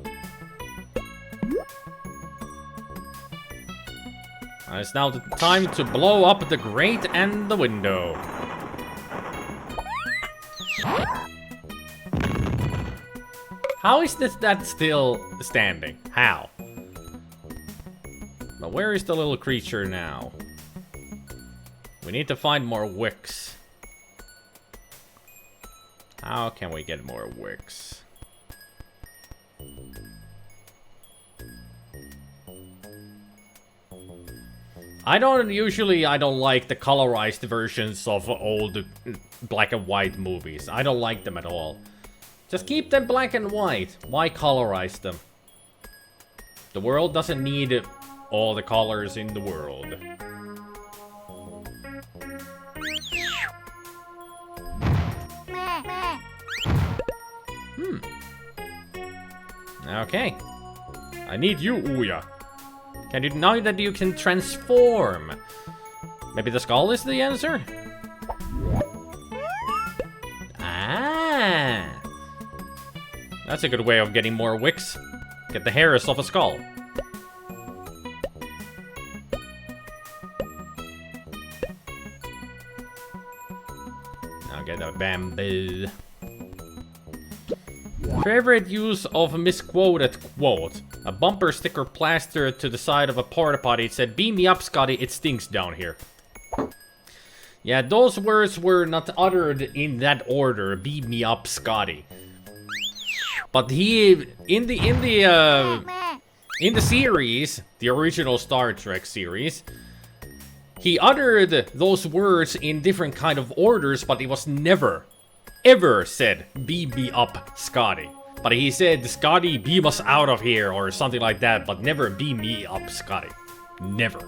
It's now the time to blow up the grate and the window. How is that still standing? How? But where is the little creature now? We need to find more wicks. How can we get more wicks? I don't like the colorized versions of old black and white movies. I don't like them at all. Just keep them black and white. Why colorize them? The world doesn't need all the colors in the world. Okay. I need you, Ouya. Can you know that you can transform? Maybe the skull is the answer? Ah. That's a good way of getting more wicks. Get the hairs off a skull. Now get a bamboo. Favorite use of misquoted quote. A bumper sticker plastered to the side of a porta potty. It said, "Beam me up, Scotty, it stinks down here." Yeah, those words were not uttered in that order. Beam me up, Scotty. But he, in the series, the original Star Trek series, he uttered those words in different kind of orders, but it was never, ever said, "Beam me up, Scotty." But he said, "Scotty, beam us out of here," or something like that, but never "beam me up, Scotty." Never.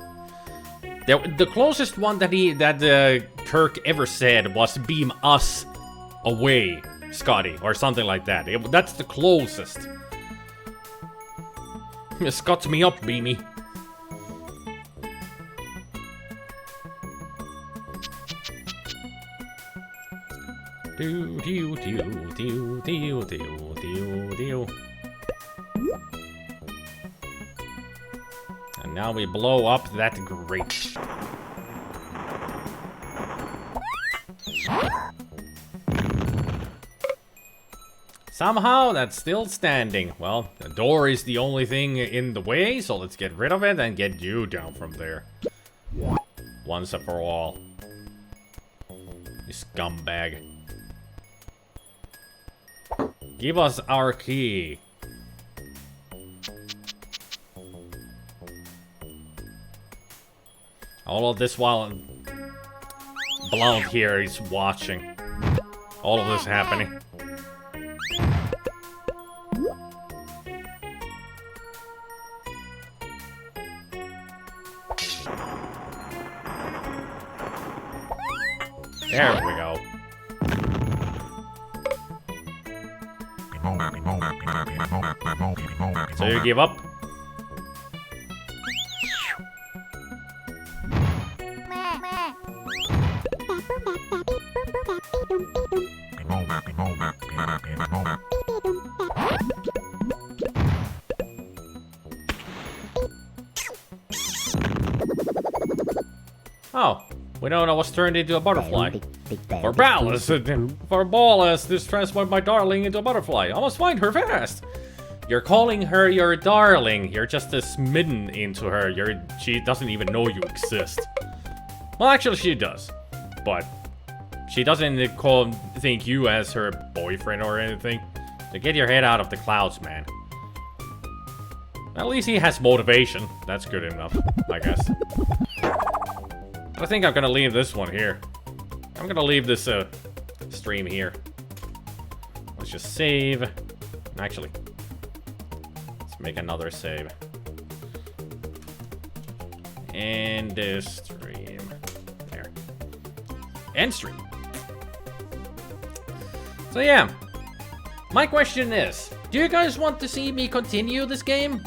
The closest one that Kirk ever said was "beam us away, Scotty," or something like that. That's the closest. Scott me up, Beamy. Do do do do do do do do. And now we blow up that grate. Somehow that's still standing. Well, the door is the only thing in the way, so let's get rid of it and get you down from there. Once and for all. You scumbag. Give us our key. All of this while Blount here is watching. All of this happening. There we go. So you give up? Oh, we don't know what's turned into a butterfly. For Ballas, this transformed my darling into a butterfly. I must find her fast. You're calling her your darling. You're just smitten into her. She doesn't even know you exist. Well, actually, she does, but she doesn't think you as her boyfriend or anything. So get your head out of the clouds, man. At least he has motivation. That's good enough, I guess. I think I'm gonna leave this one here. I'm gonna leave this stream here. Let's just save. Actually, let's make another save. And this stream. There. End stream. So yeah. My question is, do you guys want to see me continue this game?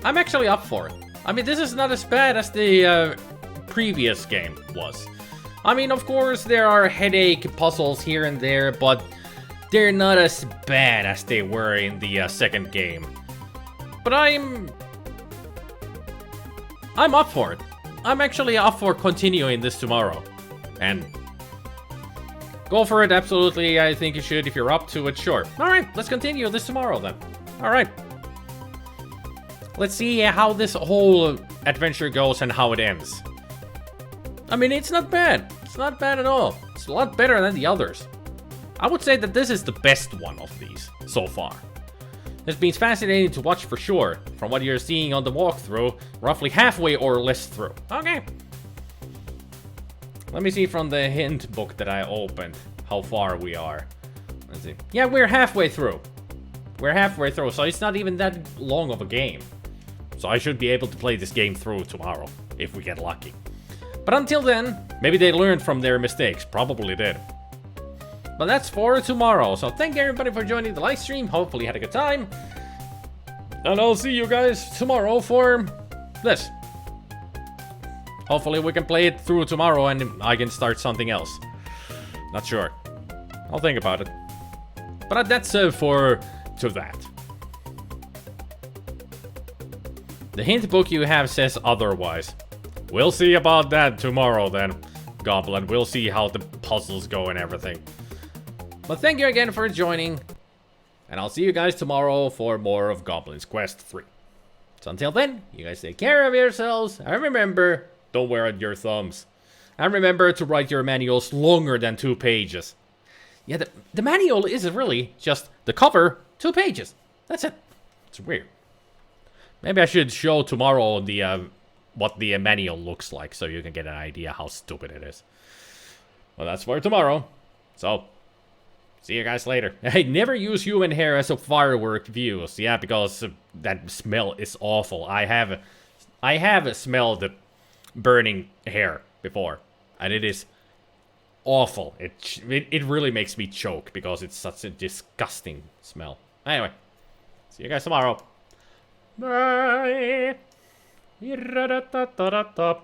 I'm actually up for it. I mean, this is not as bad as the previous game was. I mean, of course, there are headache puzzles here and there, but they're not as bad as they were in the second game. But I'm up for it. I'm actually up for continuing this tomorrow. And go for it, absolutely. I think you should if you're up to it, sure. Alright, let's continue this tomorrow then. Alright. Let's see how this whole adventure goes and how it ends. I mean, it's not bad. It's not bad at all. It's a lot better than the others. I would say that this is the best one of these so far. It's been fascinating to watch for sure. From what you're seeing on the walkthrough, roughly halfway or less through. Okay. Let me see from the hint book that I opened how far we are. Let's see. Yeah, we're halfway through. We're halfway through, so it's not even that long of a game. So I should be able to play this game through tomorrow, if we get lucky. But until then, maybe they learned from their mistakes. Probably did. But that's for tomorrow. So thank you everybody for joining the live stream. Hopefully you had a good time. And I'll see you guys tomorrow for this. Hopefully we can play it through tomorrow and I can start something else. Not sure. I'll think about it. But that's for that. The hint book you have says otherwise. We'll see about that tomorrow then, Goblin. We'll see how the puzzles go and everything. But thank you again for joining. And I'll see you guys tomorrow for more of Goblins Quest 3. So until then, you guys take care of yourselves. And remember, don't wear out your thumbs. And remember to write your manuals longer than 2 pages. Yeah, the manual is really just the cover, 2 pages. That's it. It's weird. Maybe I should show tomorrow the what the manual looks like so you can get an idea how stupid it is. Well, that's for tomorrow. So, see you guys later. Hey, never use human hair as a firework views. Yeah, because that smell is awful. I have smelled burning hair before, and it is awful. It really makes me choke because it's such a disgusting smell. Anyway, see you guys tomorrow. Bye. Da-da-da-da-da-da.